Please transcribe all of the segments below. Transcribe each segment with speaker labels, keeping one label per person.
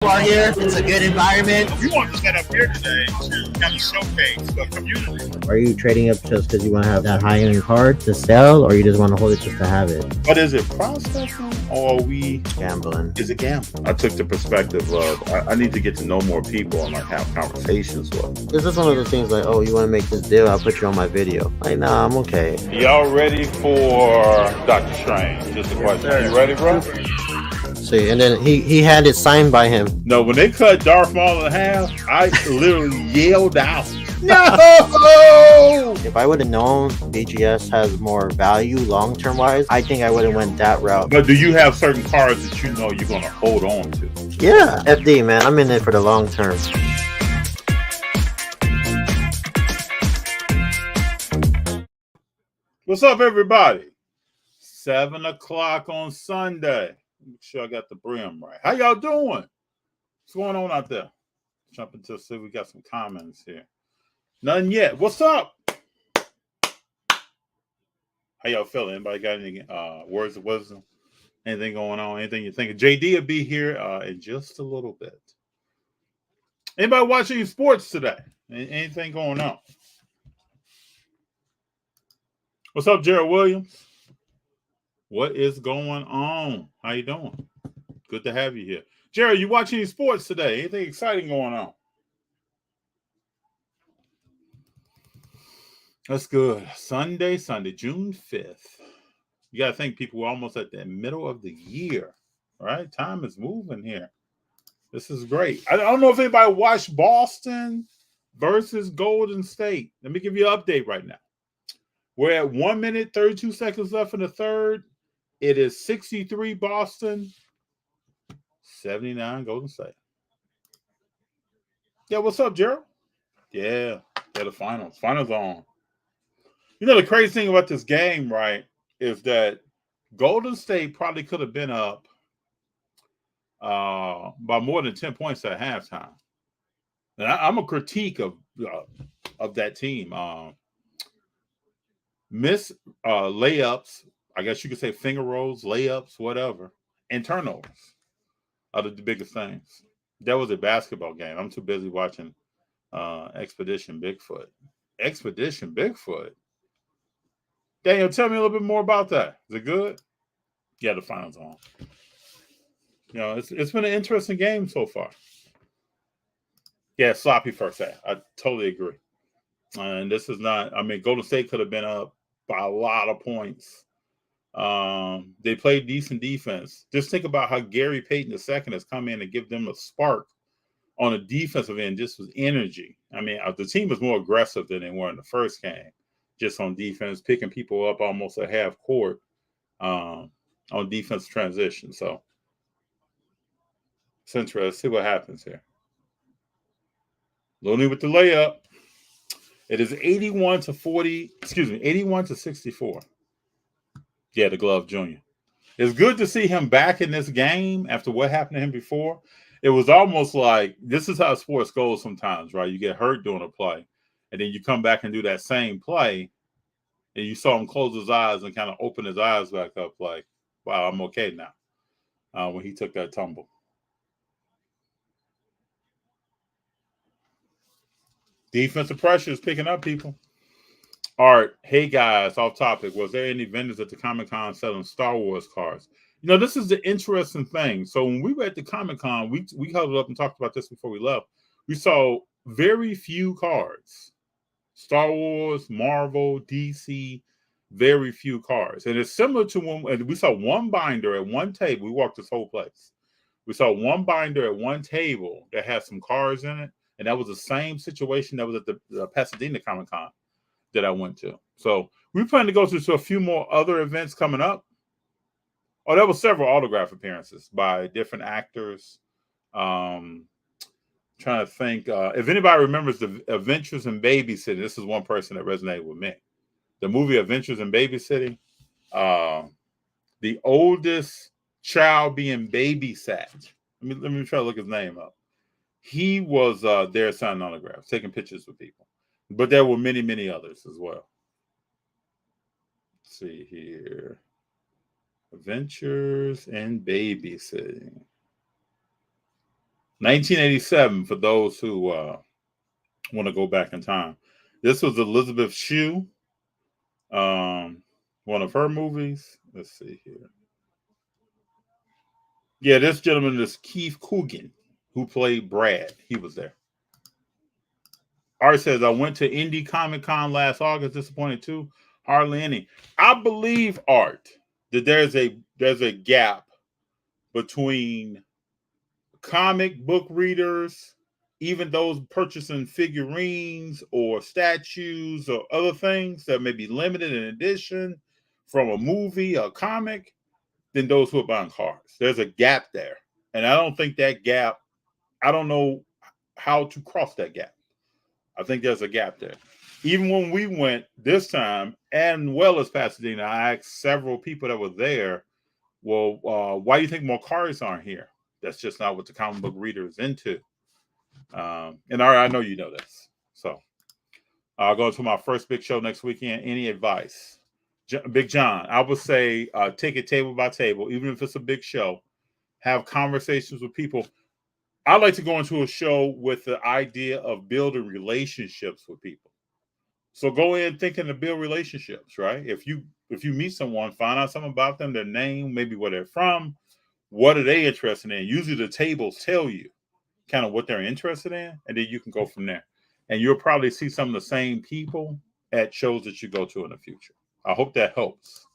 Speaker 1: are here. It's a good environment.
Speaker 2: We want to set up here today to kind of showcase the community.
Speaker 3: Are you trading up just because you want to have that high-end card to sell, or you just want to hold it just to have it?
Speaker 2: But is it processing or are we
Speaker 3: Gambling.
Speaker 2: Is it gambling? I took the perspective of I need to get to know more people and like have conversations with.
Speaker 3: Is this one of those things like, oh, you want to make this deal? I'll put you on my video. Like, nah, I'm okay.
Speaker 2: Y'all ready for Dr. Strange? Just a question. Are you ready, bro?
Speaker 3: See, and then he had it signed by him.
Speaker 2: No, when they cut Darth Maul in half, I literally yelled out. No!
Speaker 3: If I would have known BGS has more value long-term wise, I think I would have went that route.
Speaker 2: But do you have certain cards that you know you're going to hold on to?
Speaker 3: Yeah, FD, man. I'm in it for the long term.
Speaker 2: What's up, everybody? 7 o'clock on Sunday. Make sure I got the brim right. How y'all doing? What's going on out there? Jump into see we got some comments here. None yet. What's up? How y'all feeling? Anybody got any words of wisdom? Anything going on? Anything you think? JD will be here in just a little bit. Anybody watching sports today? Anything going on? What's up, Gerald Williams? What is going on? How you doing? Good to have you here. Jared, you watching any sports today? Anything exciting going on? That's good. Sunday, June 5th. You got to think people were almost at the middle of the year, right? Time is moving here. This is great. I don't know if anybody watched Boston versus Golden State. Let me give you an update right now. We're at 1 minute, 32 seconds left in the third. It is 63 Boston, 79 Golden State. Yeah, what's up, Gerald? Yeah, the finals. Finals on. You know, the crazy thing about this game, right, is that Golden State probably could have been up by more than 10 points at halftime. And I'm a critique of that team. Miss layups, I guess you could say finger rolls, layups, whatever, and turnovers are the biggest things. That was a basketball game. I'm too busy watching Expedition Bigfoot. Expedition Bigfoot? Daniel, tell me a little bit more about that. Is it good? Yeah, the finals on. You know, it's been an interesting game so far. Yeah, sloppy first half. I totally agree. And this is not, I mean, Golden State could have been up by a lot of points. They played decent defense. Just think about how Gary Payton II has come in and give them a spark on the defensive end, just with energy. I mean, the team was more aggressive than they were in the first game, just on defense, picking people up almost at half court on defense transition. So it's interesting. Let's see what happens here. Looney with the layup. It is 81 to 64. Yeah, the Glove Jr. It's good to see him back in this game after what happened to him before. It was almost like this is how sports goes sometimes, right? You get hurt doing a play, and then you come back and do that same play, and you saw him close his eyes and kind of open his eyes back up like, wow, I'm okay now, when he took that tumble. Defensive pressure is picking up, people. All right. Hey, guys, off topic. Was there any vendors at the Comic-Con selling Star Wars cards? You know, this is the interesting thing. So when we were at the Comic-Con, we huddled up and talked about this before we left. We saw very few cards. Star Wars, Marvel, DC, very few cards. And it's similar to when we saw one binder at one table. We walked this whole place. We saw one binder at one table that had some cards in it. And that was the same situation that was at the Pasadena Comic-Con that I went to. So we plan to go to a few more other events coming up. Oh, there were several autograph appearances by different actors. Trying to think. If anybody remembers the Adventures in Babysitting, this is one person that resonated with me. The movie Adventures in Babysitting. The oldest child being babysat. Let me try to look his name up. He was there signing autographs, taking pictures with people. But there were many, many others as well. Let's see here. Adventures in Babysitting. 1987, for those who want to go back in time. This was Elizabeth Shue, one of her movies. Let's see here. Yeah, this gentleman is Keith Coogan, who played Brad. He was there. Art says, I went to Indie Comic Con last August. Disappointed too. Hardly any. I believe, Art, that there's a gap between comic book readers, even those purchasing figurines or statues or other things that may be limited in edition from a movie or comic, than those who are buying cars. There's a gap there. And I don't think that gap, I don't know how to cross that gap. I think there's a gap there. Even when we went this time, and well as Pasadena, I asked several people that were there, well, why do you think more cars aren't here? That's just not what the comic book reader is into. And I know you know this. So I'll go to my first big show next weekend. Any advice? Big John, I would say take it table by table, even if it's a big show. Have conversations with people. I like to go into a show with the idea of building relationships with people. So go in thinking to build relationships, right? If you meet someone, find out something about them, their name, maybe where they're from, what are they interested in? Usually the tables tell you kind of what they're interested in, and then you can go from there. And you'll probably see some of the same people at shows that you go to in the future. I hope that helps.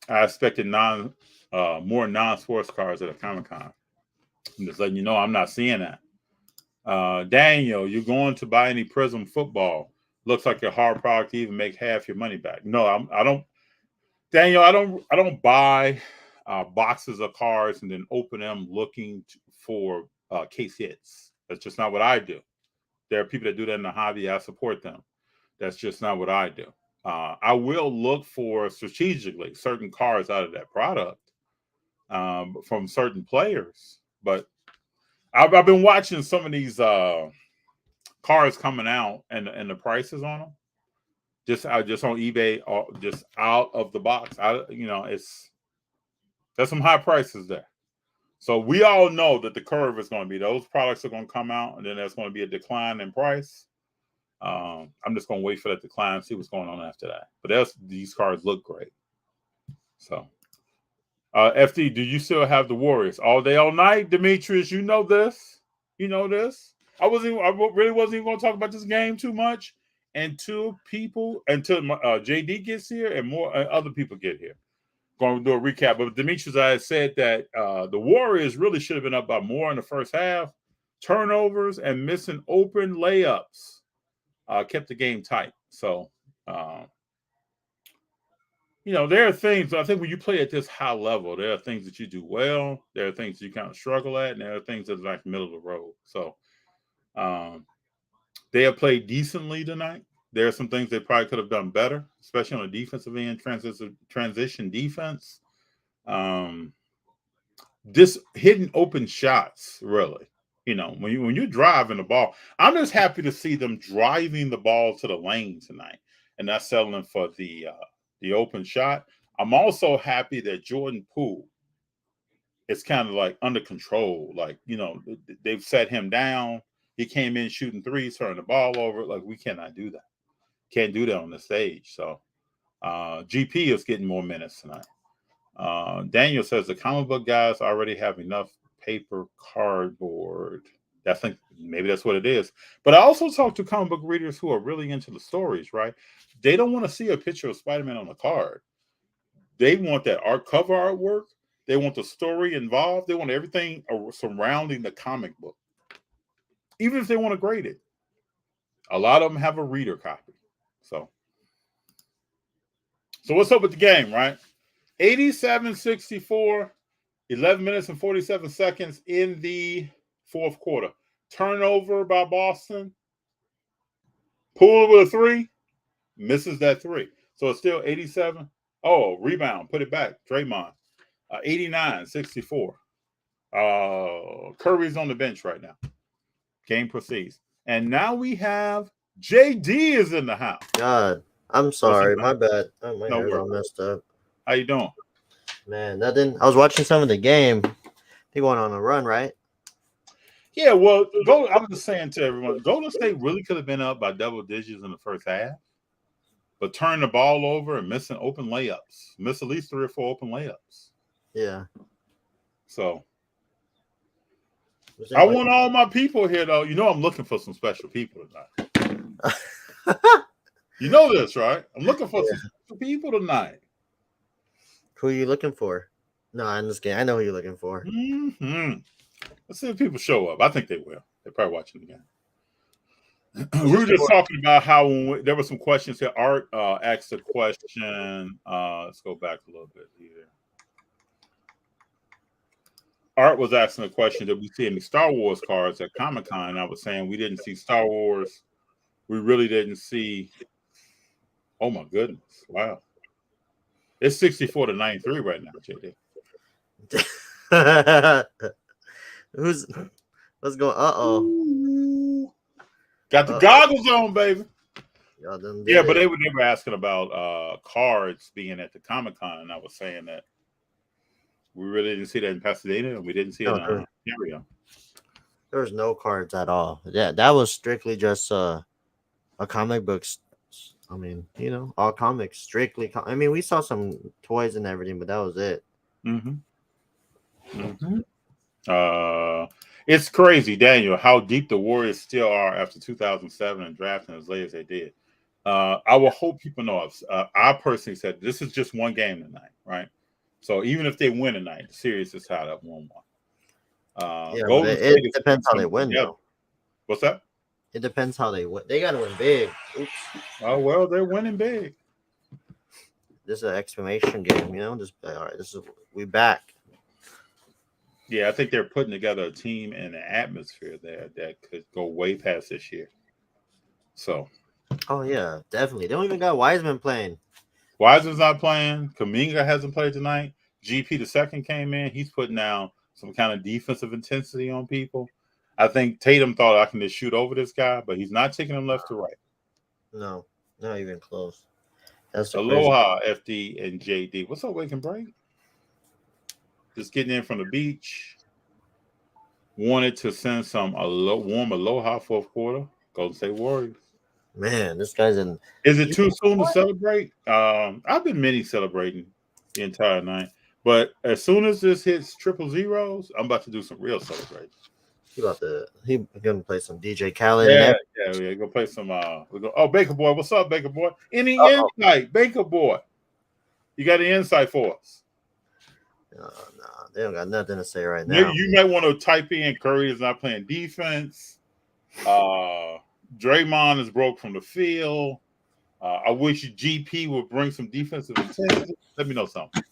Speaker 2: I expected more non-sports cars at a Comic-Con. I'm just letting you know I'm not seeing that. Daniel, you're going to buy any Prism football? Looks like a hard product to even make half your money back. No, I don't. Daniel, I don't buy boxes of cards and then open them looking for case hits. That's just not what I do. There are people that do that in the hobby. I support them. That's just not what I do. I will look for strategically certain cards out of that product from certain players. But I've been watching some of these cards coming out and the prices on them. Just on eBay, or just out of the box. There's some high prices there. So we all know that the curve is going to be, those products are going to come out, and then there's going to be a decline in price. I'm just going to wait for that decline and see what's going on after that. But these cards look great. So, FD, do you still have the Warriors all day, all night? Demetrius, you know this. You know this. I really wasn't even going to talk about this game too much until JD gets here and more other people get here. Going to do a recap. But Demetrius, I had said that the Warriors really should have been up by more in the first half. Turnovers and missing open layups kept the game tight. So, there are things, I think when you play at this high level, there are things that you do well. There are things you kind of struggle at, and there are things that are like middle of the road. So, they have played decently tonight. There are some things they probably could have done better, especially on the defensive end, transition defense. This hitting open shots, really. When you're driving the ball, I'm just happy to see them driving the ball to the lane tonight and not settling for the open shot. I'm also happy that Jordan Poole is kind of like under control. Like, they've set him down. He came in shooting threes, turning the ball over. Like, we cannot do that. Can't do that on the stage. So GP is getting more minutes tonight. Daniel says the comic book guys already have enough paper cardboard. I think maybe that's what it is. But I also talk to comic book readers who are really into the stories, right? They don't want to see a picture of Spider-Man on the card. They want that cover artwork. They want the story involved. They want everything surrounding the comic book. Even if they want to grade it. A lot of them have a reader copy. So what's up with the game, right? 87-64, 11 minutes and 47 seconds in the fourth quarter. Turnover by Boston. Poole with a three. Misses that three. So it's still 87. Oh, rebound. Put it back. Draymond. 89-64. Curry's on the bench right now. Game proceeds. And now we have JD is in the house.
Speaker 3: God, I'm sorry. My bad. Oh, my hair's all messed up.
Speaker 2: How you doing?
Speaker 3: Man, I was watching some of the game. They going on a run, right?
Speaker 2: Yeah, well, I'm just saying to everyone, Golden State really could have been up by double digits in the first half, but turn the ball over and missing open layups. Miss at least 3 or 4 open layups.
Speaker 3: Yeah.
Speaker 2: So I want all my people here, though. You know I'm looking for some special people tonight. You know this, right? I'm looking for some special people tonight.
Speaker 3: Who are you looking for? No, I'm just kidding. I know who you're looking for.
Speaker 2: Mm-hmm. Let's see if people show up. I think they will. They're probably watching again. We were just talking about how there were some questions here. Art asked a question. Let's go back a little bit here. Art was asking a question: did we see any Star Wars cards at Comic-Con? I was saying we didn't see Star Wars. We really didn't see. Oh my goodness! Wow, it's 64-93 right now, JD.
Speaker 3: What's going?
Speaker 2: Got the goggles on, baby.
Speaker 3: Yeah,
Speaker 2: but they were asking about cards being at the Comic-Con, and I was saying that we really didn't see that in Pasadena, and we didn't see it in Ontario.
Speaker 3: There was no cards at all. Yeah, that was strictly just a comic books. I mean, all comics, strictly. I mean, we saw some toys and everything, but that was it.
Speaker 2: It's crazy, Daniel, how deep the Warriors still are after 2007 and drafting as late as they did. I will hope people know. I personally said this is just one game tonight, right? So even if they win tonight, the series is tied up 1-1.
Speaker 3: It depends how they win, though.
Speaker 2: What's that?
Speaker 3: It depends how they win. They got to win big. Oops.
Speaker 2: Oh, well, they're winning big.
Speaker 3: This is an exclamation game, Just all right. We back.
Speaker 2: Yeah, I think they're putting together a team and an atmosphere there that could go way past this year. So.
Speaker 3: Oh yeah, definitely. They don't even got Wiseman playing.
Speaker 2: Wiseman's not playing. Kuminga hasn't played tonight. GP the second came in. He's putting down some kind of defensive intensity on people. I think Tatum thought I can just shoot over this guy, but he's not taking him left to right.
Speaker 3: No, not even close. That's
Speaker 2: Aloha, FD and JD. What's up, Wake and Break? Just getting in from the beach. Wanted to send some warm aloha fourth quarter. Golden State Warriors.
Speaker 3: Man, this guy's in.
Speaker 2: Is it too soon to celebrate? I've been mini celebrating the entire night, but as soon as this hits triple zeros, I'm about to do some real celebrating.
Speaker 3: He gonna play some DJ Khaled.
Speaker 2: Yeah. Go play some. Baker Boy, what's up, Baker Boy? Any insight, Baker Boy? You got any insight for us?
Speaker 3: No, they don't got nothing to say right now.
Speaker 2: You might want to type in Curry is not playing defense. Draymond is broke from the field. I wish GP would bring some defensive intensity. Let me know something.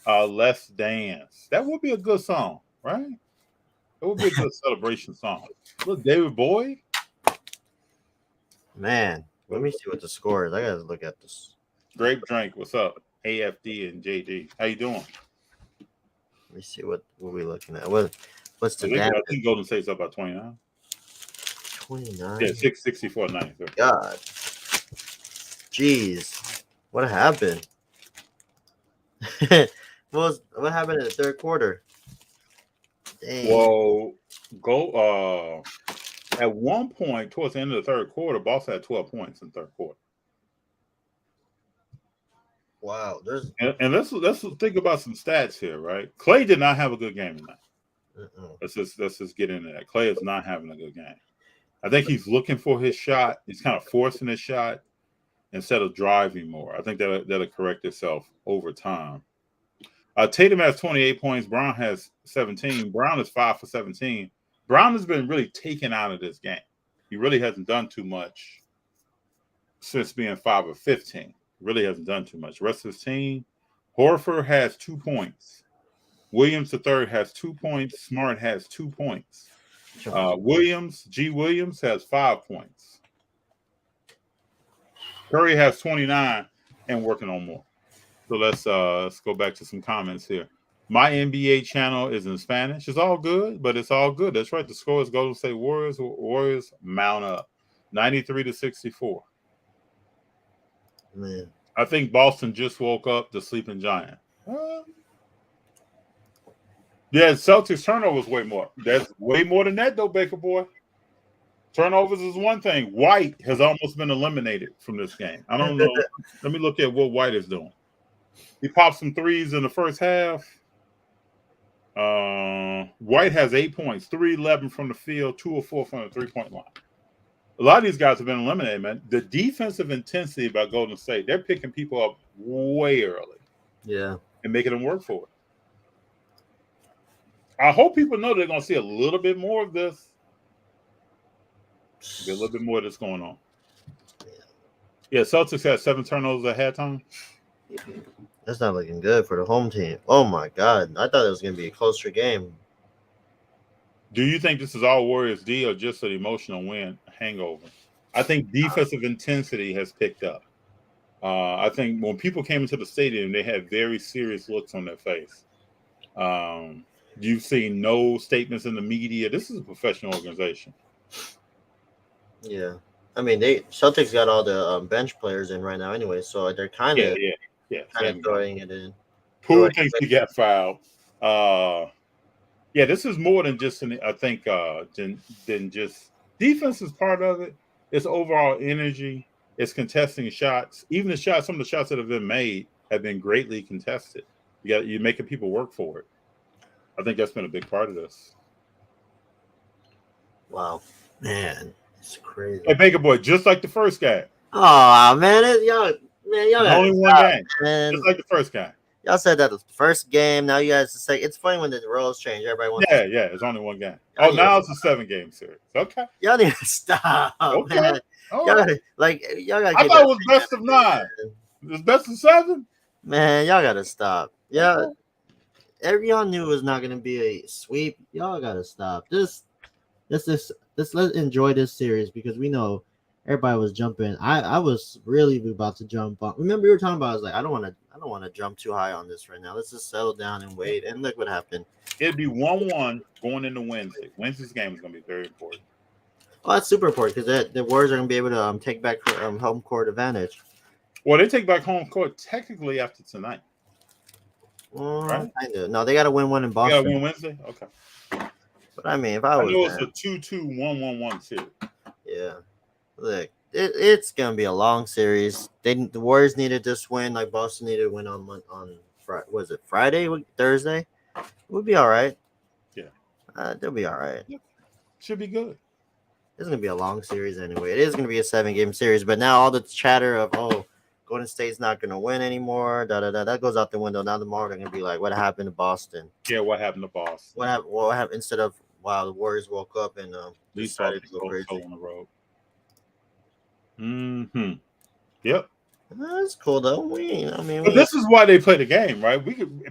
Speaker 2: Let's Dance. That would be a good song, right? It would be a good celebration song. Look, David Boyd.
Speaker 3: Man, let me see what the score is. I gotta look at this.
Speaker 2: Grape Drink, what's up? AFD and JD. How you doing?
Speaker 3: Let me see what we're looking at. What's the
Speaker 2: I think Golden State's up by 29.
Speaker 3: 29.
Speaker 2: Yeah, 64-93.
Speaker 3: God. Jeez. What happened? What happened in the third quarter? Dang.
Speaker 2: Well, at one point towards the end of the third quarter, Boston had 12 points in the third quarter.
Speaker 3: Wow.
Speaker 2: And let's think about some stats here, right? Clay did not have a good game tonight. Let's just get into that. Clay is not having a good game. I think he's looking for his shot. He's kind of forcing his shot instead of driving more. I think that'll correct itself over time. Tatum has 28 points. Brown has 17. Brown is 5 for 17. Brown has been really taken out of this game. He really hasn't done too much since being 5 of 15. Really hasn't done too much. The rest of his team, Horford has 2 points. Williams III has 2 points. Smart has 2 points. Williams has 5 points. Curry has 29 and working on more. So let's go back to some comments here. My NBA channel is in Spanish. It's all good, but it's all good. That's right. The score is Golden State Warriors. Warriors mount up 93-64.
Speaker 3: Man.
Speaker 2: I think Boston just woke up the sleeping giant. Yeah, Celtics turnovers way more. That's way more than that though, Baker boy. Turnovers is one thing. White has almost been eliminated from this game. I don't know. Let me look at what White is doing. He popped some threes in the first half. White has 8 points, 3-11 from the field, 2 of 4 from the 3-point line. A lot of these guys have been eliminated, man. The defensive intensity by Golden State, they're picking people up way early.
Speaker 3: Yeah.
Speaker 2: And making them work for it. I hope people know they're going to see a little bit more of this. A little bit more of this going on. Yeah, Celtics had 7 turnovers at halftime.
Speaker 3: That's not looking good for the home team. Oh my God. I thought it was going to be a closer game.
Speaker 2: Do you think this is all Warriors D or just an emotional win hangover? I think defensive intensity has picked up. I think when people came into the stadium, they had very serious looks on their face. You've seen no statements in the media. This is a professional organization.
Speaker 3: Yeah. I mean, Celtics got all the bench players in right now anyway, so they're kind of throwing it in.
Speaker 2: Poole thinks he got fouled. Yeah, this is more than just than just defense is part of it. It's overall energy. It's contesting shots. Even some of the shots that have been made have been greatly contested. You're making people work for it. I think that's been a big part of this.
Speaker 3: Wow, man, it's crazy.
Speaker 2: Hey, Baker boy, just like the first guy.
Speaker 3: Oh man, y'all
Speaker 2: only one game,
Speaker 3: man.
Speaker 2: Just like the first guy.
Speaker 3: Y'all said that the first game. Now you guys say it's funny when the roles change. Everybody wants.
Speaker 2: Yeah, it's only one game. Oh, now it's a 7-game series. Okay.
Speaker 3: Y'all need to stop.
Speaker 2: Okay.
Speaker 3: Man. Y'all gotta.
Speaker 2: I thought it was best of 9. It was best of 7.
Speaker 3: Man, y'all gotta stop. Yeah. Y'all knew it was not gonna be a sweep. Y'all gotta stop. Let's enjoy this series because we know everybody was jumping. I was really about to jump on. Remember we were talking about? I was like, I don't want to jump too high on this right now. Let's just settle down and wait. And look what happened.
Speaker 2: It'd be 1-1 going into Wednesday. Wednesday's game is gonna be very important.
Speaker 3: Well, that's super important because the Warriors are gonna be able to take back home court advantage.
Speaker 2: Well, they take back home court technically after tonight.
Speaker 3: Right? Kind of. No, they got to win one in Boston.
Speaker 2: They got to win Wednesday? Okay.
Speaker 3: But I mean, if I was.
Speaker 2: I know it's a 2-2, 1-1-1 series.
Speaker 3: Yeah. Look, it's going to be a long series. The Warriors needed this win like Boston needed a win on Friday. Was it Friday? Thursday? It would be all right.
Speaker 2: Yeah.
Speaker 3: They'll be all right.
Speaker 2: Yeah. Should be good.
Speaker 3: It's going to be a long series anyway. It is going to be a 7-game series. But now all the chatter of, Golden State's not going to win anymore. That goes out the window. Now tomorrow they're going to be like, what happened to Boston?
Speaker 2: Yeah, what happened to Boston?
Speaker 3: What happened instead of, wow, the Warriors woke up and decided to go crazy.
Speaker 2: On the road. Mm-hmm. Yep.
Speaker 3: That's cool though.
Speaker 2: But this is why they play the game, right?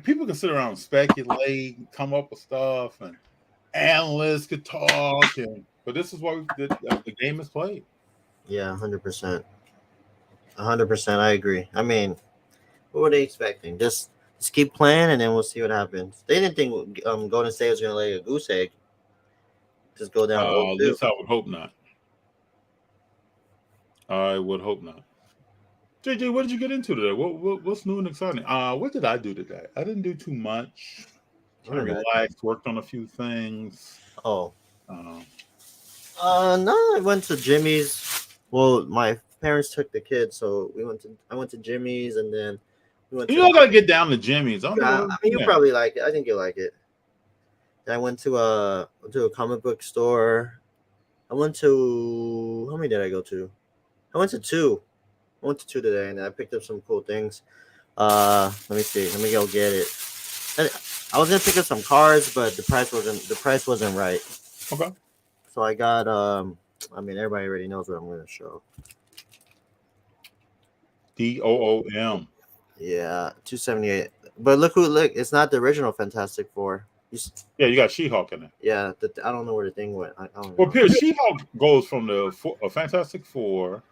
Speaker 2: People can sit around and speculate, come up with stuff, and analysts could talk, but this is why the game is played.
Speaker 3: Yeah, 100%. 100%, I agree. I mean, what were they expecting? Just keep playing, and then we'll see what happens. They didn't think Golden State was going to lay a goose egg. Just go down.
Speaker 2: At least I would hope not. I would hope not. JJ, what did you get into today? What's new and exciting? What did I do today? I didn't do too much. I relaxed, worked on a few things.
Speaker 3: No, I went to Jimmy's. Well, my parents took the kids, so I went to Jimmy's, and then we went.
Speaker 2: You gotta get down to Jimmy's.
Speaker 3: I mean, you'll probably like it. I think you'll like it. Then I went to a comic book store. I went to how many did I go to? I went to 2. I went to 2 today, and I picked up some cool things. Let me see. Let me go get it. I was gonna pick up some cards, but the price wasn't right.
Speaker 2: Okay.
Speaker 3: So I got I mean, everybody already knows what I'm gonna show.
Speaker 2: DOOM.
Speaker 3: Yeah, 278. But look, it's not the original Fantastic Four.
Speaker 2: Yeah, you got She-Hulk in it.
Speaker 3: Yeah, I don't know where the thing went.
Speaker 2: Well, Pierce, She-Hulk goes from the Fantastic Four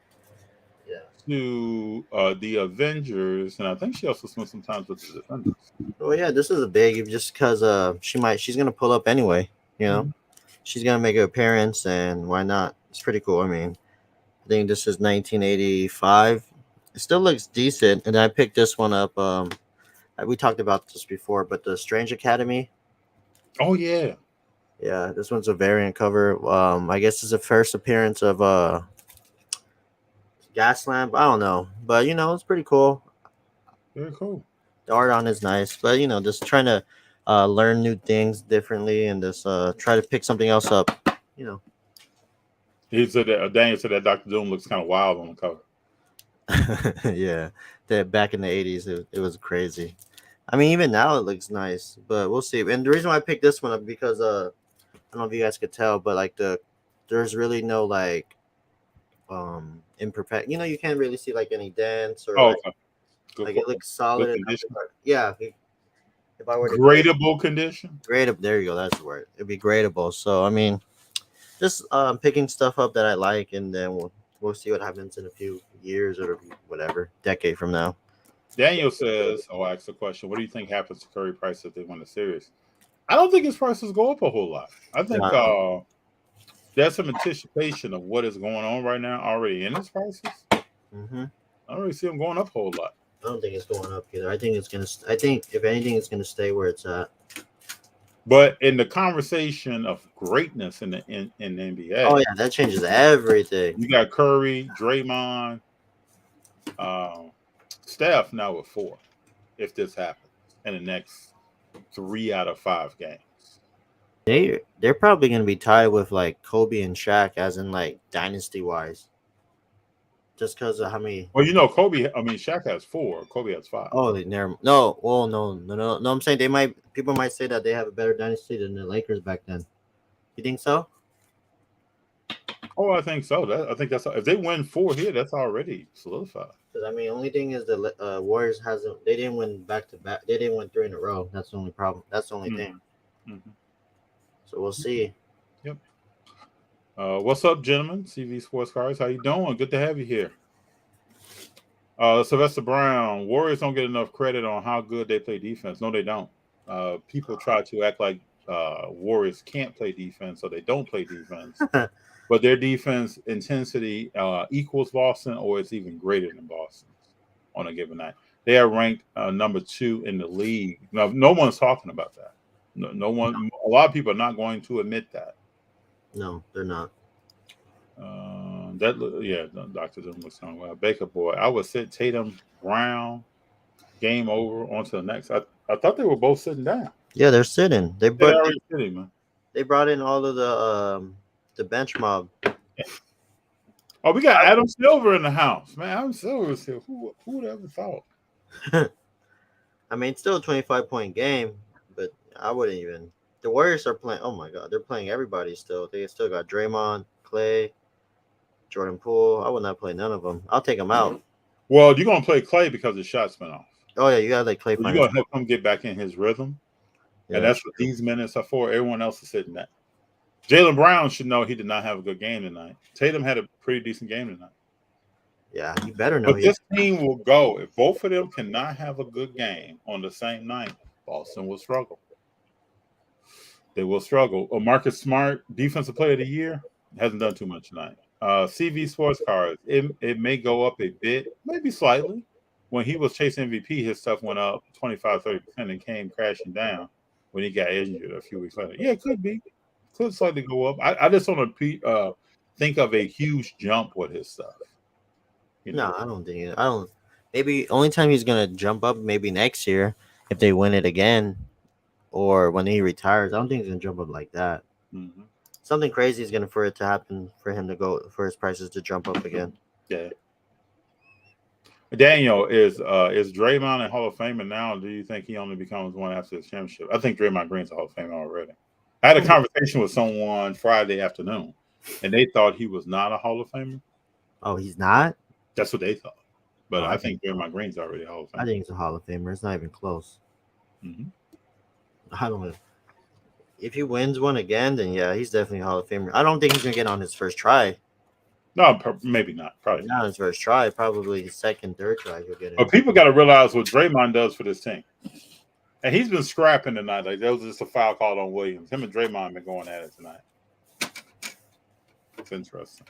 Speaker 2: to the Avengers, and I think she also spent some time with the Defenders.
Speaker 3: Oh yeah, this is a big just because she's gonna pull up anyway. You know, she's gonna make an appearance, and why not? It's pretty cool. I mean, I think this is 1985. It still looks decent, and I picked this one up. We talked about this before, but the Strange Academy.
Speaker 2: Oh yeah.
Speaker 3: Yeah, this one's a variant cover. I guess it's the first appearance of Gas Lamp. I don't know, but it's pretty cool.
Speaker 2: Very cool.
Speaker 3: The art on is nice, but just trying to learn new things differently and just try to pick something else up. You know,
Speaker 2: He said that Daniel said that Dr. Doom looks kind of wild on the cover.
Speaker 3: yeah, that back in the '80s, it was crazy. I mean, even now it looks nice, but we'll see. And the reason why I picked this one up because I don't know if you guys could tell, but like there's really no like imperfect. You can't really see like any dents or
Speaker 2: Oh,
Speaker 3: like
Speaker 2: okay. Good,
Speaker 3: it looks solid
Speaker 2: good
Speaker 3: enough.
Speaker 2: condition.
Speaker 3: Yeah, if I were to
Speaker 2: Gradable condition.
Speaker 3: grade up, there you go. That's the word. It'd be gradable. So I mean, just picking stuff up that I like, and then we'll see what happens in a few years or whatever decade from now.
Speaker 2: Daniel says, "Oh, I asked the question. What do you think happens to Curry Price if they win the series?" I don't think his prices go up a whole lot. I think
Speaker 3: No.
Speaker 2: there's some anticipation of what is going on right now already in his prices.
Speaker 3: Hmm.
Speaker 2: I don't really see him going up a whole lot.
Speaker 3: I don't think it's going up either. I think it's gonna. I think if anything, it's gonna stay where it's at.
Speaker 2: But in the conversation of greatness in the
Speaker 3: Oh
Speaker 2: NBA,
Speaker 3: yeah, that changes everything.
Speaker 2: you got Curry, Draymond, um, Steph now with 4. If this happens in the next 3 out of 5 games.
Speaker 3: They're probably gonna be tied with like Kobe and Shaq, as in like dynasty wise, just because of how many.
Speaker 2: Well, Shaq has 4. Kobe has 5.
Speaker 3: Oh, they never. No, well, no. I'm saying people might say that they have a better dynasty than the Lakers back then. You think so?
Speaker 2: Oh, I think so. I think that's if they win 4 here, that's already solidified.
Speaker 3: Because I mean, only thing is the Warriors hasn't. They didn't win back to back. They didn't win 3 in a row. That's the only problem. That's the only thing.
Speaker 2: Mm-hmm.
Speaker 3: So we'll see.
Speaker 2: Yep. What's up, gentlemen? CV Sports Cars. How you doing? Good to have you here. Sylvester Brown. Warriors don't get enough credit on how good they play defense. No, they don't. People try to act like Warriors can't play defense, so they don't play defense. But their defense intensity equals Boston, or it's even greater than Boston on a given night. They are ranked number 2 in the league. Now, no one's talking about that. No one. A lot of people are not going to admit that.
Speaker 3: No, they're not.
Speaker 2: Dr. Doom was talking about Baker boy. I would sit Tatum, Brown, game over onto the next. I thought they were both sitting down.
Speaker 3: Yeah, they're sitting.
Speaker 2: They're already sitting, man.
Speaker 3: They brought in all of the bench mob.
Speaker 2: Oh, we got Adam Silver in the house, man. Adam Silver is here. Who would have ever thought?
Speaker 3: I mean, it's still a 25-point game, but I wouldn't even. The Warriors are playing. Oh my God, they're playing everybody still. They still got Draymond, Clay, Jordan Poole. I would not play none of them. I'll take them out.
Speaker 2: Well, you're gonna play Clay because his shot's been off.
Speaker 3: Oh yeah, you gotta like Clay.
Speaker 2: You're gonna help him get back in his rhythm,
Speaker 3: Yeah,
Speaker 2: and that's what these minutes are for. Everyone else is sitting there. Jaylen Brown should know he did not have a good game tonight. Tatum had a pretty decent game tonight.
Speaker 3: Yeah, you better know.
Speaker 2: But this team will go if both of them cannot have a good game on the same night. Boston will struggle. They will struggle. Marcus Smart, Defensive Player of the Year, hasn't done too much tonight. CV Sports Cards, it may go up a bit, maybe slightly. When he was chasing MVP, his stuff went up 25-30% and came crashing down when he got injured a few weeks later. Yeah, it could be. Could slightly go up. I just don't think of a huge jump with his stuff.
Speaker 3: No, I don't think it. I don't. Maybe only time he's gonna jump up maybe next year if they win it again, or when he retires. I don't think he's gonna jump up like that.
Speaker 2: Mm-hmm.
Speaker 3: Something crazy is gonna for it to happen for him to go for his prices to jump up again.
Speaker 2: Yeah. Daniel, is Draymond a Hall of Famer now? Or do you think he only becomes one after his championship? I think Draymond Green's a Hall of Famer already. I had a conversation with someone Friday afternoon, and they thought he was not a Hall of Famer.
Speaker 3: Oh, he's not?
Speaker 2: That's what they thought. But I think Draymond Green's already a Hall of Famer.
Speaker 3: I think he's a Hall of Famer. It's not even close.
Speaker 2: Mm-hmm.
Speaker 3: I don't know. If he wins one again, then yeah, he's definitely a Hall of Famer. I don't think he's gonna get on his first try.
Speaker 2: No, maybe not. Probably
Speaker 3: not his first try. Probably his second, third try. He'll get it.
Speaker 2: But people got to realize what Draymond does for this team. And he's been scrapping tonight. Like there was just a foul called on Williams. Him and Draymond been going at it tonight. It's interesting.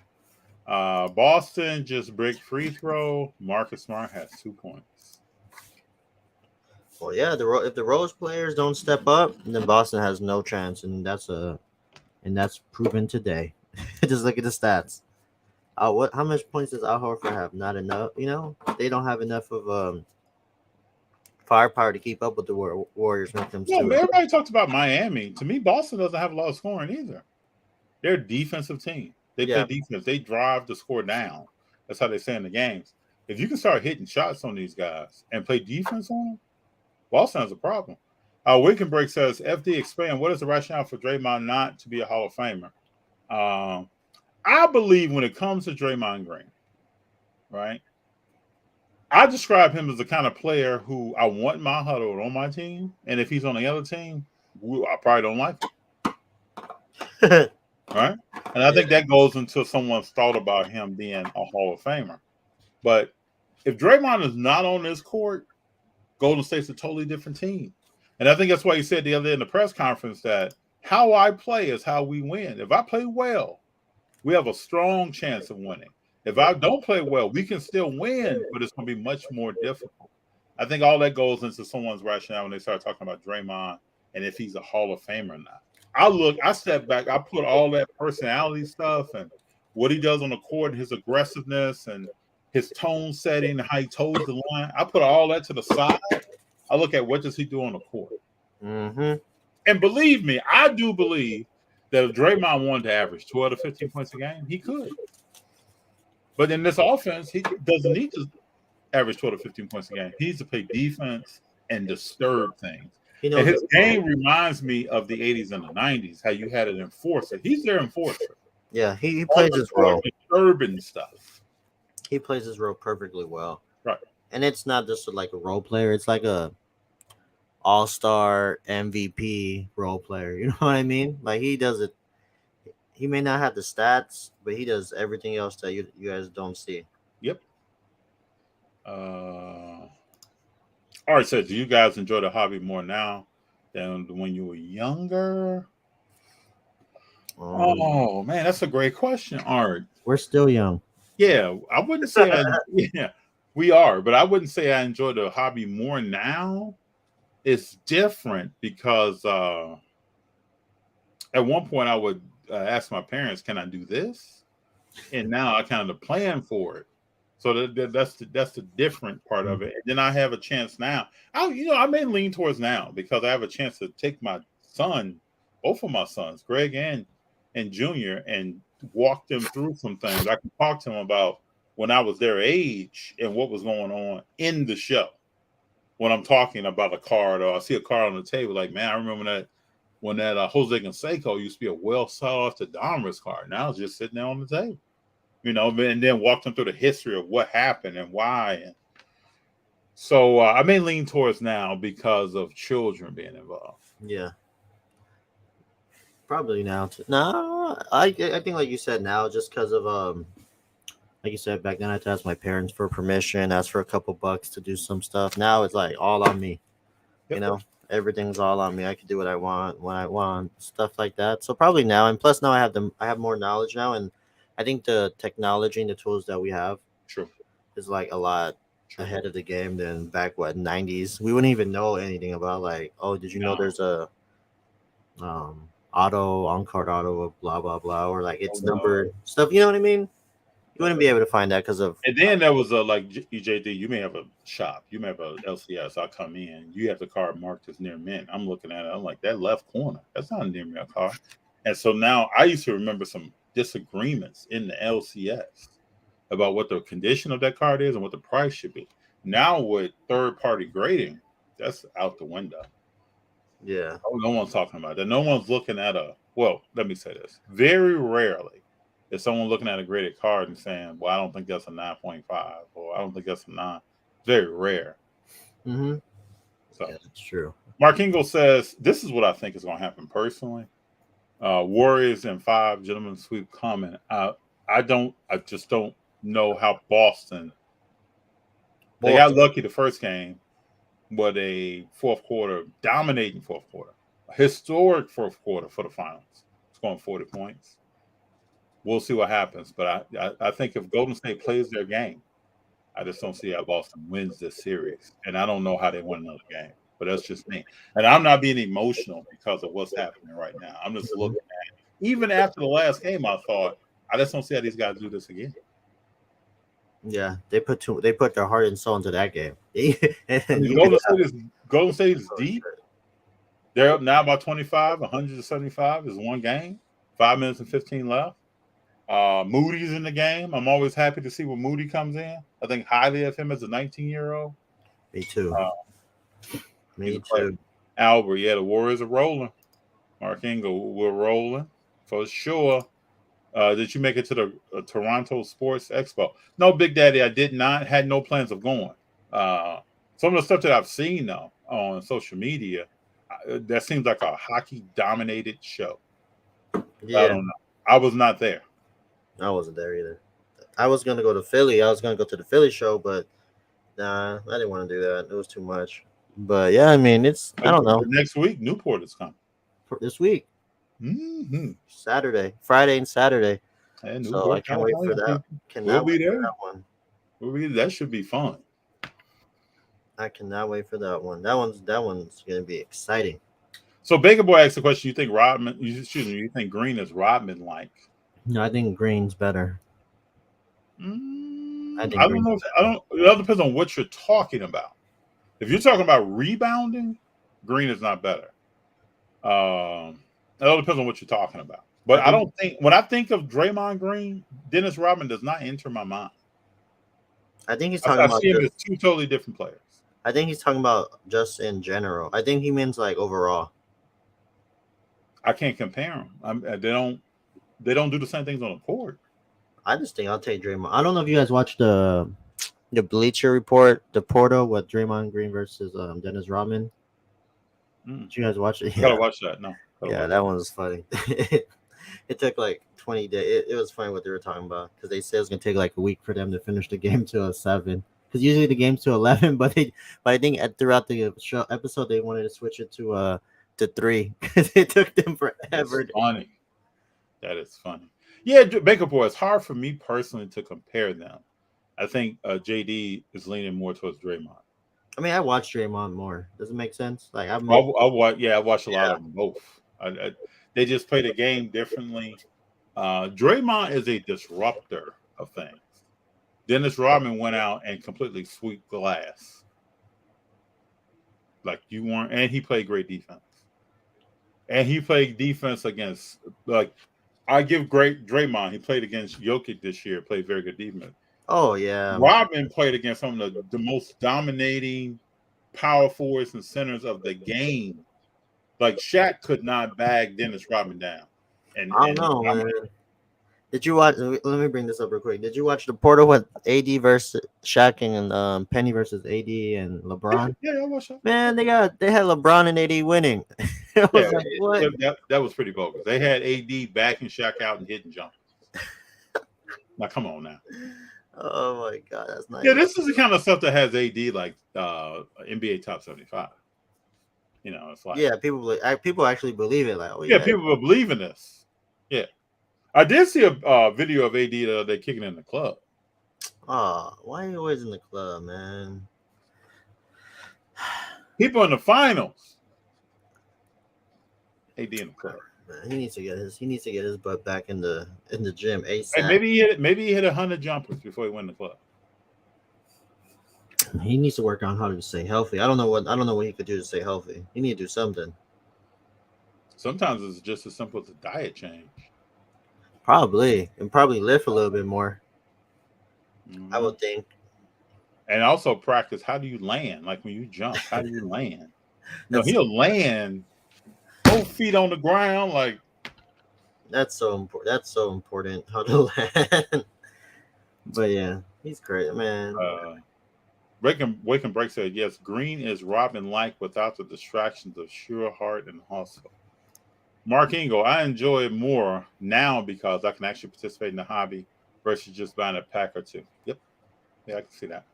Speaker 2: Boston just brick free throw. Marcus Smart has 2 points.
Speaker 3: Well, yeah, if the Rose players don't step up, then Boston has no chance, and that's proven today. Just look at the stats. How much points does Al Horford have? Not enough. They don't have enough of firepower to keep up with the Warriors when it comes
Speaker 2: No,
Speaker 3: to it.
Speaker 2: everybody talks about Miami. To me, Boston doesn't have a lot of scoring either. They're a defensive team. They play
Speaker 3: Yeah.
Speaker 2: defense. They drive the score down. That's how they say in the games. If you can start hitting shots on these guys and play defense on them, Boston has a problem. Wicken Break says, FD expand. What is the rationale for Draymond not to be a Hall of Famer? I believe when it comes to Draymond Green, right? I describe him as the kind of player who I want my huddle on my team, and if he's on the other team, I probably don't like him. Right? And I think that goes until someone's thought about him being a Hall of Famer. But if Draymond is not on this court, Golden State's a totally different team. And I think that's why he said the other day in the press conference that how I play is how we win. If I play well, we have a strong chance of winning. If I don't play well, we can still win, but it's going to be much more difficult. I think all that goes into someone's rationale when they start talking about Draymond and if he's a Hall of Famer or not. I step back, I put all that personality stuff and what he does on the court and his aggressiveness and his tone setting and how he toes the line. I put all that to the side. I look at what does he do on the court.
Speaker 3: Mm-hmm.
Speaker 2: And believe me, I do believe that if Draymond wanted to average 12 to 15 points a game, he could. But in this offense, he doesn't need to average 12 to 15 points a game. He needs to play defense and disturb things. And his game reminds me of the 80s and the 90s, how you had an enforcer. He's their enforcer.
Speaker 3: Yeah, he plays his role.
Speaker 2: Disturbing stuff.
Speaker 3: He plays his role perfectly well.
Speaker 2: Right.
Speaker 3: And it's not just like a role player. It's like a all-star MVP role player. You know what I mean? Like he does it. He may not have the stats, but he does everything else that you guys don't see.
Speaker 2: Yep. All right, so do you guys enjoy the hobby more now than when you were younger? Oh man, that's a great question, Art.
Speaker 3: We're still young.
Speaker 2: Yeah, I wouldn't say we are, but I wouldn't say I enjoy the hobby more now. It's different because at one point I would ask my parents, "Can I do this?" And now I kind of plan for it. So that's the different part of it. And then I have a chance now. I may lean towards now because I have a chance to take my son, both of my sons, Greg and Junior, and walk them through some things. I can talk to them about when I was their age and what was going on in the show. When I'm talking about a card or I see a card on the table, like, man, I remember when that Jose Canseco used to be a well sought off to Donruss card. Now it's just sitting there on the table. And then walk them through the history of what happened and why. And so I may lean towards now because of children being involved.
Speaker 3: Yeah. Probably now. No, I think like you said now, just because of like you said back then, I had to ask my parents for permission, ask for a couple bucks to do some stuff. Now it's like all on me. Yep. Everything's all on me. I can do what I want when I want, stuff like that. So probably now, and plus now I have more knowledge now, and I think the technology and the tools that we have is like a lot ahead of the game than back 90s. We wouldn't even know anything about like, oh, did you know there's a on-card auto of blah blah blah, or like it's numbered stuff. You know what I mean? You wouldn't be able to find that because of.
Speaker 2: And then there was like EJD. You may have a shop. You may have a LCS. I'll come in. You have the card marked as near mint. I'm looking at it. I'm like, that left corner. That's not a near mint card. And so now I used to remember some disagreements in the LCS about what the condition of that card is and what the price should be. Now with third-party grading, that's out the window.
Speaker 3: Yeah.
Speaker 2: No one's talking about that. No one's looking at let me say this. Very rarely is someone looking at a graded card and saying, well, I don't think that's a 9.5 or I don't think that's a 9. Very rare.
Speaker 3: Mm-hmm.
Speaker 2: So
Speaker 3: yeah, that's true.
Speaker 2: Mark Ingle says, this is what I think is going to happen personally. Warriors and 5 gentlemen sweep coming. I just don't know how Boston. They got lucky the first game, but a dominating fourth quarter, a historic fourth quarter for the finals, scoring 40 points. We'll see what happens, but I think if Golden State plays their game, I just don't see how Boston wins this series, and I don't know how they win another game. But that's just me. And I'm not being emotional because of what's happening right now. I'm just looking at it. Even after the last game, I thought, I just don't see how these guys do this again.
Speaker 3: Yeah, they put their heart and soul into that game.
Speaker 2: I mean, Golden State is deep. They're up now by 25, 175 is one game. 5 minutes and 15 left. Moody's in the game. I'm always happy to see when Moody comes in. I think highly of him as a 19-year-old.
Speaker 3: Me too. Me
Speaker 2: Player.
Speaker 3: too.
Speaker 2: Albert, yeah, the Warriors are rolling. Mark Engel, we're rolling for sure. Did you make it to the Toronto Sports Expo? No, Big Daddy, I did not. Had no plans of going. Some of the stuff that I've seen though on social media, that seems like a hockey-dominated show.
Speaker 3: Yeah,
Speaker 2: I don't know. I was not there.
Speaker 3: I wasn't there either. I was gonna go to Philly. I was gonna go to the Philly show, but nah, I didn't want to do that. It was too much. But yeah, I mean, I don't know.
Speaker 2: Next week, Newport is coming.
Speaker 3: For this week, Saturday, Friday, and Saturday.
Speaker 2: And
Speaker 3: so I can't wait for that.
Speaker 2: We'll be there. That should be fun.
Speaker 3: I cannot wait for that one. That one's gonna be exciting.
Speaker 2: So Baker Boy asked the question: you think Rodman? You think Green is Rodman like?
Speaker 3: No, I think Green's better.
Speaker 2: I don't know. It all depends on what you're talking about. If you're talking about rebounding, Green is not better. It all depends on what you're talking about. But I don't think when I think of Draymond Green, Dennis Rodman does not enter my mind.
Speaker 3: I think he's talking about
Speaker 2: two totally different players.
Speaker 3: I think he's talking about just in general. I think he means like overall.
Speaker 2: I can't compare them. They don't do the same things on the court.
Speaker 3: I just think I'll take Draymond. I don't know if you guys watched the Bleacher Report, the Portal with Draymond Green versus Dennis Rodman. Did you guys watch it?
Speaker 2: Yeah. Gotta watch that. No.
Speaker 3: Yeah, that one was funny. It took like 20 days. It was funny what they were talking about because they said it was gonna take like a week for them to finish the game to 7. Because usually the game's to 11, but I think throughout the show episode they wanted to switch it to 3 because it took them forever.
Speaker 2: That's funny. That is funny. Yeah, Baker Boy. It's hard for me personally to compare them. I think JD is leaning more towards Draymond.
Speaker 3: I mean, I watch Draymond more. Does it make sense? Like I
Speaker 2: watch a lot of them both. They just play the game differently. Draymond is a disruptor of things. Dennis Rodman went out and completely swept glass. Like you weren't, and he played great defense. And he played defense against, like, I give great Draymond. He played against Jokic this year, played very good defense.
Speaker 3: Oh, yeah.
Speaker 2: Rodman played against some of the most dominating power forwards and centers of the game. Like, Shaq could not bag Dennis Rodman down.
Speaker 3: I don't know, man. Did you watch? Let me bring this up real quick. Did you watch the Portal with AD versus Shaq and Penny versus AD and LeBron?
Speaker 2: Yeah, I watched that.
Speaker 3: Man, they had LeBron and AD winning.
Speaker 2: That was pretty bogus. They had AD backing Shaq out and hitting jumpers. Now, come on now.
Speaker 3: Oh my God, that's nice.
Speaker 2: Yeah, this is the kind of stuff that has AD like NBA top 75. You know, it's like
Speaker 3: people actually believe it. Like,
Speaker 2: people believe in this. Yeah. I did see a video of AD the other day kicking in the club.
Speaker 3: Oh, why are you always in the club, man?
Speaker 2: People in the finals. AD in the club.
Speaker 3: Man, he needs to get his butt back in the gym ASAP.
Speaker 2: Hey, maybe he hit 100 jumpers before he went in the club.
Speaker 3: He needs to work on how to stay healthy. I don't know what he could do to stay healthy. He need to do something.
Speaker 2: Sometimes it's just as simple as a diet change.
Speaker 3: Probably lift a little bit more. I would think.
Speaker 2: And also practice. How do you land? Like when you jump, how do you land? He'll land both feet on the ground. Like
Speaker 3: that's so important. That's so important how to land. But yeah, he's great, man.
Speaker 2: Wake and Break said yes. Green is Robin like without the distractions of sure heart and hustle. Mark Engel, I enjoy it more now because I can actually participate in the hobby versus just buying a pack or two. Yep. Yeah, I can see that.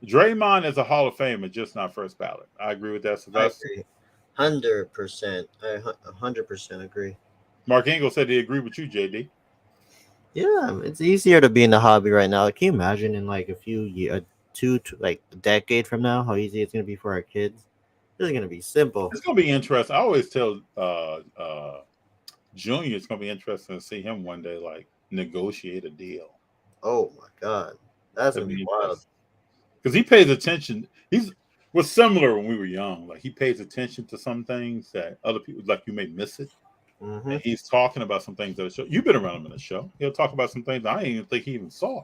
Speaker 2: Draymond is a Hall of Famer, just not first ballot. I agree with that, Sylvester.
Speaker 3: 100%. I 100% agree.
Speaker 2: Mark Engel said he agreed with you, JD.
Speaker 3: Yeah, it's easier to be in the hobby right now. Can you imagine in like a few years, a decade from now, how easy it's going to be for our kids? This is gonna be simple.
Speaker 2: It's gonna be interesting. I always tell Junior it's gonna be interesting to see him one day like negotiate a deal.
Speaker 3: Oh my god, that's gonna be wild.
Speaker 2: Because he pays attention. He's was similar when we were young. Like he pays attention to some things that other people like you may miss it.
Speaker 3: Mm-hmm.
Speaker 2: And he's talking about some things that the show. You've been around him in the show. He'll talk about some things I didn't even think he even saw.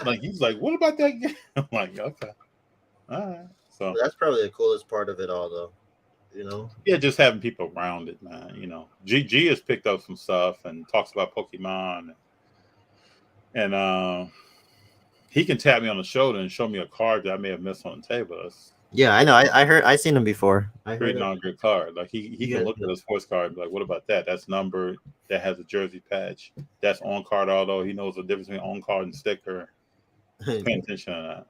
Speaker 2: Like he's like, "What about that game?" I'm like, "Okay, all right." So
Speaker 3: that's probably the coolest part of it all, though. You know,
Speaker 2: yeah, just having people around it, man. You know, G has picked up some stuff and talks about Pokemon, and he can tap me on the shoulder and show me a card that I may have missed on the table. That's
Speaker 3: yeah, I know. I seen him before. I
Speaker 2: pretty
Speaker 3: heard
Speaker 2: non-good card. Like he can look at a sports card and be like, "What about that? That's numbered. That has a jersey patch. That's on card. Although he knows the difference between on card and sticker. Pay attention to that."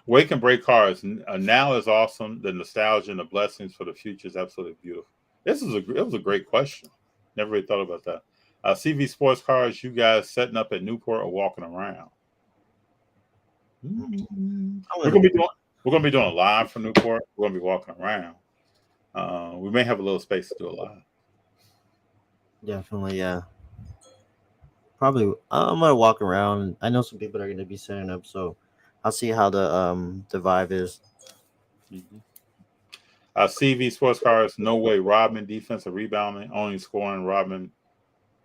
Speaker 2: Wake and break cards. Now is awesome. The nostalgia and the blessings for the future is absolutely beautiful. It was a great question. Never really thought about that. CV sports cards. You guys setting up at Newport or walking around? We're gonna be doing a live from Newport. We're gonna be walking around. We may have a little space to do a live.
Speaker 3: Definitely, yeah. Probably, I'm gonna walk around. I know some people are gonna be setting up, so I'll see how the vibe is.
Speaker 2: Mm-hmm. CV sports cards. No way. Rodman defensive rebounding, only scoring Rodman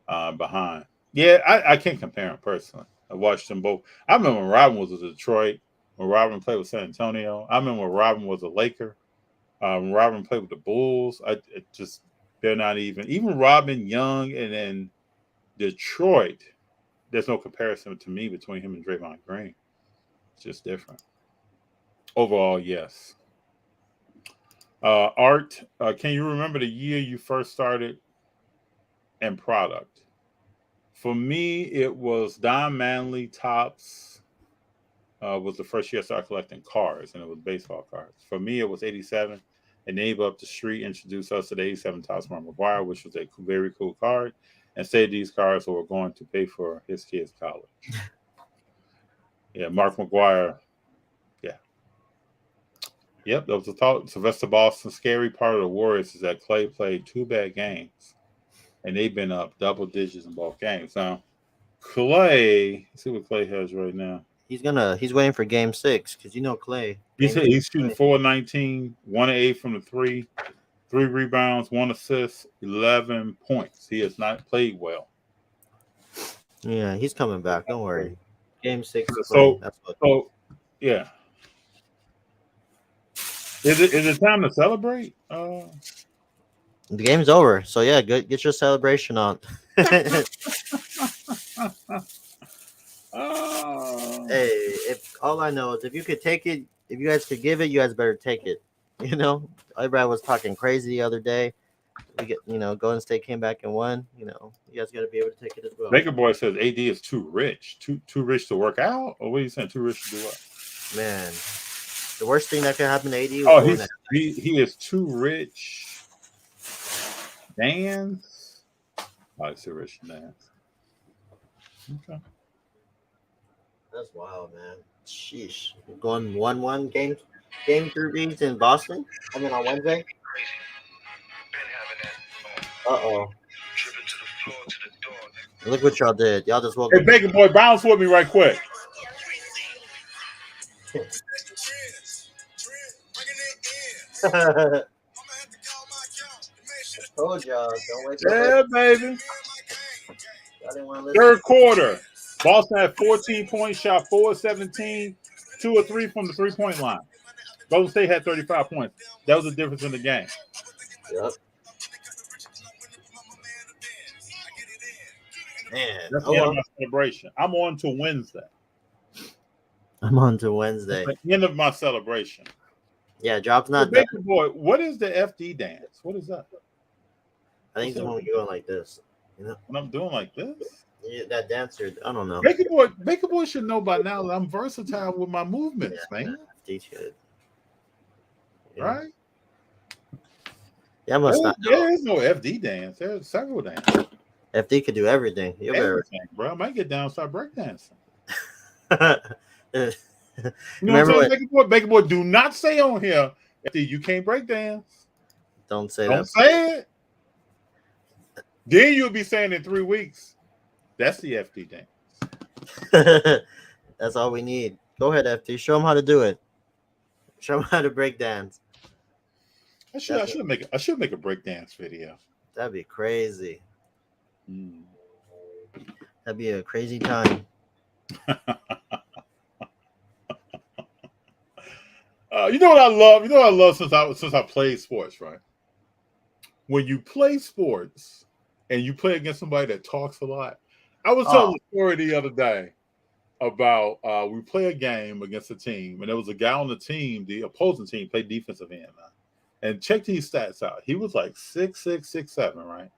Speaker 2: behind. Yeah, I can't compare them personally. I watched them both. I remember when Rodman was in Detroit. When Rodman played with San Antonio. I remember when Rodman was a Laker. When Rodman played with the Bulls. They're not even Rodman Young and then Detroit. There's no comparison to me between him and Draymond Green. It's just different. Overall, yes. Art, can you remember the year you first started and product? For me, it was Don Manley Topps was the first year I started collecting cards, and it was baseball cards. For me, it was 87. A neighbor up the street introduced us to the 87 Topps Mark McGwire, which was a very cool card, and said these cards were going to pay for his kids' college. Yeah, Mark McGwire. Yeah. Yep, that was the thought. Sylvester Boston. Scary part of the Warriors is that Clay played 2 bad games, and they've been up double digits in both games. Now, Clay, let's see what Clay has right now.
Speaker 3: He's waiting for game 6 because Clay.
Speaker 2: He's shooting 4-19, 1-8 from the 3, 3 rebounds, 1 assist, 11 points. He has not played well.
Speaker 3: Yeah, he's coming back. Don't worry. Game 6.
Speaker 2: Yeah. Is it time to celebrate?
Speaker 3: The game's over, so yeah, good. Get your celebration on. Hey, if all I know is if you could take it, if you guys could give it, you guys better take it. Everybody was talking crazy the other day. We get, Golden State came back and won. You guys got to be able to take it as well.
Speaker 2: Baker Boy says AD is too rich, too rich to work out, or what are you saying? Too rich to do what?
Speaker 3: Man, the worst thing that could happen to AD.
Speaker 2: He is too rich. Dance. I see rich dance. Okay.
Speaker 3: That's wild, man. Sheesh. We're going 1-1 game 3 in Boston. I mean on Wednesday. Uh-oh. Look what y'all did. Y'all just woke
Speaker 2: up. Hey, Baker Boy, bounce with me right quick.
Speaker 3: I told y'all, don't wake up.
Speaker 2: Yeah, baby. Third quarter. Boston had 14 points, shot 4-17, 2 or 3 from the 3-point line. Golden State had 35 points. That was the difference in the game.
Speaker 3: Yep. Man,
Speaker 2: that's the end of my celebration. I'm on to Wednesday.
Speaker 3: That's the
Speaker 2: end of my celebration.
Speaker 3: Yeah, drop's not
Speaker 2: done. Baker Boy, what is the FD dance? What is that?
Speaker 3: I think it's when you're going like this.
Speaker 2: When I'm doing like this?
Speaker 3: Yeah, that dancer, I don't know.
Speaker 2: Baker Boy should know by now that I'm versatile with my movements, man.
Speaker 3: FD should.
Speaker 2: Yeah. Right?
Speaker 3: Yeah, must not know.
Speaker 2: There is no FD dance. There's several dances.
Speaker 3: FD could do everything.
Speaker 2: Everything, bro. I might get down and start breakdancing. You know
Speaker 3: Remember
Speaker 2: what I'm
Speaker 3: what?
Speaker 2: saying? Baker boy, do not say on here that you can't break dance.
Speaker 3: Don't say
Speaker 2: Don't
Speaker 3: that.
Speaker 2: say it. Then you'll be saying in 3 weeks. That's the FD dance.
Speaker 3: That's all we need. Go ahead, FT. Show them how to do it. Show them how to break dance.
Speaker 2: I should make a break dance video.
Speaker 3: That'd be crazy.
Speaker 2: Mm.
Speaker 3: That'd be a crazy time.
Speaker 2: You know what I love? You know what I love since I played sports, right? When you play sports and you play against somebody that talks a lot. I was telling a story the other day about we play a game against a team, and there was a guy on the team, the opposing team played defensive end, man. And check these stats out. He was like 6'6", 6'7", right?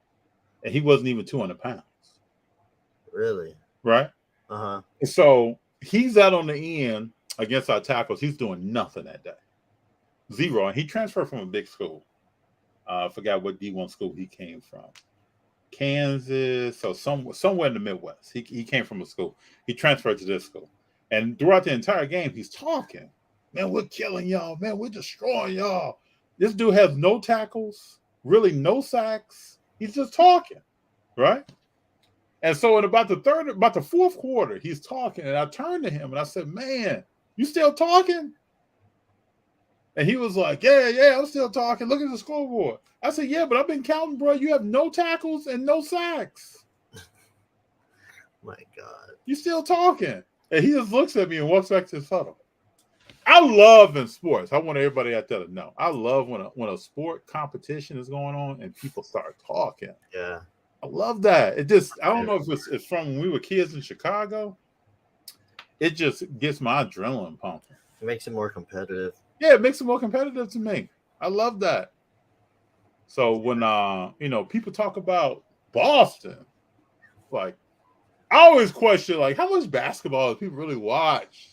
Speaker 2: And he wasn't even 200 pounds.
Speaker 3: Really?
Speaker 2: Right?
Speaker 3: Uh-huh.
Speaker 2: So he's out on the end against our tackles. He's doing nothing that day. Zero. And he transferred from a big school. I forgot what D1 school he came from. Kansas, or somewhere in the Midwest. He came from a school. He transferred to this school. And throughout the entire game, he's talking. Man, we're killing y'all. Man, we're destroying y'all. This dude has no tackles, really no sacks. He's just talking, right? And so in about the fourth quarter, he's talking, and I turned to him and I said, "Man, you still talking?" And he was like, "Yeah, I'm still talking. Look at the scoreboard." I said, "Yeah, but I've been counting, bro. You have no tackles and no sacks.
Speaker 3: My God,
Speaker 2: You still talking?" And he just looks at me and walks back to his huddle. I love in sports. I want everybody out there to know. I love when a sport competition is going on and people start talking.
Speaker 3: yeah.
Speaker 2: I love that. It just, I don't know if it's from when we were kids in Chicago. It just gets my adrenaline pumping.
Speaker 3: It makes it more competitive.
Speaker 2: Yeah, it makes it more competitive to me. I love that. So when people talk about Boston, like I always question like how much basketball do people really watch?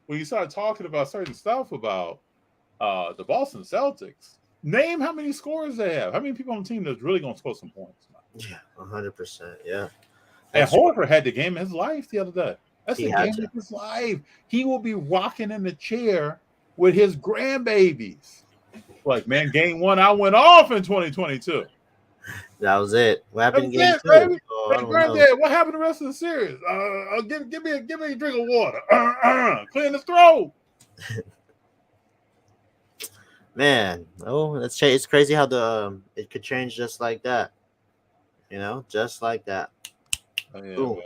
Speaker 2: When you start talking about certain stuff about the Boston Celtics, name how many scorers they have. How many people on the team that's really going to score some points?
Speaker 3: Yeah, 100%. Yeah.
Speaker 2: And Horford had the game of his life the other day. That's the game of his life. He will be rocking in the chair with his grandbabies. Like, man, game one, I went off in 2022.
Speaker 3: That was it. What happened in game two?
Speaker 2: Baby.
Speaker 3: Oh,
Speaker 2: Hey, granddad, what happened the rest of the series? Give me a drink of water. Clear the throat.
Speaker 3: Man, it's crazy how it could change just like that. Just like that.
Speaker 2: Oh, yeah, well,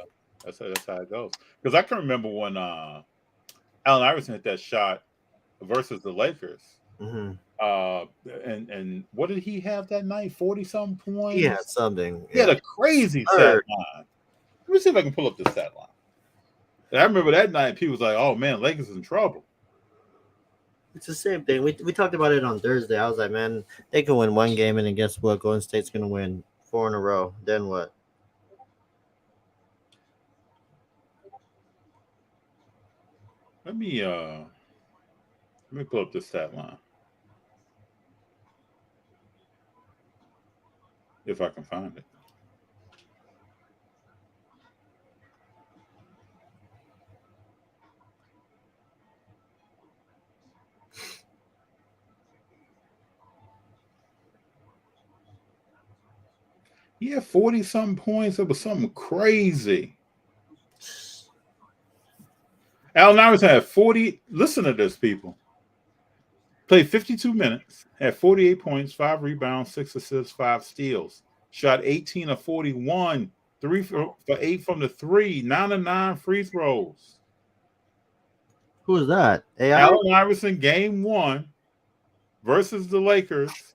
Speaker 2: that's how it goes. Because I can remember when Allen Iverson hit that shot versus the Lakers.
Speaker 3: Mm-hmm.
Speaker 2: And what did he have that night? 40-something points.
Speaker 3: He had something.
Speaker 2: He had a crazy stat line. Let me see if I can pull up the stat line. And I remember that night, people was like, "Oh man, Lakers in trouble."
Speaker 3: It's the same thing. We talked about it on Thursday. I was like, man, they can win one game, and then guess what? Golden State's gonna win 4 in a row. Then what?
Speaker 2: Let me pull up the stat line. If I can find it. He had 40-something points. It was something crazy. Allen Iverson had 40. Listen to this, people. Played 52 minutes, had 48 points, 5 rebounds, 6 assists, 5 steals. Shot 18 of 41, 3 for 8 from the 3, 9 of 9 free throws.
Speaker 3: Who is that? AI?
Speaker 2: Allen Iverson, game 1 versus the Lakers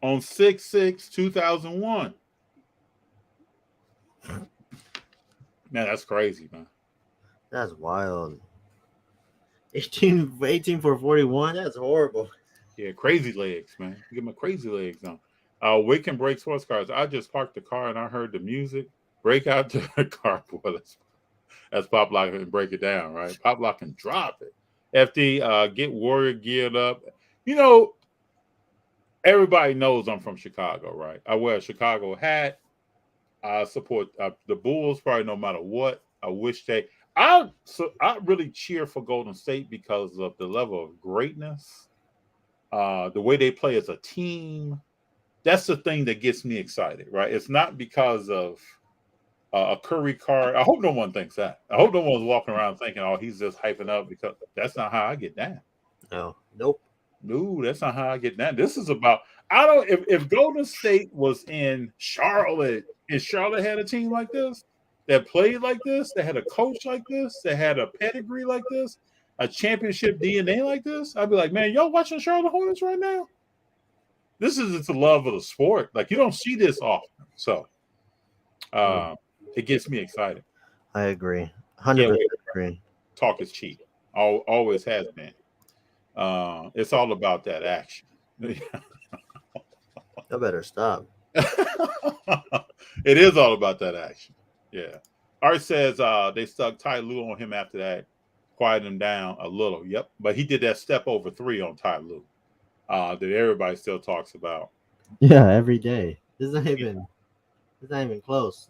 Speaker 2: on 6/6/2001. Man, that's crazy, man.
Speaker 3: That's wild. 18 for 41. That's horrible.
Speaker 2: Yeah, crazy legs, man. Get my crazy legs on. Wake and break sports cars. I just parked the car and I heard the music. Break out to the car. Boy, that's pop lock and break it down, right? Pop lock and drop it. FD, get Warrior geared up. Everybody knows I'm from Chicago, right? I wear a Chicago hat. I support the Bulls probably no matter what. I really cheer for Golden State because of the level of greatness, the way they play as a team. That's the thing that gets me excited, right? It's not because of a Curry card. I hope no one thinks that. I hope no one's walking around thinking, "Oh, he's just hyping up," because that's not how I get down.
Speaker 3: Nope.
Speaker 2: No, that's not how I get down. This is about I don't if Golden State was in Charlotte and Charlotte had a team like this that played like this, that had a coach like this, that had a pedigree like this, a championship DNA like this, I'd be like, man, y'all watching Charlotte Hornets right now? This is the love of the sport. Like you don't see this often. So it gets me excited.
Speaker 3: I agree. 100% agree.
Speaker 2: Talk is cheap. Always has been. It's all about that action.
Speaker 3: You better stop.
Speaker 2: It is all about that action. Yeah. Art says they stuck Ty Lue on him after that, quieted him down a little. Yep. But he did that step over 3 on Ty Lue that everybody still talks about.
Speaker 3: Yeah, every day. It's not even close.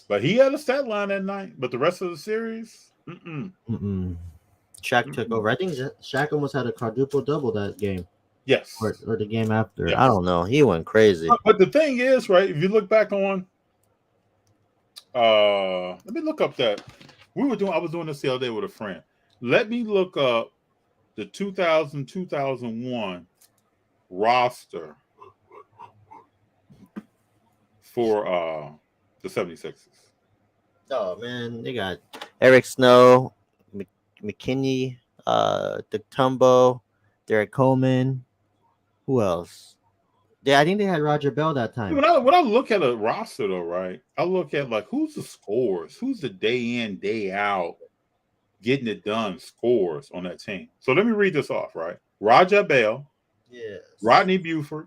Speaker 2: But he had a stat line that night. But the rest of the series,
Speaker 3: Shaq took over. I think Shaq almost had a quadruple double that game.
Speaker 2: Yes.
Speaker 3: Or the game after.
Speaker 2: Yes.
Speaker 3: I don't know. He went crazy.
Speaker 2: But the thing is, right, if you look back on let me look up that I was doing this the other day with a friend. Let me look up the 2000-2001 roster for the 76ers.
Speaker 3: Oh man, they got Eric Snow, McKinney, Diktumbo, Derek Coleman. Who else? I think they had Roger Bell that time.
Speaker 2: When I look at a roster though, right? I look at like who's the scores, who's the day in, day out, getting it done scores on that team. So let me read this off, right? Roger Bell,
Speaker 3: yes.
Speaker 2: Rodney Buford,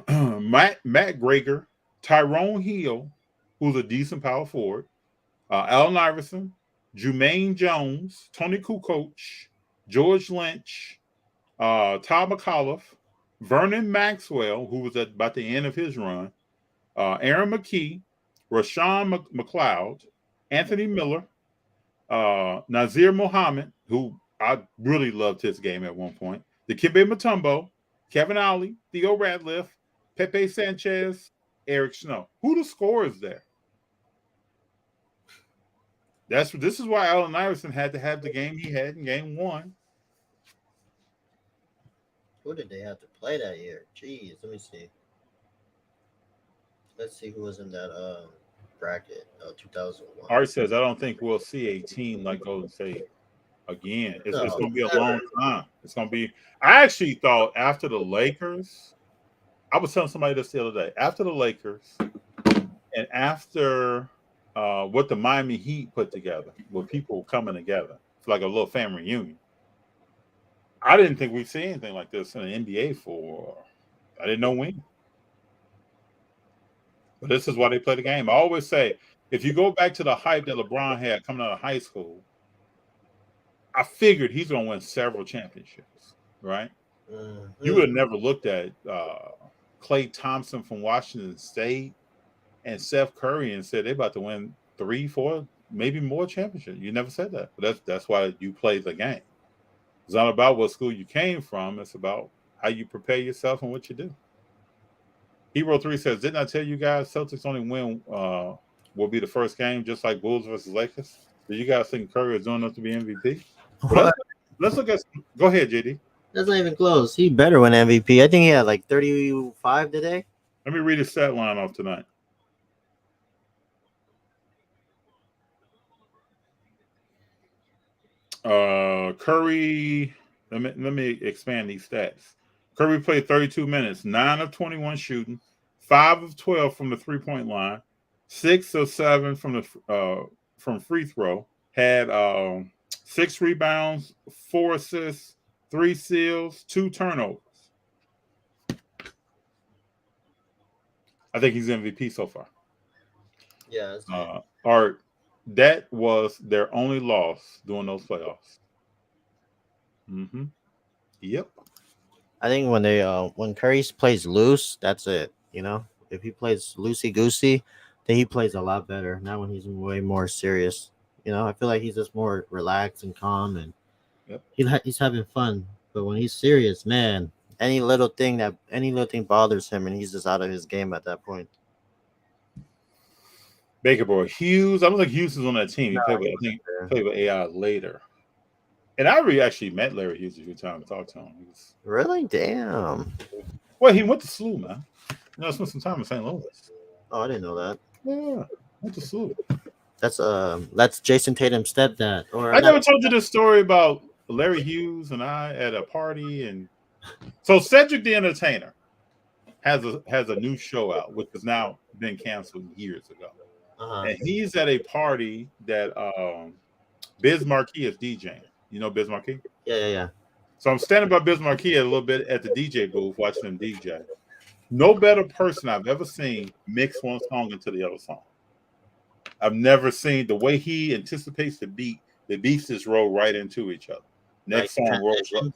Speaker 2: Matt Greger, Tyrone Hill, who's a decent power forward, Allen Iverson, Jermaine Jones, Tony Kukoc, George Lynch, Todd McAuliffe, Vernon Maxwell, who was at about the end of his run, Aaron McKee, Rashawn McLeod, Anthony Miller, Nazir Muhammad, who I really loved his game at one point, Dikembe Mutombo, Kevin Ollie, Theo Ratliff, Pepe Sanchez, Eric Snow. Who the scorers there? This is why Allen Iverson had to have the game he had in game 1.
Speaker 3: Who did they have to play that year? Jeez, let me see. Let's see who was in that bracket. 2001.
Speaker 2: Art says, I don't think we'll see a team like Golden State again. It's going to be a long time. It's going to be. I actually thought after the Lakers, I was telling somebody this the other day. After the Lakers and after what the Miami Heat put together, with people coming together, it's like a little family reunion. I didn't think we'd see anything like this in the NBA I didn't know when. But this is why they play the game. I always say, if you go back to the hype that LeBron had coming out of high school, I figured he's going to win several championships, right? Mm-hmm. You would have never looked at Klay Thompson from Washington State and Steph Curry and said they're about to win 3, 4, maybe more championships. You never said that. But that's why you play the game. It's not about what school you came from. It's about how you prepare yourself and what you do. Hero 3 says, didn't I tell you guys Celtics only win will be the first game, just like Bulls versus Lakers? Do you guys think Curry is doing enough to be MVP? Let's look at – go ahead, JD.
Speaker 3: That's not even close. He better win MVP. I think he had like 35 today.
Speaker 2: Let me read his stat line off tonight. Curry, let me expand these stats. Curry played 32 minutes, 9 of 21 shooting, 5 of 12 from the 3-point line, 6 of 7 from free throw, had 6 rebounds, 4 assists, 3 steals, 2 turnovers. I think he's MVP so far.
Speaker 3: Yeah.
Speaker 2: Art, that was their only loss during those playoffs. Mm-hmm. Yep.
Speaker 3: I think when Curry plays loose, that's it. You know, if he plays loosey goosey, then he plays a lot better. Not when he's way more serious. You know, I feel like he's just more relaxed and calm, and
Speaker 2: Yep.
Speaker 3: he's having fun. But when he's serious, man, any little thing bothers him, and he's just out of his game at that point.
Speaker 2: Baker Boy Hughes. I don't think Hughes is on that team. He
Speaker 3: No,
Speaker 2: played with,
Speaker 3: he
Speaker 2: I think,
Speaker 3: wasn't there.
Speaker 2: played with AI later. And I really actually met Larry Hughes a few times, talked to him.
Speaker 3: Really? Damn.
Speaker 2: Well, he went to SLU, man. You know, spent some time in St. Louis.
Speaker 3: Oh, I didn't know that.
Speaker 2: Yeah, went to SLU.
Speaker 3: That's Jason Tatum's stepdad. Or
Speaker 2: I never told you this story about Larry Hughes and I at a party, and so Cedric the Entertainer has a new show out, which has now been canceled years ago. And he's at a party that Biz Marquee is DJing. You know Biz Marquee?
Speaker 3: Yeah.
Speaker 2: So I'm standing by Biz Marquee a little bit at the DJ booth watching him DJ. No better person I've ever seen mix one song into the other song. I've never seen the way he anticipates the beat. The beats just roll right into each other. Next
Speaker 3: Like
Speaker 2: song rolls up.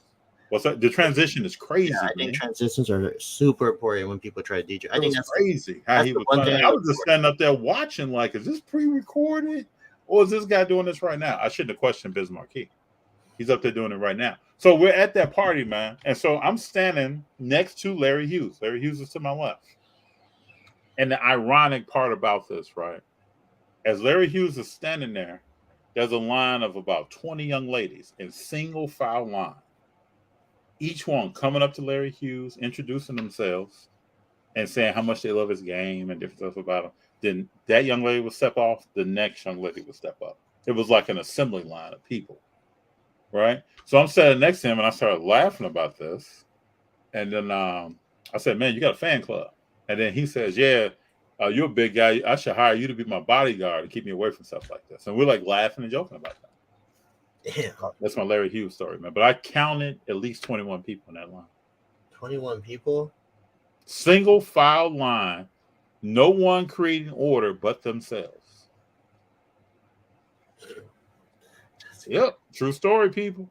Speaker 2: What's that? The transition is crazy.
Speaker 3: Yeah, I think transitions are super important when people try to DJ. I think that's
Speaker 2: crazy. How he was. I was just standing up there watching, like, is this pre-recorded, or is this guy doing this right now? I shouldn't have questioned Biz Marquee. He's up there doing it right now. So we're at that party, man, and so I'm standing next to Larry Hughes. Larry Hughes is to my left. And the ironic part about this, right? As Larry Hughes is standing there, there's a line of about 20 young ladies in single file line. Each one coming up to Larry Hughes, introducing themselves, and saying how much they love his game and different stuff about him. Then that young lady would step off. The next young lady would step up. It was like an assembly line of people, right? So I'm standing next to him, and I started laughing about this. And then I said, man, you got a fan club. And then he says, yeah, you're a big guy. I should hire you to be my bodyguard to keep me away from stuff like this. And we're like laughing and joking about that.
Speaker 3: Yeah.
Speaker 2: That's my Larry Hughes story, man. But I counted at least 21 people in that line.
Speaker 3: 21 people?
Speaker 2: Single file line. No one creating order but themselves. Yep. True story, people.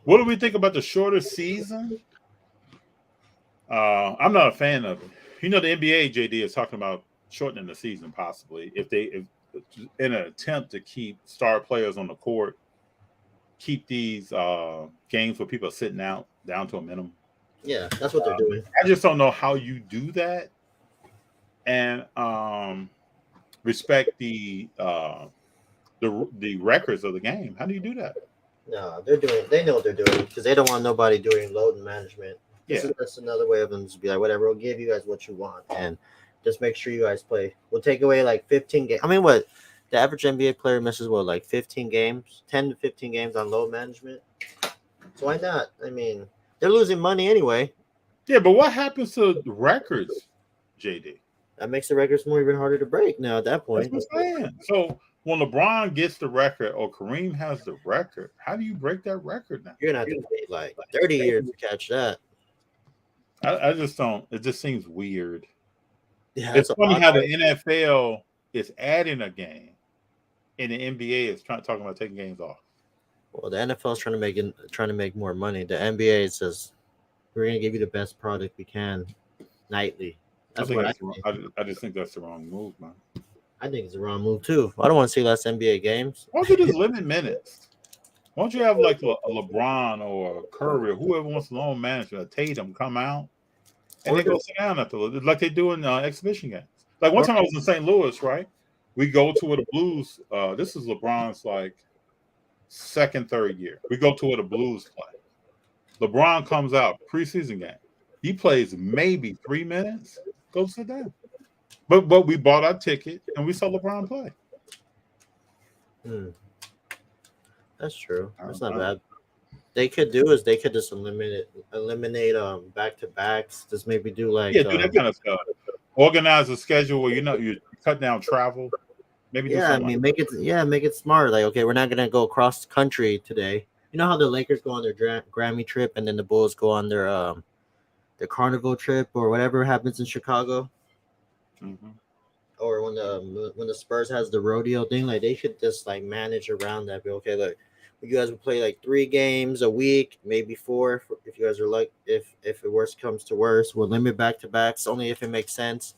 Speaker 2: What do we think about the shorter season? I'm not a fan of it. You know, the NBA, JD, is talking about shortening the season possibly if in an attempt to keep star players on the court, keep these games where people are sitting out down to a minimum.
Speaker 3: Yeah, that's what they're doing.
Speaker 2: I just don't know how you do that and respect the records of the game. How do you do that?
Speaker 3: No, they know what they're doing because they don't want nobody doing load management. That's another way of them to be like, whatever, we'll give you guys what you want and just make sure you guys play. We'll take away like 15 games. I mean, what the average NBA player misses, what, like 15 games, 10 to 15 games on load management? So why not? I mean, they're losing money anyway.
Speaker 2: Yeah, but what happens to the records, JD?
Speaker 3: That makes the records more even harder to break now at that point.
Speaker 2: That's what I'm saying. So when LeBron gets the record or Kareem has the record, how do you break that record now?
Speaker 3: You're going to have to wait like 30 years to catch that.
Speaker 2: I just don't. It just seems weird.
Speaker 3: Yeah,
Speaker 2: it's funny how the NFL is adding a game, and the NBA is talking about taking games off.
Speaker 3: Well, the NFL is trying to make more money. The NBA says we're going to give you the best product we can nightly.
Speaker 2: I just think that's the wrong move, man.
Speaker 3: I think it's the wrong move too. I don't want to see less NBA games.
Speaker 2: Why don't you just limit minutes? Why don't you have like a LeBron or a Curry or whoever wants to loan management, a Tatum come out and they go sit down after like they do in exhibition games. Like one time I was in St. Louis, right? We go to where the Blues. This is LeBron's like second, third year. We go to where the Blues play. LeBron comes out preseason game. He plays maybe 3 minutes. Go sit down. But we bought our ticket and we saw LeBron play.
Speaker 3: That's true. That's not bad. They could just eliminate back-to-backs. Just maybe do like
Speaker 2: do that kind of stuff. Organize a schedule where you cut down travel. Maybe
Speaker 3: make it smart. Like, okay, we're not gonna go across the country today. You know how the Lakers go on their Grammy trip and then the Bulls go on their Carnival trip or whatever happens in Chicago.
Speaker 2: Mm-hmm.
Speaker 3: Or when the Spurs has the rodeo thing, like they should just like manage around that. Be okay, look, you guys will play like 3 games a week, maybe 4 if you guys are like if it worst comes to worst. We'll limit back-to-backs only if it makes sense.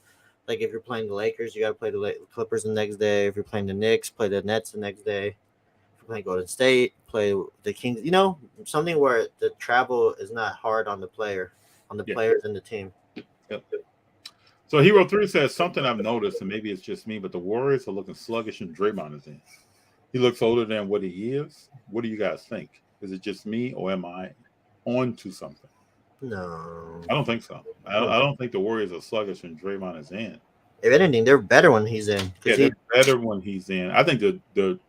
Speaker 3: Like if you're playing the Lakers, you got to play the Clippers the next day. If you're playing the Knicks, play the Nets the next day. If you're playing Golden State, play the Kings. You know, something where the travel is not hard on the players and the team.
Speaker 2: Yep. So Hero 3 says something I've noticed, and maybe it's just me, but the Warriors are looking sluggish and Draymond is in. He looks older than what he is. What do you guys think? Is it just me, or am I on to something?
Speaker 3: No.
Speaker 2: I don't think so. I don't think the Warriors are sluggish when Draymond is in.
Speaker 3: If anything, they're better when he's in.
Speaker 2: Yeah, they're better when he's in. I think the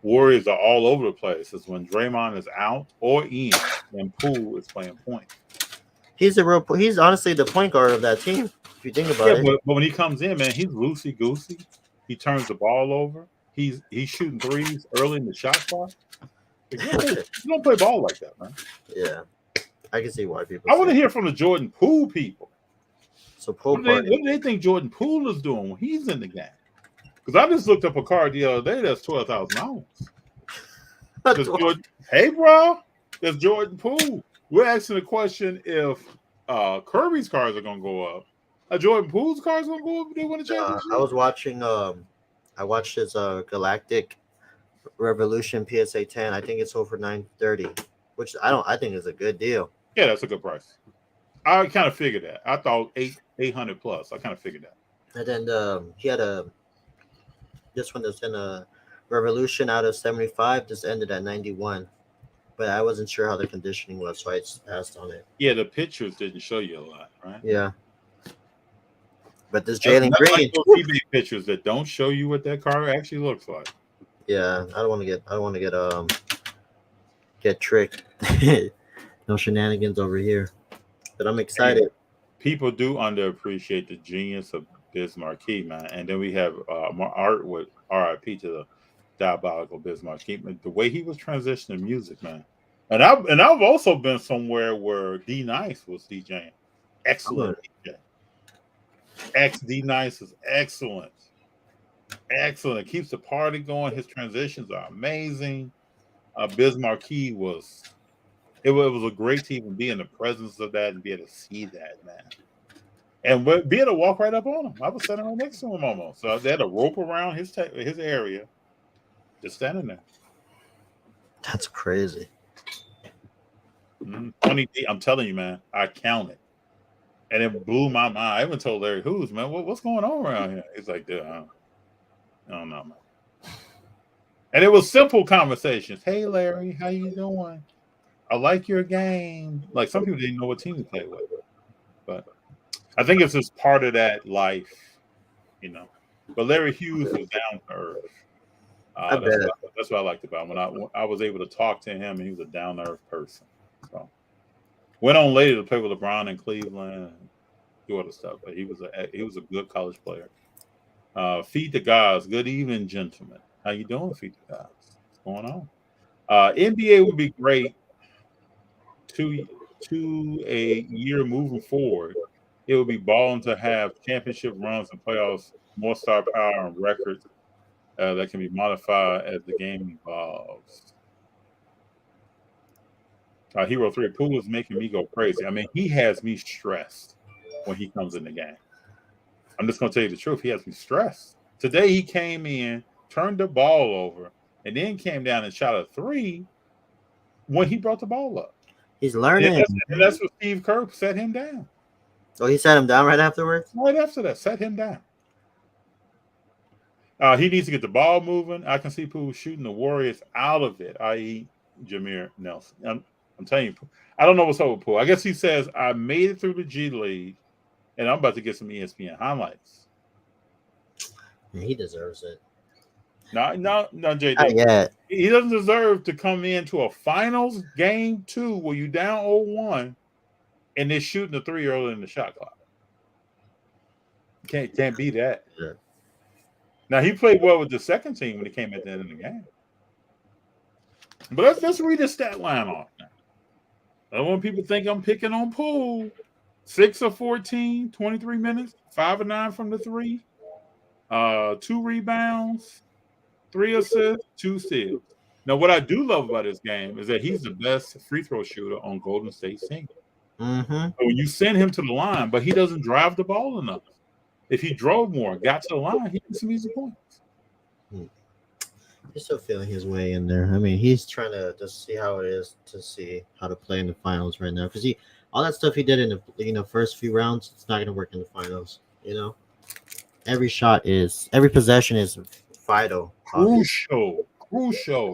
Speaker 2: Warriors are all over the place. It's when Draymond is out or in, and Poole is playing point.
Speaker 3: He's honestly the point guard of that team. If you think about it.
Speaker 2: But when he comes in, man, he's loosey goosey. He turns the ball over. He's shooting threes early in the shot clock. You don't play ball like that, man.
Speaker 3: Yeah, I can see why people.
Speaker 2: I want to hear from the Jordan Poole people.
Speaker 3: So Poole,
Speaker 2: what do they think Jordan Poole is doing when he's in the game? Because I just looked up a card the other day that's $12,000. Hey, bro, there's Jordan Poole. We're asking the question if Kirby's cards are going to go up. Jordan Poole's cards going to go up if they win a championship?
Speaker 3: I was watching. I watched his Galactic Revolution PSA 10. I think it's sold for $930, which I think is a good deal.
Speaker 2: Yeah, that's a good price. I kind of figured that. I thought 800 plus. I kind of figured that.
Speaker 3: And then he had this one that's in a Revolution out of 75 just ended at 91, but I wasn't sure how the conditioning was, so I just passed on it.
Speaker 2: Yeah, the pictures didn't show you a lot, right?
Speaker 3: Yeah. But this Jalen Green,
Speaker 2: like those eBay pictures that don't show you what that car actually looks like.
Speaker 3: Yeah, I don't want to get tricked. No shenanigans over here. But I'm excited.
Speaker 2: People do underappreciate the genius of Biz Marquee, man. And then we have art with RIP to the diabolical Biz Marquee. The way he was transitioning music, man. And I've also been somewhere where D Nice was DJing. Excellent DJ. D Nice is excellent. Excellent. It keeps the party going. His transitions are amazing. Biz Marquee was a great to even be in the presence of that and be able to see that, man. And be able to walk right up on him. I was standing right next to him almost. So they had a rope around his area, just standing there.
Speaker 3: That's crazy.
Speaker 2: 20, I'm telling you, man, I counted. And it blew my mind. I even told Larry Hughes, man, what's going on around here? He's like, dude, I don't know, man. And it was simple conversations. Hey, Larry, how you doing? I like your game. Like some people didn't know what team to play with. But I think it's just part of that life, you know. But Larry Hughes was down to earth. That's what I liked about him. When I was able to talk to him, and he was a down to earth person. So went on later to play with LeBron in Cleveland, and do other stuff. But he was a good college player. Feed the guys. Good evening, gentlemen. How you doing, Feed the guys? What's going on? NBA would be great to a year moving forward. It would be balling to have championship runs and playoffs, more star power and records that can be modified as the game evolves. Hero 3, Poole is making me go crazy. I mean, he has me stressed when he comes in the game. I'm just going to tell you the truth. He has me stressed. Today he came in, turned the ball over, and then came down and shot a three when he brought the ball up.
Speaker 3: He's learning.
Speaker 2: And that's what Steve Kerr set him down.
Speaker 3: Oh, he set him down right afterwards?
Speaker 2: Right after that, set him down. He needs to get the ball moving. I can see Poole shooting the Warriors out of it, i.e. Jameer Nelson. I'm telling you, I don't know what's up with Poole. I guess he says, I made it through the G League, and I'm about to get some ESPN highlights.
Speaker 3: He deserves it.
Speaker 2: No, JJ.
Speaker 3: Not yet.
Speaker 2: He doesn't deserve to come into a finals game 2 where you down 0-1 and they're shooting the three early in the shot clock. Can't be that.
Speaker 3: Yeah.
Speaker 2: Now he played well with the second team when he came at the end of the game. But let's read the stat line off now. I don't want people to think I'm picking on Poole. 6 of 14, 23 minutes, 5 of 9 from the 3, 2 rebounds, 3 assists, 2 steals. Now, what I do love about this game is that he's the best free throw shooter on Golden State's team.
Speaker 3: Mm-hmm.
Speaker 2: So you send him to the line, but he doesn't drive the ball enough. If he drove more, got to the line, he had some easy points.
Speaker 3: He's still feeling his way in there. I mean, he's trying to just see how it is to see how to play in the finals right now. Because all that stuff he did in the first few rounds, it's not gonna work in the finals. Every possession is vital.
Speaker 2: Crucial.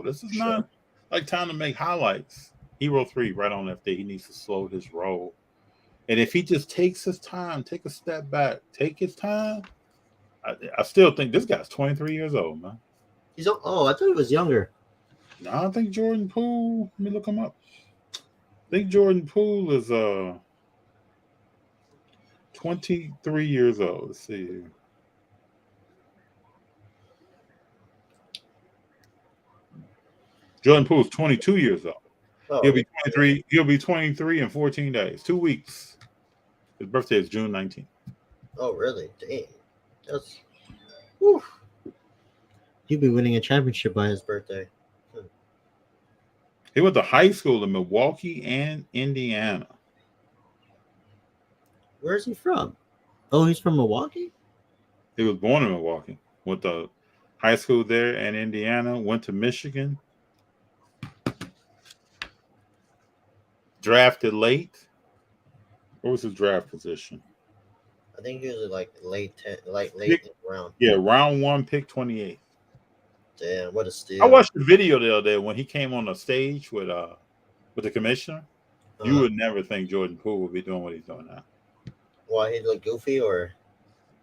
Speaker 2: This is not like time to make highlights. Hero 3 right on that day. He needs to slow his roll. And if he just takes his time, take a step back, take his time, I still think this guy's 23 years old, man.
Speaker 3: I thought he was younger.
Speaker 2: No, I think Jordan Poole, let me look him up. I think Jordan Poole is 23 years old. Let's see here. Jordan Poole's 22 years old.
Speaker 3: Oh,
Speaker 2: He'll be 23. He'll be 23 in 14 days, 2 weeks. His birthday is June 19th.
Speaker 3: Oh, really? Dang. That's. Whew. He'll be winning a championship by his birthday.
Speaker 2: He went to high school in Milwaukee and Indiana.
Speaker 3: Where is he from? Oh, he's from Milwaukee?
Speaker 2: He was born in Milwaukee. Went to high school there in Indiana. Went to Michigan. Drafted late. What was his draft position?
Speaker 3: I think he was like late round.
Speaker 2: Yeah, round 1, pick 28.
Speaker 3: Damn, what a steal!
Speaker 2: I watched the video the other day when he came on the stage with the commissioner. You would never think Jordan Poole would be doing what he's doing now.
Speaker 3: Why, he look goofy or?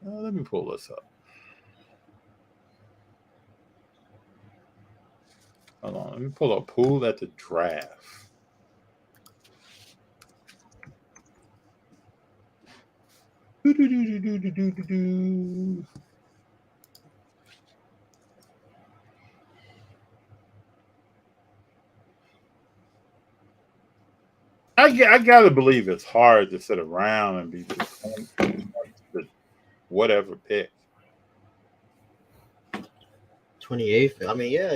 Speaker 2: Let me pull this up. Hold on, let me pull up Poole at the draft. I gotta believe it's hard to sit around and be just whatever pick.
Speaker 3: 28th. I mean, yeah,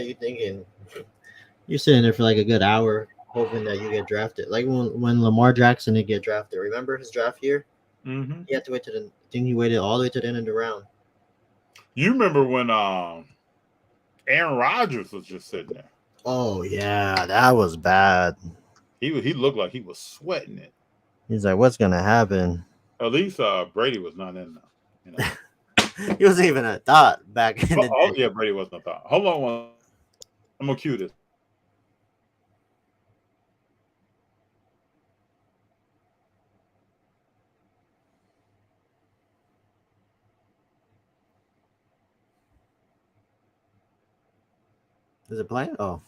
Speaker 3: you're sitting there for like a good hour hoping that you get drafted. Like when Lamar Jackson did get drafted. Remember his draft year?
Speaker 2: Mm-hmm.
Speaker 3: He had to wait I think he waited all the way to the end of the round.
Speaker 2: You remember when Aaron Rodgers was just sitting there?
Speaker 3: Oh yeah, that was bad.
Speaker 2: He looked like he was sweating it.
Speaker 3: He's like, what's gonna happen?
Speaker 2: At least Brady was not in there.
Speaker 3: He wasn't even a thought back in the day.
Speaker 2: Yeah, Brady wasn't a thought. Hold on one. I'm gonna cue this.
Speaker 3: Is it playing? Oh.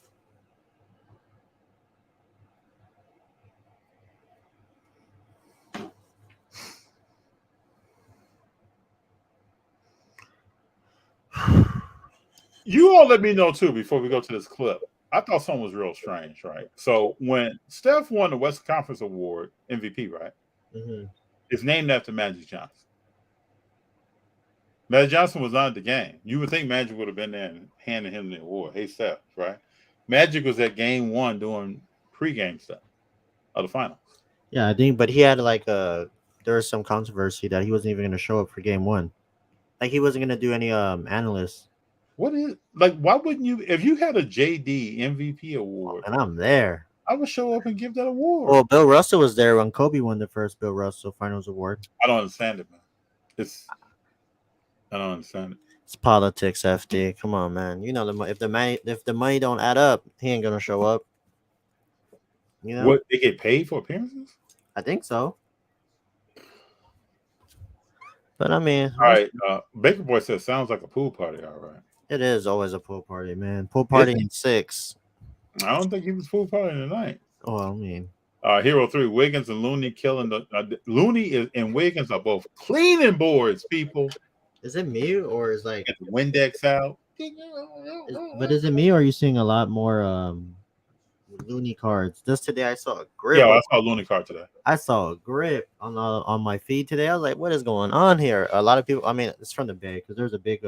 Speaker 2: You all let me know too before we go to this clip. I thought something was real strange, right? So when Steph won the West Conference Award MVP, right?
Speaker 3: Mm-hmm.
Speaker 2: It's named after Magic Johnson. Magic Johnson was not at the game. You would think Magic would have been there and handed him the award. Hey, Steph, right? Magic was at game 1 doing pregame stuff of the finals.
Speaker 3: Yeah, I think, but he had there was some controversy that he wasn't even going to show up for game 1. Like he wasn't going to do any analysts.
Speaker 2: What is like? Why wouldn't you? If you had a JD MVP award,
Speaker 3: and I'm there,
Speaker 2: I would show up and give that award.
Speaker 3: Well, Bill Russell was there when Kobe won the first Bill Russell Finals award.
Speaker 2: I don't understand it, man. I don't understand it.
Speaker 3: It's politics, FD. Come on, man. You know if the money don't add up, he ain't gonna show up. You know
Speaker 2: what? They get paid for appearances?
Speaker 3: I think so. But I mean,
Speaker 2: all right. Baker Boy says sounds like a pool party. All right.
Speaker 3: It is always a pool party, man. Pool party in 6.
Speaker 2: I don't think he was pool party tonight.
Speaker 3: Oh, I mean,
Speaker 2: Hero 3, Wiggins and Looney killing the Looney and Wiggins are both cleaning boards, people.
Speaker 3: Is it me or is like
Speaker 2: get the Windex out?
Speaker 3: But is it me or are you seeing a lot more Looney cards? Just today I saw a grip.
Speaker 2: Yeah, I saw a Looney card today.
Speaker 3: I saw a grip on my feed today. I was like, what is going on here? A lot of people, I mean, it's from the Bay because there's a big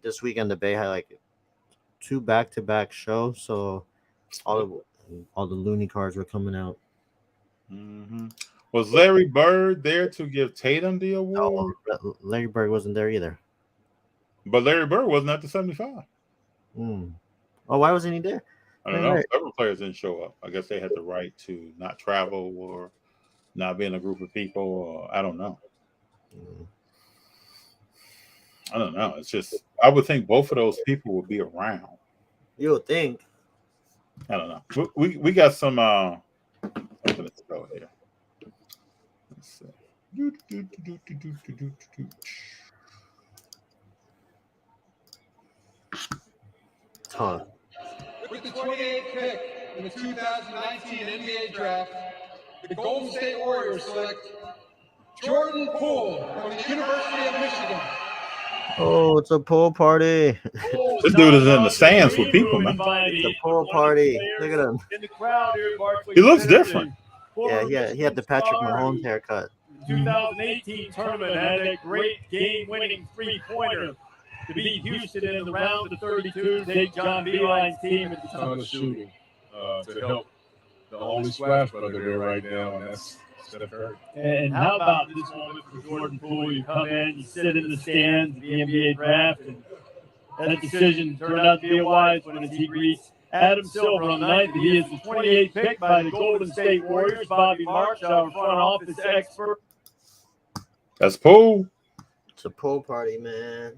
Speaker 3: this weekend the Bay had like 2 back-to-back shows, so all the Looney cards were coming out.
Speaker 2: Mm-hmm. Was Larry Bird there to give Tatum the award?
Speaker 3: No, Larry Bird wasn't there either.
Speaker 2: But Larry Bird wasn't at the 75.
Speaker 3: Oh, why wasn't he there?
Speaker 2: I don't know. Several players didn't show up. I guess they had the right to not travel or not be in a group of people. Or I don't know. I don't know. It's just I would think both of those people would be around.
Speaker 3: You would think.
Speaker 2: I don't know. We got some. Let's go here. Let's see.
Speaker 3: Huh.
Speaker 4: With the 28th pick in the 2019 NBA draft, the Golden State Warriors select Jordan Poole from the University of Michigan.
Speaker 3: Oh, it's a pool party.
Speaker 2: This dude is in the stands with people, man.
Speaker 3: It's a pool party. Look at him.
Speaker 5: In the crowd here,
Speaker 2: He looks different.
Speaker 3: Yeah, he had the Patrick Mahomes haircut.
Speaker 5: 2018 tournament had a great game-winning three-pointer to beat Houston in the round of 32, take John Beeline's team at the time of shooting
Speaker 4: To help the only splash brother there right now, and that's Steph Curry.
Speaker 5: And how about this moment for Jordan Poole? You come in, you sit in the stands of the NBA draft, and that decision turned out to be a wise one as he greets Adam Silver on the night that he is the 28th pick by the Golden State Warriors. Bobby Marks, our front office expert.
Speaker 2: That's Poole.
Speaker 3: It's a pool party, man.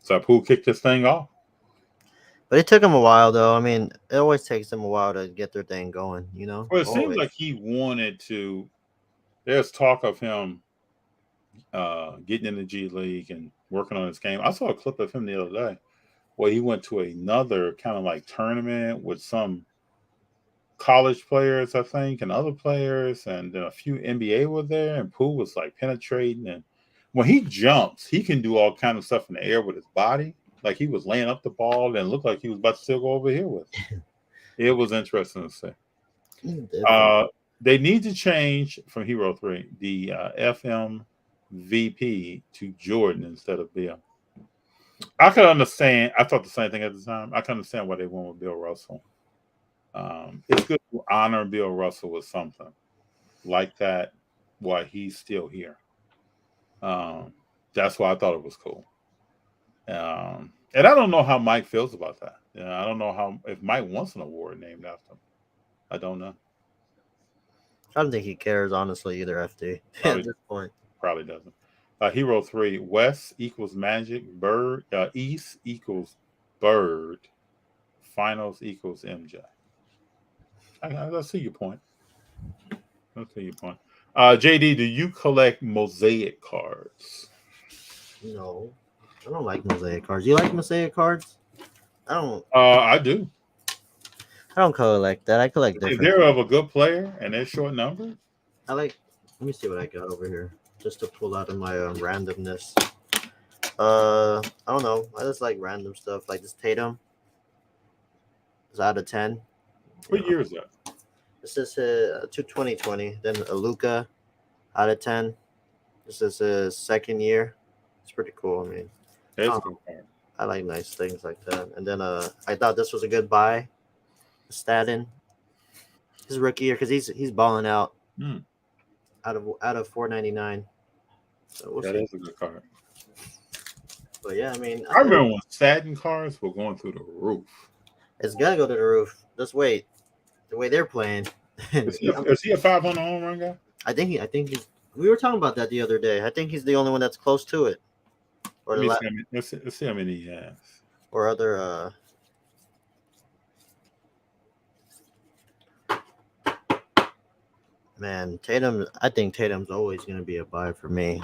Speaker 2: So Poole kicked this thing off.
Speaker 3: But it took him a while, though. I mean, it always takes them a while to get their thing going, you know?
Speaker 2: Well, it seems like he wanted to. There's talk of him getting in the G League and working on his game. I saw a clip of him the other day where he went to another kind of like tournament with some college players, I think, and other players, and then a few NBA were there, and Poole was like penetrating. And when he jumps, he can do all kind of stuff in the air with his body. Like he was laying up the ball and looked like he was about to still go over here with it. It was interesting to see. They need to change from Hero 3 the FMVP to Jordan instead of Bill. I could understand. I thought the same thing at the time. I can understand why they went with Bill Russell. It's good to honor Bill Russell with something like that while he's still here. That's why I thought it was cool. And I don't know how Mike feels about that. I don't know if Mike wants an award named after him. I don't know.
Speaker 3: I don't think he cares, honestly, either, FD. At this point.
Speaker 2: Probably doesn't. Hero 3, West equals Magic, Bird, East equals Bird, Finals equals MJ. I see your point. JD, do you collect mosaic cards?
Speaker 3: No. I don't like mosaic cards. You like mosaic cards? I don't.
Speaker 2: I do.
Speaker 3: I don't collect that. I collect different.
Speaker 2: If they're of a good player and they're short number.
Speaker 3: Let me see what I got over here, just to pull out of my randomness. I don't know. I just like random stuff, like this Tatum. It's out of 10.
Speaker 2: What year is that?
Speaker 3: This is to 2020. Then a Luka out of 10. This is his second year. It's pretty cool. I mean, I like nice things like that. And then I thought this was a good buy. Staten, his rookie year, because he's balling out out of 499. So
Speaker 2: that is a good card.
Speaker 3: But yeah, I mean,
Speaker 2: I remember when Staten cards were going through the roof.
Speaker 3: It's gotta go to the roof. Just wait, the way they're playing.
Speaker 2: Is he a 500 home run guy?
Speaker 3: I think he's. We were talking about that the other day. I think he's the only one that's close to it. Or
Speaker 2: let's see how many he has.
Speaker 3: Or other. Man, Tatum. I think Tatum's always going to be a buy for me.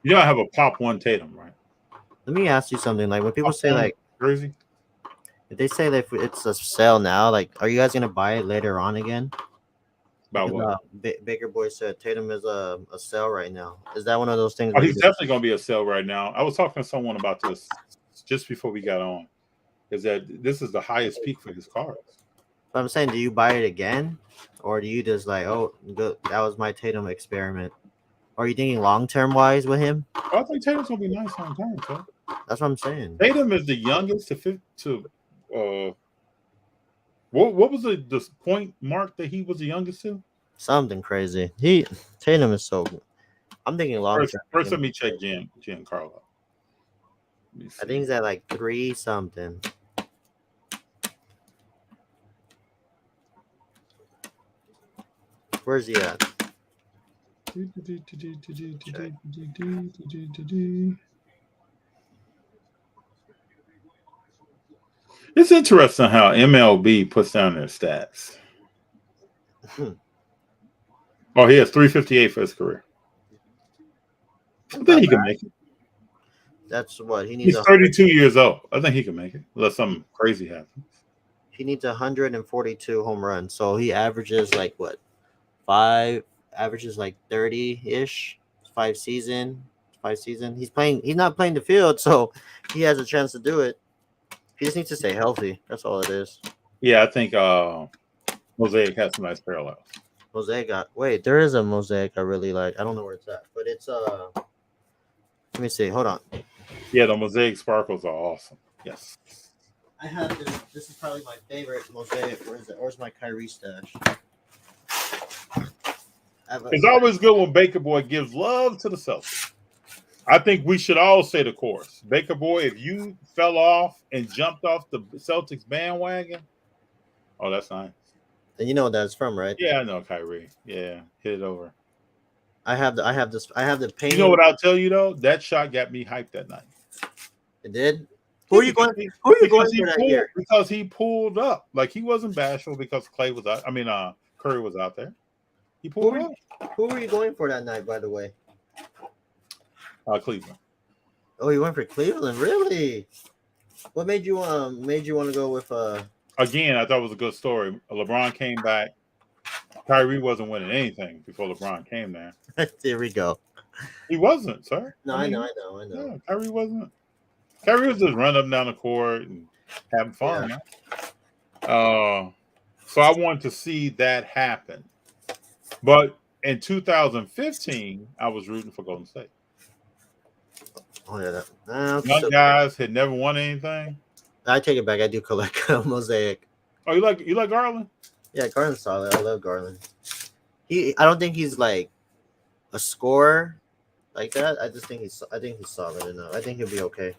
Speaker 2: You don't have a pop one Tatum, right?
Speaker 3: Let me ask you something. Like when people say like
Speaker 2: crazy,
Speaker 3: if they say that if it's a sale now, like are you guys going to buy it later on again?
Speaker 2: About what?
Speaker 3: Baker Boy said Tatum is a sale right now. Is that one of those things?
Speaker 2: Oh, he's definitely going to be a sale right now. I was talking to someone about this just before we got on. Is that this is the highest peak for his cards?
Speaker 3: But I'm saying, do you buy it again, or do you just like, oh, good, that was my Tatum experiment? Or are you thinking long term wise with him?
Speaker 2: I think Tatum's gonna be nice long term, so.
Speaker 3: That's what I'm saying.
Speaker 2: Tatum is the youngest to What was the point mark that he was the youngest to?
Speaker 3: Something crazy. Tatum is so good. I'm thinking long term.
Speaker 2: First, let me check Giancarlo.
Speaker 3: I think he's at like 3 something. Where's he at?
Speaker 2: It's interesting how MLB puts down their stats. Oh, he has 358 for his career. I think he can make it.
Speaker 3: That's what he needs.
Speaker 2: He's 32 years old. I think he can make it unless something crazy happens.
Speaker 3: He needs 142 home runs. So he averages like what? 5 averages like 30-ish. 5 season. He's not playing the field, so he has a chance to do it. He just needs to stay healthy. That's all it is.
Speaker 2: Yeah, I think Mosaic has some nice parallels.
Speaker 3: There is a Mosaic I really like. I don't know where it's at, but it's let me see. Hold on.
Speaker 2: Yeah, the Mosaic sparkles are awesome. Yes.
Speaker 3: I have this. This is probably my favorite Mosaic. Where is it? Where's my Kyrie stash?
Speaker 2: It's always good when Baker Boy gives love to the Celtics. I think we should all say the chorus. Baker Boy, if you fell off and jumped off the Celtics bandwagon, oh, that's nice.
Speaker 3: And you know what that's from, right?
Speaker 2: Yeah, I know Kyrie. Yeah, hit it over.
Speaker 3: I have the painting.
Speaker 2: You know what I'll tell you though? That shot got me hyped that night.
Speaker 3: It did. Who are you going for that year?
Speaker 2: Because he pulled up. Like he wasn't bashful because Curry was out there. He pulled up.
Speaker 3: Who were you going for that night, by the way?
Speaker 2: Cleveland.
Speaker 3: Oh, you went for Cleveland, really? What made you want to go with
Speaker 2: Again, I thought it was a good story. LeBron came back. Kyrie wasn't winning anything before LeBron came there.
Speaker 3: There we go.
Speaker 2: He wasn't, sir.
Speaker 3: No, I know.
Speaker 2: Yeah, Kyrie wasn't. Kyrie was just running up and down the court and having fun. Yeah. So I wanted to see that happen. But in 2015, I was rooting for Golden State.
Speaker 3: Oh yeah,
Speaker 2: Young guys had never won anything.
Speaker 3: I take it back. I do collect Mosaic.
Speaker 2: Oh, you like Garland?
Speaker 3: Yeah, Garland's solid. I love Garland. I don't think he's like a scorer like that. I think he's solid enough. I think he'll be okay.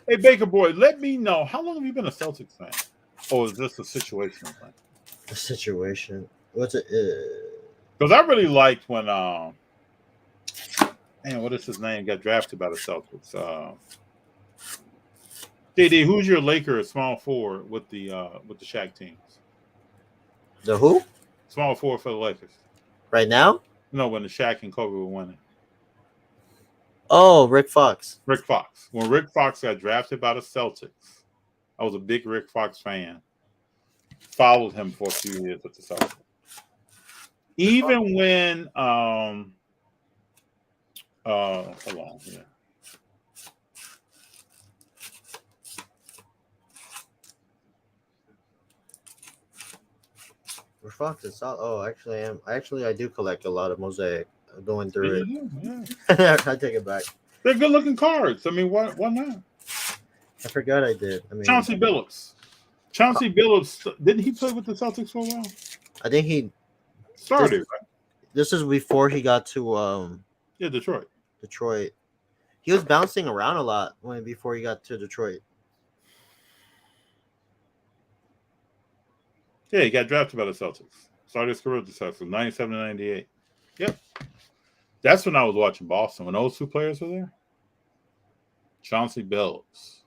Speaker 2: Hey, Baker Boy, let me know, how long have you been a Celtics fan? Or is this a situational thing?
Speaker 3: A situation. What's it?
Speaker 2: Because I really liked when what is his name? Got drafted by the Celtics. DD, who's your Lakers small forward with the Shaq teams?
Speaker 3: The who?
Speaker 2: Small forward for the Lakers.
Speaker 3: Right now?
Speaker 2: No, when the Shaq and Kobe were winning.
Speaker 3: Oh, Rick Fox.
Speaker 2: Rick Fox. When Rick Fox got drafted by the Celtics, I was a big Rick Fox fan. Followed him for a few years with the Celtics. Even when hold on, yeah.
Speaker 3: Rick Fox is solid. Oh, I do collect a lot of Mosaic. Going through it. Yeah. I take it back.
Speaker 2: They're good looking cards. I mean, why not?
Speaker 3: I forgot I did. I mean,
Speaker 2: Chauncey Billups. Didn't he play with the Celtics for a while?
Speaker 3: I think he
Speaker 2: started.
Speaker 3: This is before he got to
Speaker 2: Detroit.
Speaker 3: He was bouncing around a lot before he got to Detroit.
Speaker 2: Yeah, he got drafted by the Celtics. Started his career with the Celtics, 97 to 98. Yep. That's when I was watching Boston, when those two players were there. Chauncey Billups.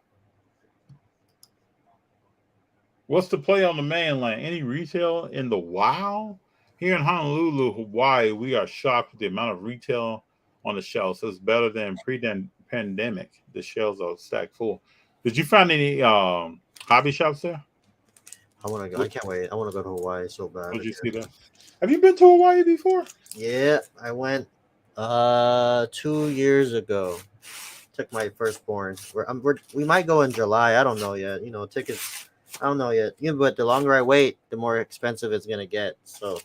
Speaker 2: What's the play on the mainland? Any retail in the wild? Here in Honolulu, Hawaii, we are shocked with the amount of retail on the shelves. It's better than pre-pandemic. The shelves are stacked full. Did you find any hobby shops there?
Speaker 3: I want to go. I can't wait. I want to go to Hawaii so bad.
Speaker 2: Did you see that? Have you been to Hawaii before?
Speaker 3: Yeah, I went 2 years ago. Took my firstborn. We might go in July. I don't know yet. Tickets. I don't know yet. But the longer I wait, the more expensive it's gonna get. So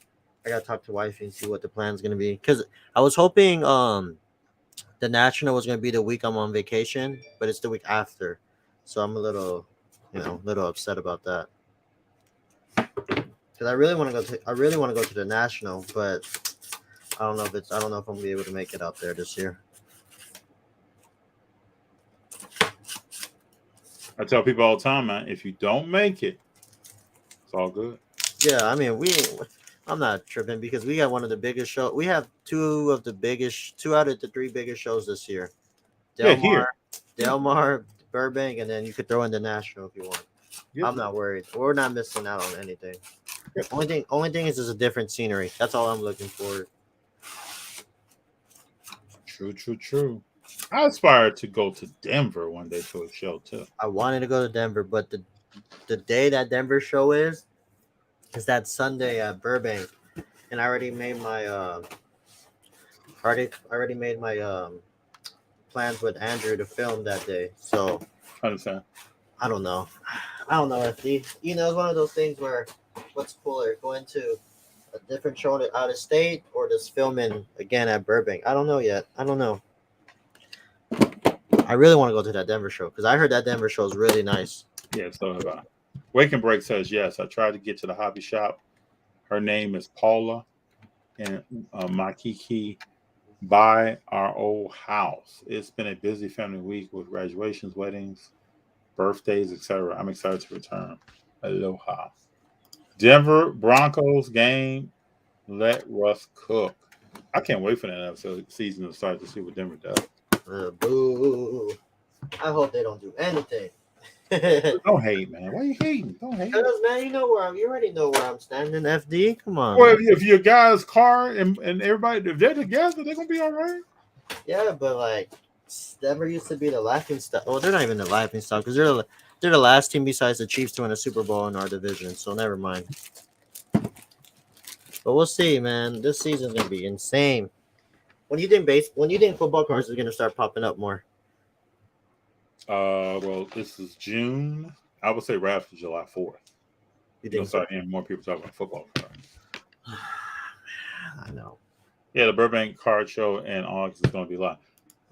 Speaker 3: I gotta talk to wifey and see what the plan's gonna be. Because I was hoping the National was gonna be the week I'm on vacation, but it's the week after. So I'm a little upset about that. because I really want to go to the National, but I don't know if I'm gonna be able to make it out there this year.
Speaker 2: I tell people all the time, man, if you don't make it, it's all good.
Speaker 3: Yeah, I mean, I'm not tripping because we got one of the biggest shows. We have two out of the three biggest shows this year.
Speaker 2: Here.
Speaker 3: Del Mar, Burbank, and then you could throw in the National if you want.
Speaker 2: Yeah.
Speaker 3: I'm not worried. We're not missing out on anything. Only thing is a different scenery. That's all I'm looking for.
Speaker 2: True. I aspire to go to Denver one day to a show too.
Speaker 3: I wanted to go to Denver, but the day that Denver show is that Sunday at Burbank, and I already made my plans with Andrew to film that day. So
Speaker 2: I understand.
Speaker 3: I don't know, FD. It's one of those things where what's cooler, going to a different show out of state or just filming again at Burbank? I don't know yet. I don't know. I really want to go to that Denver show because I heard that Denver show is really nice.
Speaker 2: Yeah, so have I. Wake and Break says yes. I tried to get to the hobby shop. Her name is Paula, and Makiki by our old house. It's been a busy family week with graduations, weddings, birthdays, etc. I'm excited to return. Aloha. Denver Broncos game. Let Russ cook. I can't wait for that episode season to start to see what Denver does.
Speaker 3: Boo. I hope they don't do anything.
Speaker 2: Don't hate, man. Why are you hating? Don't hate.
Speaker 3: Because, man, you already know where I'm standing, FD. Come on.
Speaker 2: Well, if your guys' car and everybody, if they're together, they're gonna be all right.
Speaker 3: Yeah, but like Denver used to be the laughing stock. Well, they're not even the laughing stock because they're the last team besides the Chiefs to win a Super Bowl in our division. So never mind. But we'll see, man. This season's gonna be insane. When do you think football cards are gonna start popping up more?
Speaker 2: Well, this is June. I would say right after July 4th. You'll start hearing more people talk about football cards.
Speaker 3: I know.
Speaker 2: Yeah, the Burbank Card Show in August is going to be live.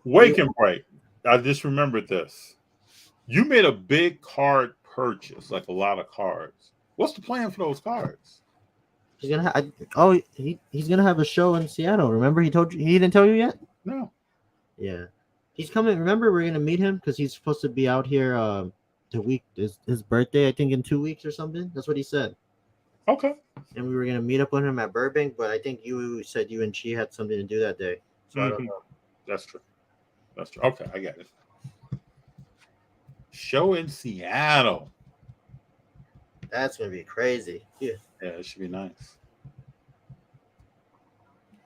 Speaker 2: Wake and Break. I just remembered this. You made a big card purchase, like a lot of cards. What's the plan for those cards?
Speaker 3: He's gonna he's gonna have a show in Seattle. Remember, he didn't tell you yet?
Speaker 2: No.
Speaker 3: Yeah, he's coming. Remember, we're gonna meet him because he's supposed to be out here the week his birthday. I think in 2 weeks or something. That's what he said.
Speaker 2: Okay.
Speaker 3: And we were gonna meet up with him at Burbank, but I think you said you and she had something to do that day. So I don't know.
Speaker 2: That's true. Okay, I got it. Show in Seattle.
Speaker 3: That's gonna be crazy. Yeah.
Speaker 2: Yeah, it should be nice.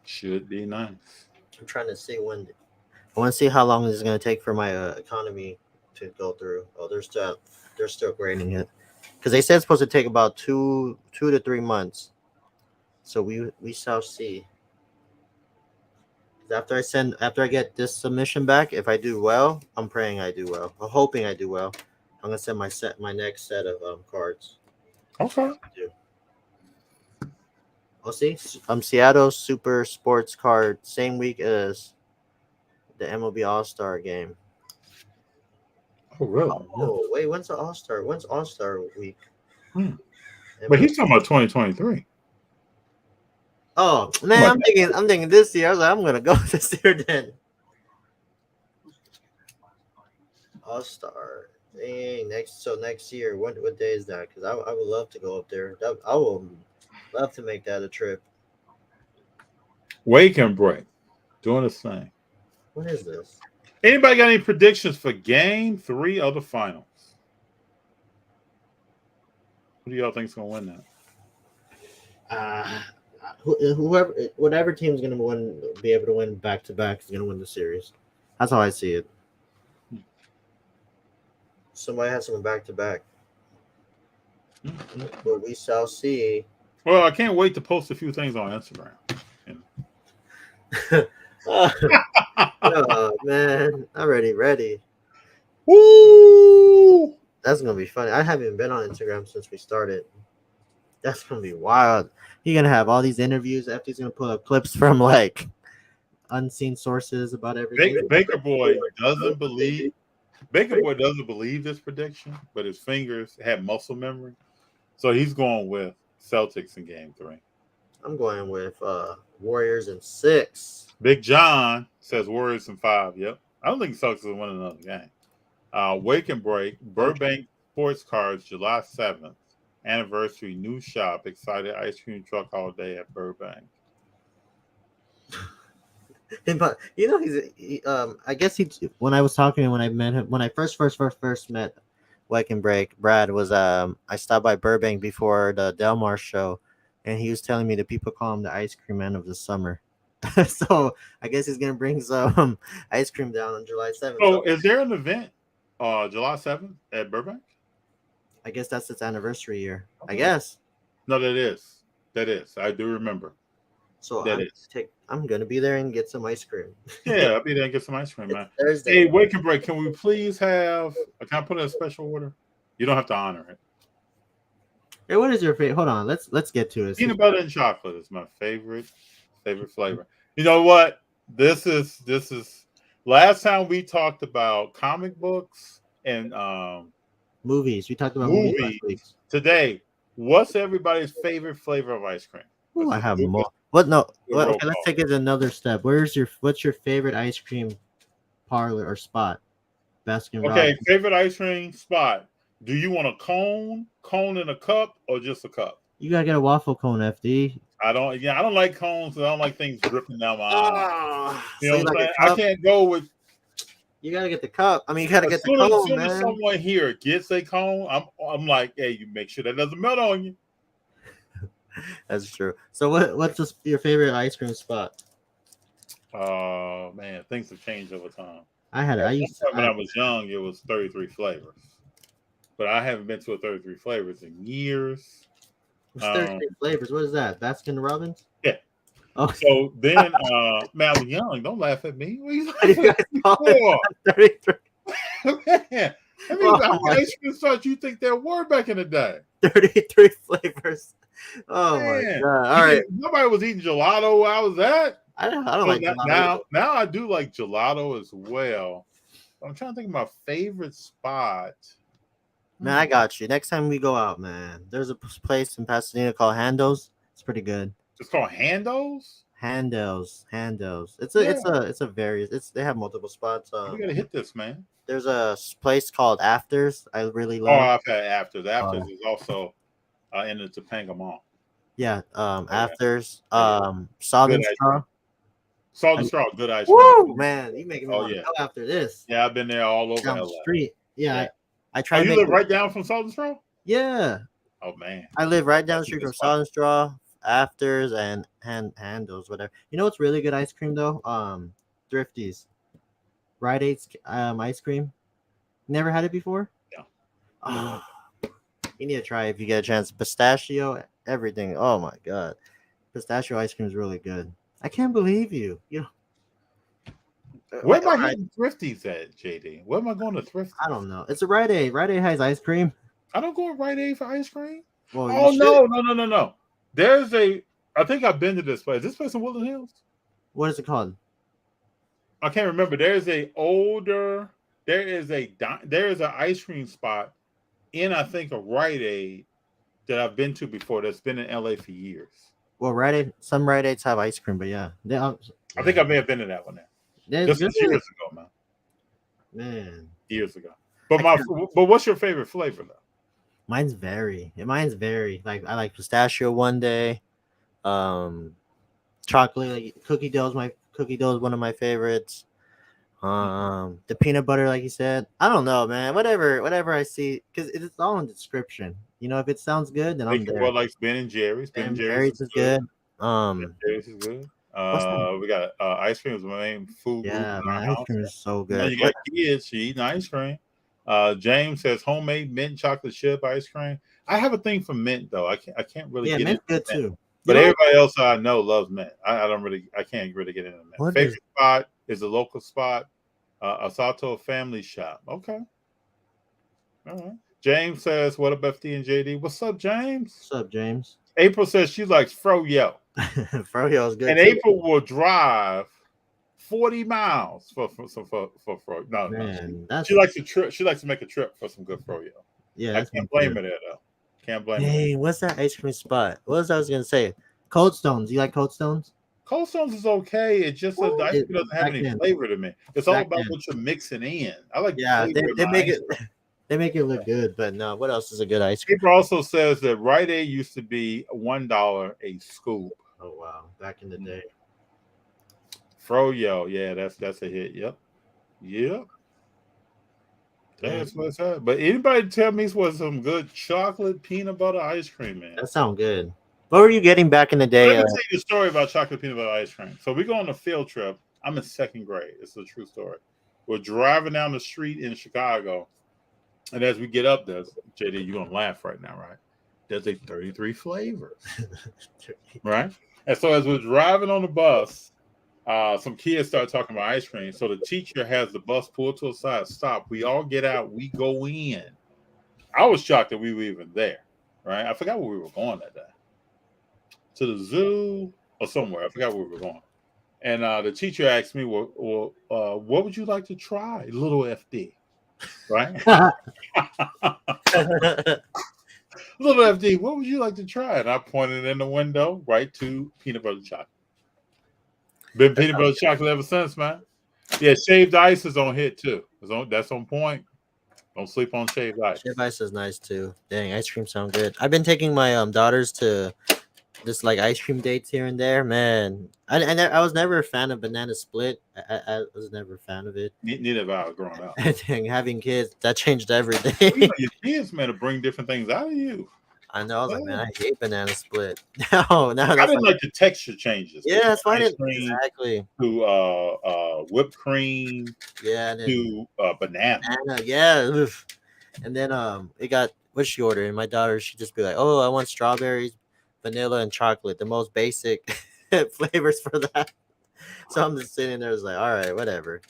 Speaker 2: Should be nice.
Speaker 3: I'm trying to see when. I want to see how long this is gonna take for my economy to go through. Oh, they're still grading it because they said it's supposed to take about 2 to 3 months. So we shall see. After I get this submission back, if I do well, I'm praying I do well. I'm hoping I do well. I'm gonna send my next set of cards.
Speaker 2: Okay.
Speaker 3: I'll see. Seattle Super Sports Card, same week as the MLB All-Star game.
Speaker 2: Oh, really?
Speaker 3: Oh, wait, when's the All-Star? When's All-Star week?
Speaker 2: But he's talking about 2023.
Speaker 3: Oh, man, I'm thinking this year. I was like, I'm gonna go this year then. All-Star. Dang, next year. What day is that? Because I would love to go up there. I will love to make that a trip.
Speaker 2: Wake and Break. Doing the same.
Speaker 3: What is this?
Speaker 2: Anybody got any predictions for Game 3 of the finals? Who do y'all think is going to win that?
Speaker 3: Whatever team's going to be able to win back-to-back is going to win the series. That's how I see it. Somebody has some back-to-back. But we shall see.
Speaker 2: Well, I can't wait to post a few things on Instagram.
Speaker 3: Oh, man. Already ready.
Speaker 2: Woo!
Speaker 3: That's going to be funny. I haven't been on Instagram since we started. That's going to be wild. You're going to have all these interviews. FD's going to pull up clips from, like, unseen sources about everything.
Speaker 2: Baker Boy doesn't believe this prediction, but his fingers have muscle memory. So he's going with Celtics in Game 3.
Speaker 3: I'm going with Warriors in 6.
Speaker 2: Big John says Warriors in 5. Yep. I don't think Celtics will win another game. Wake and Break, Burbank Sports Cards, July 7th. Anniversary, new shop, excited ice cream truck all day at Burbank.
Speaker 3: But I guess when I was talking to him, when I met him, when I first met Wake and Break, Brad was I stopped by Burbank before the Delmar show, and he was telling me that people call him the ice cream man of the summer. So I guess he's gonna bring some ice cream down on July 7th.
Speaker 2: So is there an event July 7th at Burbank?
Speaker 3: I guess that's its anniversary year. I guess.
Speaker 2: No, that is. I do remember.
Speaker 3: So
Speaker 2: that
Speaker 3: I'm gonna be there and get some ice cream.
Speaker 2: Yeah, I'll be there and get some ice cream, man.
Speaker 3: Thursday.
Speaker 2: Hey, Wake and Break, can we please have? Can I put in a special order? You don't have to honor it.
Speaker 3: Hey, what is your favorite? Hold on, let's get to it.
Speaker 2: Peanut butter and chocolate is my favorite flavor. You know what? This is last time we talked about comic books and
Speaker 3: movies. We talked about movies last week.
Speaker 2: Today, what's everybody's favorite flavor of ice cream?
Speaker 3: Oh, I have more. What? No. Okay, let's take it another step. What's your favorite ice cream parlor or spot? Baskin Robbins.
Speaker 2: Okay, favorite ice cream spot. Do you want a cone in a cup, or just a cup?
Speaker 3: You gotta get a waffle cone, FD.
Speaker 2: I don't like cones. I don't like things dripping down my eyes. You know
Speaker 3: so
Speaker 2: what I'm saying? I can't go with.
Speaker 3: You gotta get the cup. I mean, you gotta get the cone,
Speaker 2: as soon
Speaker 3: man.
Speaker 2: as someone here gets a cone, I'm like, hey, you make sure that doesn't melt on you.
Speaker 3: That's true. So what's your favorite ice cream spot?
Speaker 2: Oh man, things have changed over time.
Speaker 3: When
Speaker 2: I was young, it was 33 flavors, but I haven't been to a 33 flavors in years.
Speaker 3: 33 flavors. What is that? Baskin Robbins?
Speaker 2: Yeah.
Speaker 3: Oh.
Speaker 2: So then, man, I was young. Don't laugh at me. What are you laughing for?
Speaker 3: 33.
Speaker 2: Man, I mean, how many ice cream spots you think there were back in the day?
Speaker 3: 33 flavors. Oh
Speaker 2: man.
Speaker 3: My god! All right,
Speaker 2: nobody was eating gelato where I was at.
Speaker 3: I don't like
Speaker 2: gelato. Now I do like gelato as well. I'm trying to think of my favorite spot.
Speaker 3: Man, I got you. Next time we go out, man, there's a place in Pasadena called Hando's. It's pretty good.
Speaker 2: It's called Hando's.
Speaker 3: Hando's. It's a various. They have multiple spots.
Speaker 2: We gotta hit this, man.
Speaker 3: There's a place called Afters. I really love.
Speaker 2: Oh, I've had Afters. Afters is also in the Topanga Mall.
Speaker 3: Yeah. Afters. Salt and Straw.
Speaker 2: Salt and Straw. Good ice cream.
Speaker 3: Woo, man, you making me want to go after this.
Speaker 2: Yeah, I've been there all over
Speaker 3: down
Speaker 2: LA.
Speaker 3: The street. Yeah. I try.
Speaker 2: You live right down from Salt and Straw?
Speaker 3: Yeah.
Speaker 2: Oh man.
Speaker 3: I live right down the street from Salt and Straw, Afters, and Handles, whatever. You know what's really good ice cream though? Thrifty's. Rite Aid's ice cream. Never had it before?
Speaker 2: Yeah.
Speaker 3: Oh, you need to try it if you get a chance. Pistachio, everything. Oh my god. Pistachio ice cream is really good. I can't believe you.
Speaker 2: Where am I getting Thrifty's at, JD? Where am I going to Thrifty's?
Speaker 3: I don't know. It's a Rite Aid. Rite Aid has ice cream.
Speaker 2: I don't go to Rite Aid for ice cream.
Speaker 3: Well,
Speaker 2: oh no. There's I think I've been to this place. This place in Woodland Hills?
Speaker 3: What is it called?
Speaker 2: I can't remember. There is an ice cream spot in, I think, a Rite Aid that I've been to before that's been in LA for years.
Speaker 3: Well, Rite Aid, some Rite Aids have ice cream, but yeah.
Speaker 2: I think I may have been to that one there. This was years ago, man.
Speaker 3: Man.
Speaker 2: Years ago. But what's your favorite flavor though?
Speaker 3: Mine's vary. Like I like pistachio one day. Chocolate, like cookie dough is one of my favorites. The peanut butter, like you said. I don't know, man. Whatever I see, because it's all in the description. You know, if it sounds good, then I'm there.
Speaker 2: Well, like Ben and Jerry's.
Speaker 3: Ben and Jerry's is good.
Speaker 2: Ben Jerry's is good. We got ice cream is my main food.
Speaker 3: Yeah, man, ice cream is so good.
Speaker 2: You got kids, you eating ice cream. James says homemade mint chocolate chip ice cream. I have a thing for mint though. I can't really get
Speaker 3: mint's
Speaker 2: into
Speaker 3: good
Speaker 2: mint.
Speaker 3: too.
Speaker 2: But everybody else I know loves mint. I can't really get into mint. Favorite spot is a local spot, Asato Family Shop. Okay. All right. James says, what up, FD and JD? What's up, James?
Speaker 3: What's up, James?
Speaker 2: April says she likes Froyo.
Speaker 3: Froyo is good.
Speaker 2: And April will drive 40 miles for Froyo. No. She likes to trip. She likes to make a trip for some good Froyo.
Speaker 3: Yeah,
Speaker 2: I can't blame her there though. Can't blame them.
Speaker 3: Hey, what's that ice cream spot? What was I was gonna say? Cold Stones. You like Cold Stones?
Speaker 2: Cold Stones is okay. It's just that the ice cream doesn't have
Speaker 3: Back
Speaker 2: any
Speaker 3: then.
Speaker 2: flavor to me. It's all
Speaker 3: Back
Speaker 2: about
Speaker 3: then.
Speaker 2: what you're mixing in. I like
Speaker 3: Yeah,
Speaker 2: the flavor.
Speaker 3: they
Speaker 2: in my
Speaker 3: make
Speaker 2: ice
Speaker 3: it.
Speaker 2: cream.
Speaker 3: They make it look good, but no. What else is a good ice cream?
Speaker 2: Paper also says that Rite Aid used to be $1 a scoop.
Speaker 3: Oh wow, back in the day.
Speaker 2: Froyo, yeah, that's a hit. Yep. That's what's up. But anybody tell me what's some good chocolate peanut butter ice cream, man?
Speaker 3: That sounds good. What were you getting back in the day?
Speaker 2: Let me tell you the story about chocolate peanut butter ice cream. So we go on a field trip. I'm in second grade. It's a true story. We're driving down the street in Chicago, and as we get up there, JD, you're gonna laugh right now, right? There's a 33 flavors, right? And so as we're driving on the bus, some kids start talking about ice cream. So the teacher has the bus pulled to a side, stop. We all get out. We go in. I was shocked that we were even there, right? I forgot where we were going that day. To the zoo or somewhere. I forgot where we were going. And the teacher asked me, well, what would you like to try? Little FD, right? Little FD, what would you like to try? And I pointed in the window right to peanut butter chocolate. Been peanut butter chocolate ever since, man. Yeah, shaved ice is on hit too. That's on point. Don't sleep on shaved ice.
Speaker 3: Shaved ice is nice too. Dang, ice cream sound good. I've been taking my daughters to just like ice cream dates here and there, man. I was never a fan of banana split. I was never a fan of it.
Speaker 2: Neither have I growing up.
Speaker 3: Dang, having kids, that changed everything.
Speaker 2: You know, your kids, man, to bring different things out of you.
Speaker 3: I know. I was like, man, I hate banana split. No,
Speaker 2: I didn't like the texture changes.
Speaker 3: Yeah, that's why I
Speaker 2: Ice
Speaker 3: didn't
Speaker 2: cream
Speaker 3: exactly.
Speaker 2: To whipped cream.
Speaker 3: Yeah, and then
Speaker 2: To banana.
Speaker 3: Yeah. Oof. And then it got what's she ordered? And my daughter, she'd just be like, oh, I want strawberries, vanilla, and chocolate, the most basic flavors for that. So I'm just sitting there, like, all right, whatever.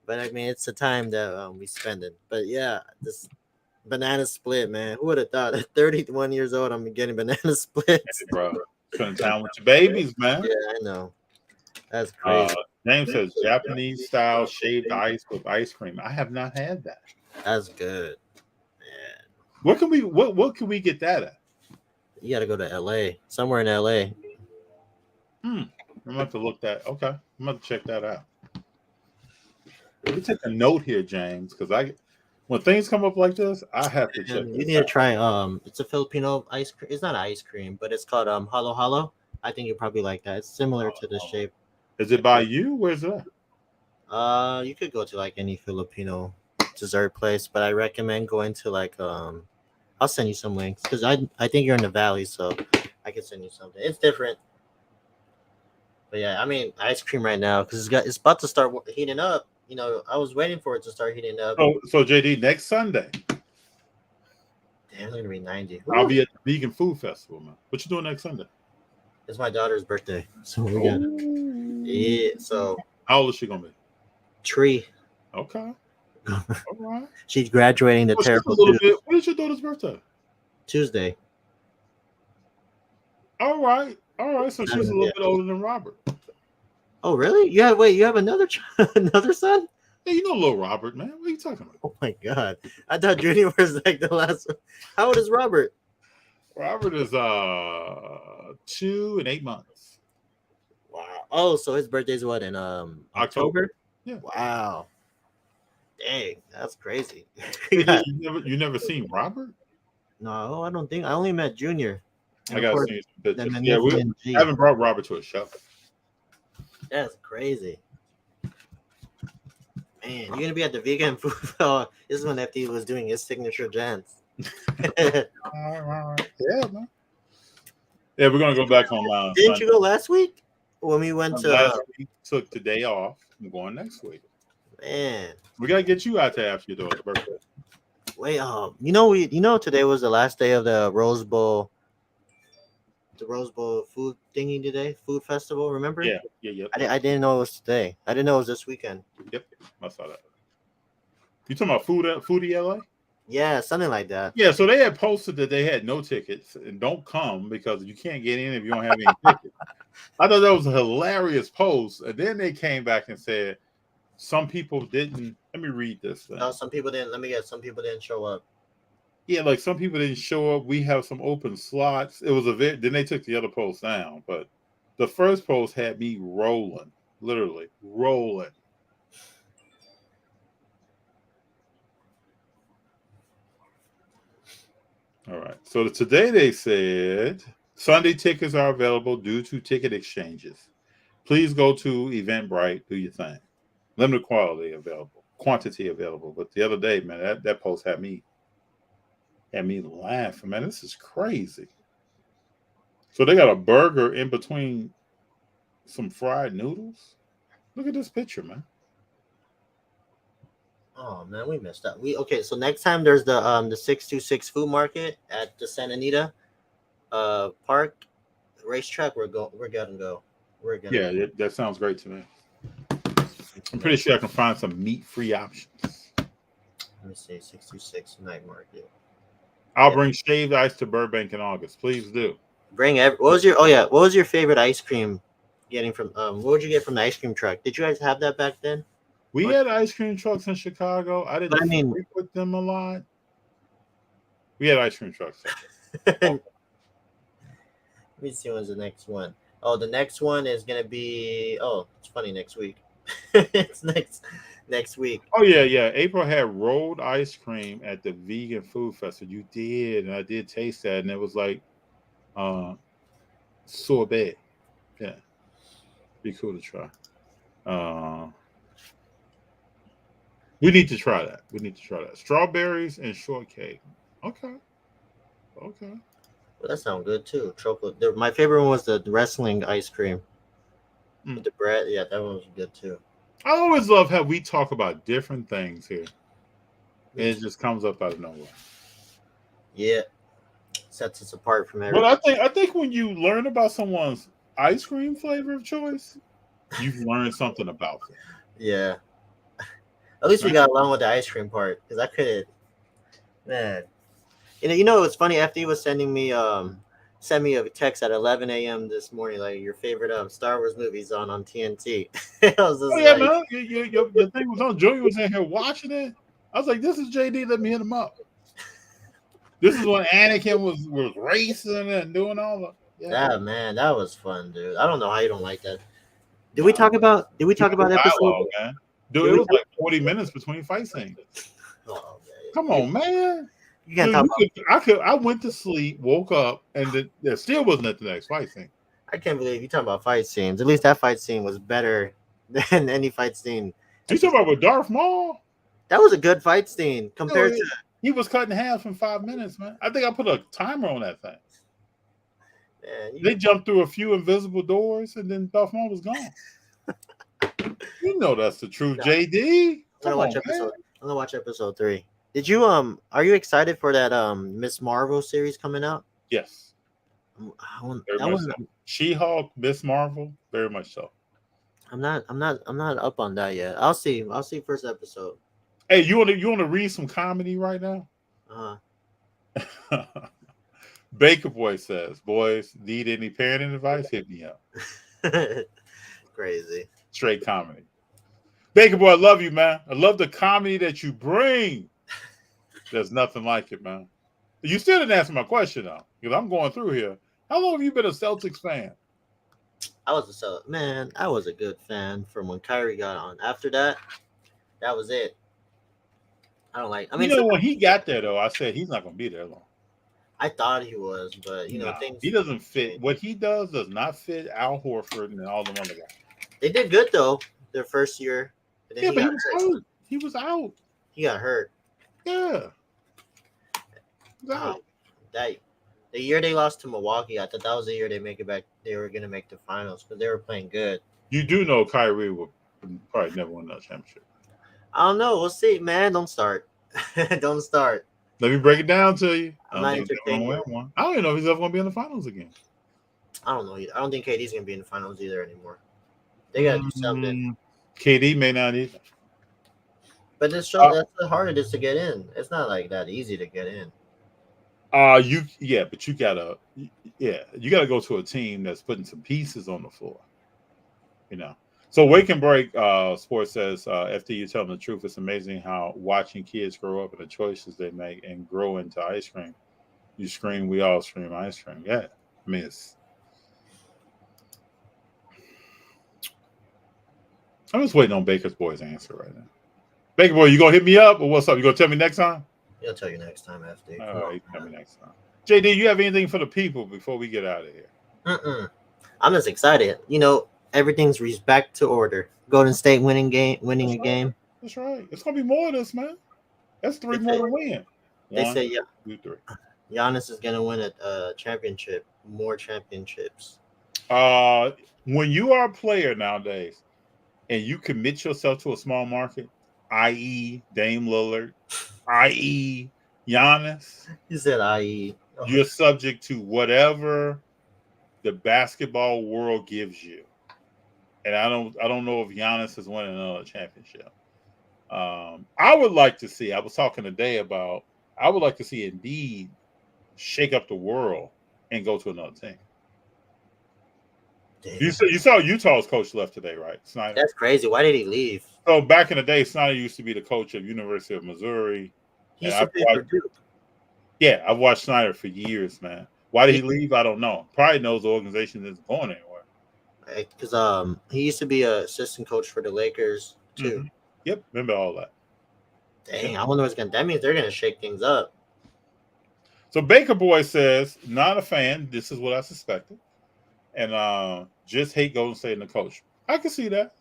Speaker 3: But I mean, it's the time that we spend it. But yeah, this banana split, man. Who would have thought at 31 years old I'm getting banana splits?
Speaker 2: Hey, bro, spending time with your babies, man.
Speaker 3: Yeah, I know. That's crazy.
Speaker 2: James says Japanese style shaved ice with ice cream. I have not had that.
Speaker 3: That's good. Man.
Speaker 2: What can we get that at?
Speaker 3: You gotta go to LA. Somewhere in LA.
Speaker 2: I'm gonna have to look that. Okay. I'm gonna have to check that out. Let me take a note here, James, because when things come up like this, I have to check.
Speaker 3: You need to try it's a Filipino ice cream. It's not ice cream, but it's called halo halo. I think you probably like that. It's similar to the shape.
Speaker 2: Is it by you? Where's that?
Speaker 3: You could go to like any Filipino dessert place, but I recommend going to like I'll send you some links because I think you're in the valley, so I can send you something. It's different. But yeah, I mean ice cream right now because it's about to start heating up. You know, I was waiting for it to start heating up.
Speaker 2: So JD, next Sunday.
Speaker 3: Damn, it's gonna be 90.
Speaker 2: I'll be at the Vegan Food Festival, man. What you doing next Sunday?
Speaker 3: It's my daughter's birthday, so we got yeah. So
Speaker 2: how old is she gonna be?
Speaker 3: 3.
Speaker 2: Okay. All right.
Speaker 3: She's graduating the terrible.
Speaker 2: When is your daughter's birthday?
Speaker 3: Tuesday.
Speaker 2: All right. So she's a little bit older than Robert.
Speaker 3: Oh, really? You have another another son?
Speaker 2: Yeah, you know little Robert, man. What are you talking about?
Speaker 3: Oh my god. I thought Junior was like the last one. How old is Robert?
Speaker 2: Robert is 2 and 8 months.
Speaker 3: Wow. Oh, so his birthday's what in October?
Speaker 2: Yeah.
Speaker 3: Wow. Dang, that's crazy.
Speaker 2: You never seen Robert?
Speaker 3: No, I don't think I only met Junior.
Speaker 2: I gotta see some pictures.
Speaker 3: then
Speaker 2: Yeah, we haven't brought Robert to a show.
Speaker 3: That's crazy. Man, you're gonna be at the vegan food. This is when FD was doing his signature dance.
Speaker 2: All right. Yeah, man. Yeah, we're gonna go back online.
Speaker 3: Didn't you go last week when we went to?
Speaker 2: Last week took the day off. I'm going next week.
Speaker 3: Man,
Speaker 2: we gotta get you out there after your daughter's birthday.
Speaker 3: Wait, you know today was the last day of the Rose Bowl. The Rose Bowl food thingy today, food festival. Remember?
Speaker 2: Yeah.
Speaker 3: I didn't know it was today. I didn't know it was this weekend.
Speaker 2: Yep, I saw that. You talking about Foodie LA?
Speaker 3: Yeah, something like that.
Speaker 2: Yeah, so they had posted that they had no tickets and don't come because you can't get in if you don't have any tickets. I thought that was a hilarious post, and then they came back and said some people didn't. Let me read this thing.
Speaker 3: No, some people didn't. Let me guess. Some people didn't show up.
Speaker 2: Yeah, like some people didn't show up. We have some open slots. It was then they took the other post down, but the first post had me rolling, literally rolling. All right. So today they said Sunday tickets are available due to ticket exchanges. Please go to Eventbrite, do your thing. Limited quantity available. But the other day, man, that post had me laughing. Man, this is crazy. So they got a burger in between some fried noodles. Look at this picture, man.
Speaker 3: Oh man, we missed that. So next time there's the 626 food market at the Santa Anita park racetrack. We're gonna go.
Speaker 2: Yeah, that sounds great to me. I'm pretty sure I can find some meat-free options.
Speaker 3: Let me see, 626 night market.
Speaker 2: I'll bring shaved ice to Burbank in August. Please do.
Speaker 3: What was your favorite ice cream getting from what would you get from the ice cream truck? Did you guys have that back then?
Speaker 2: We had ice cream trucks in Chicago. I didn't frequent them a lot. We had ice cream trucks.
Speaker 3: Let me see when's the next one. Oh, the next one is gonna be it's funny, next week. It's next week.
Speaker 2: Oh yeah. April had rolled ice cream at the vegan food festival. You did, and I did taste that, and it was like sorbet. Yeah. Be cool to try. We need to try that. Strawberries and shortcake. Okay.
Speaker 3: Well, that sounds good too. Chocolate. My favorite one was the wrestling ice cream. With the bread. Yeah, that one was good too.
Speaker 2: I always love how we talk about different things here. And it just comes up out of nowhere.
Speaker 3: Yeah. Sets us apart from everything.
Speaker 2: But I think when you learn about someone's ice cream flavor of choice, you've learned something about them.
Speaker 3: Yeah. At least we got along with the ice cream part, because I couldn't. Man, you know, it's funny. FD was sent me a text at 11 a.m. this morning, like your favorite Star Wars movies on TNT. I was just
Speaker 2: man, your thing was on. Joey was in here watching it. I was like, "This is JD. Let me hit him up." This is when Anakin was racing and doing all the.
Speaker 3: Yeah, man, that was fun, dude. I don't know how you don't like that. Did we talk about episode?
Speaker 2: Man. Dude, it was like 40 minutes between fight scenes.
Speaker 3: Oh,
Speaker 2: come on, man.
Speaker 3: You can't talk about...
Speaker 2: I went to sleep, woke up, and there still wasn't at the next fight scene.
Speaker 3: I can't believe you talking about fight scenes. At least that fight scene was better than any fight scene.
Speaker 2: You talking about with Darth Maul?
Speaker 3: That was a good fight scene compared to.
Speaker 2: He was cut in half in 5 minutes, man. I think I put a timer on that thing. Man, they jumped through a few invisible doors, and then Darth Maul was gone. You know that's the truth, JD.
Speaker 3: I'm gonna watch episode 3. Did you are you excited for that Miss Marvel series coming out?
Speaker 2: Yes. She-Hulk, Miss Marvel, very much so.
Speaker 3: I'm not up on that yet. I'll see first episode.
Speaker 2: Hey, you want to read some comedy right now? Baker Boy says, "Boys, need any parenting advice? Hit me up."
Speaker 3: Crazy.
Speaker 2: Straight comedy. Baker Boy, I love you, man. I love the comedy that you bring. There's nothing like it, man. You still didn't answer my question, though, because I'm going through here. How long have you been a Celtics fan?
Speaker 3: I was a good fan from when Kyrie got on. After that was it.
Speaker 2: When he got there, though, I said he's not going to be there long.
Speaker 3: I thought he was, but
Speaker 2: he doesn't fit. What he does not fit Al Horford and all them other guys.
Speaker 3: They did good though their first year.
Speaker 2: But he was out. He was out.
Speaker 3: He got hurt.
Speaker 2: Yeah. He was out.
Speaker 3: The year they lost to Milwaukee, I thought that was the year they make it back. They were gonna make the finals because they were playing good.
Speaker 2: You do know Kyrie will probably never win that championship.
Speaker 3: I don't know. We'll see, man. Don't start. Don't start.
Speaker 2: Let me break it down to you. I don't even know if he's ever going to be in the finals again.
Speaker 3: I don't know either. I don't think KD's going to be in the finals either anymore. They got to do something.
Speaker 2: KD may not either.
Speaker 3: But that's how hard it is to get in. It's not like that easy to get in.
Speaker 2: But you gotta go to a team that's putting some pieces on the floor. So Wake and Break Sports says, FD, you telling the truth. It's amazing how watching kids grow up and the choices they make and grow into ice cream. You scream, we all scream ice cream. Yeah. I mean, I'm just waiting on Baker's Boy's answer right now. Baker Boy, you going to hit me up or what's up? You going to tell me next time?
Speaker 3: He'll tell you next time, FD.
Speaker 2: All right, tell me next time. JD, you have anything for the people before we get out of here?
Speaker 3: I'm just excited. Everything's back to order. Golden State winning a game.
Speaker 2: That's right. It's gonna be more of this, man. That's 3 more to win.
Speaker 3: They say
Speaker 2: 2, 3.
Speaker 3: Giannis is gonna win a championship, more championships.
Speaker 2: When you are a player nowadays, and you commit yourself to a small market, i.e., Dame Lillard, i.e., Giannis,
Speaker 3: You said i.e.
Speaker 2: you're subject to whatever the basketball world gives you. And I don't know if Giannis is winning another championship. I would like to see. I was talking today about. I would like to see Embiid shake up the world and go to another team.
Speaker 3: Damn.
Speaker 2: You saw Utah's coach left today, right? Snyder.
Speaker 3: That's crazy. Why did he leave?
Speaker 2: So back in the day, Snyder used to be the coach of University of Missouri.
Speaker 3: He used to play for Duke.
Speaker 2: Yeah, I've watched Snyder for years, man. Why did he leave? I don't know. Probably knows the organization isn't going anywhere.
Speaker 3: Because he used to be an assistant coach for the Lakers too.
Speaker 2: Mm-hmm. Yep, remember all that.
Speaker 3: Dang, I wonder what's gonna. That means they're gonna shake things up.
Speaker 2: So Baker Boy says, not a fan. This is what I suspected, and just hate Golden State and the coach. I can see that.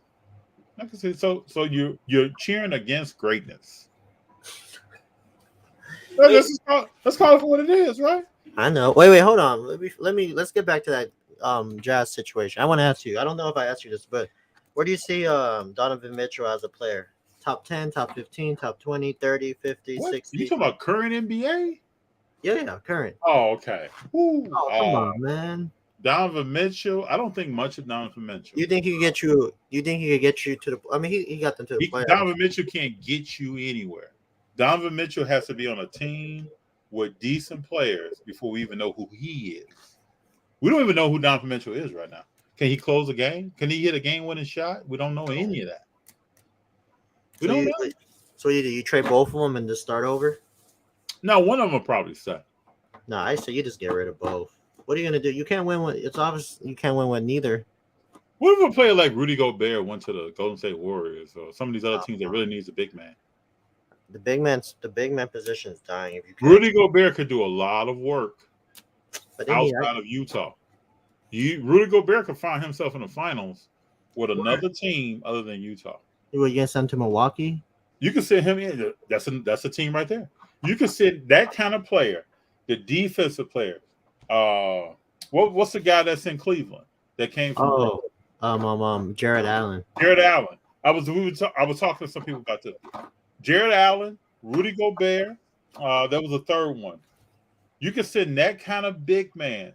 Speaker 2: I can see it. So you're cheering against greatness. Let's call it for what it is, right?
Speaker 3: I know. Wait, hold on. Let's get back to that Jazz situation. I want to ask you. I don't know if I asked you this, but where do you see Donovan Mitchell as a player? Top 10, top 15, top 20, 30, 50,
Speaker 2: What?
Speaker 3: 60?
Speaker 2: You talking about current NBA?
Speaker 3: Yeah, current.
Speaker 2: Oh, okay. Ooh,
Speaker 3: Oh, come on, man.
Speaker 2: Donovan Mitchell. I don't think much of Donovan Mitchell.
Speaker 3: You think he could get you? You think he could get you to the? I mean, he got them to the playoffs.
Speaker 2: Donovan Mitchell can't get you anywhere. Donovan Mitchell has to be on a team with decent players before we even know who he is. We don't even know who Donovan Mitchell is right now. Can he close a game? Can he hit a game-winning shot? We don't know any of that. We don't know.
Speaker 3: So you trade both of them and just start over?
Speaker 2: No, one of them will probably stay.
Speaker 3: No, I say you just get rid of both. What are you gonna do? You can't win with. It's obvious you can't win with neither.
Speaker 2: What if a player like Rudy Gobert went to the Golden State Warriors or some of these other teams that really needs a big man?
Speaker 3: The big man position is dying. If you
Speaker 2: Rudy Gobert could do a lot of work
Speaker 3: but
Speaker 2: outside of Utah. Rudy Gobert could find himself in the finals with another team other than Utah.
Speaker 3: You gonna send to Milwaukee?
Speaker 2: You can send him in. That's a team right there. You can send that kind of player, the defensive player. What's the guy that's in Cleveland that came from?
Speaker 3: Jared Allen.
Speaker 2: Jared Allen. I was talking to some people about this. Jared Allen, Rudy Gobert. That was a third one. You can send that kind of big man.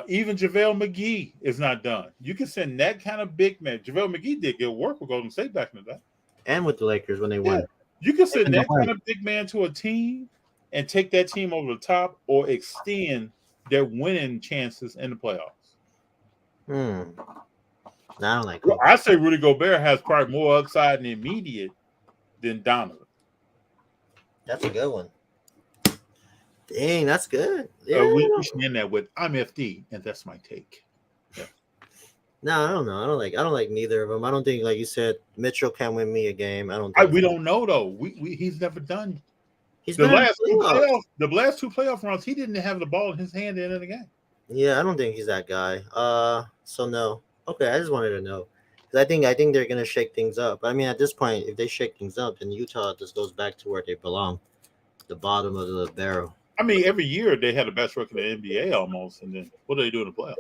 Speaker 2: Even JaVale McGee is not done. You can send that kind of big man. JaVale McGee did good work with Golden State back in the day.
Speaker 3: And with the Lakers when they won.
Speaker 2: You can send that kind of big man to a team and take that team over the top or extend their winning chances in the playoffs.
Speaker 3: No, I don't like
Speaker 2: I say Rudy Gobert has probably more upside in the immediate than Donovan.
Speaker 3: That's a good one. Dang, that's good. Yeah.
Speaker 2: We should end that with I'm FD, and that's my take. Yeah.
Speaker 3: No, I don't know. I don't like neither of them. I don't think, like you said, Mitchell can win me a game. I don't.
Speaker 2: We don't know though. He's never done.
Speaker 3: He's
Speaker 2: the last two playoff runs. He didn't have the ball in his hand at the end of the game.
Speaker 3: Yeah, I don't think he's that guy. So no. Okay, I just wanted to know because I think they're gonna shake things up. I mean, at this point, if they shake things up, then Utah just goes back to where they belong, the bottom of the barrel.
Speaker 2: I mean, every year they had the best record in the NBA almost, and then what do they do in the playoffs?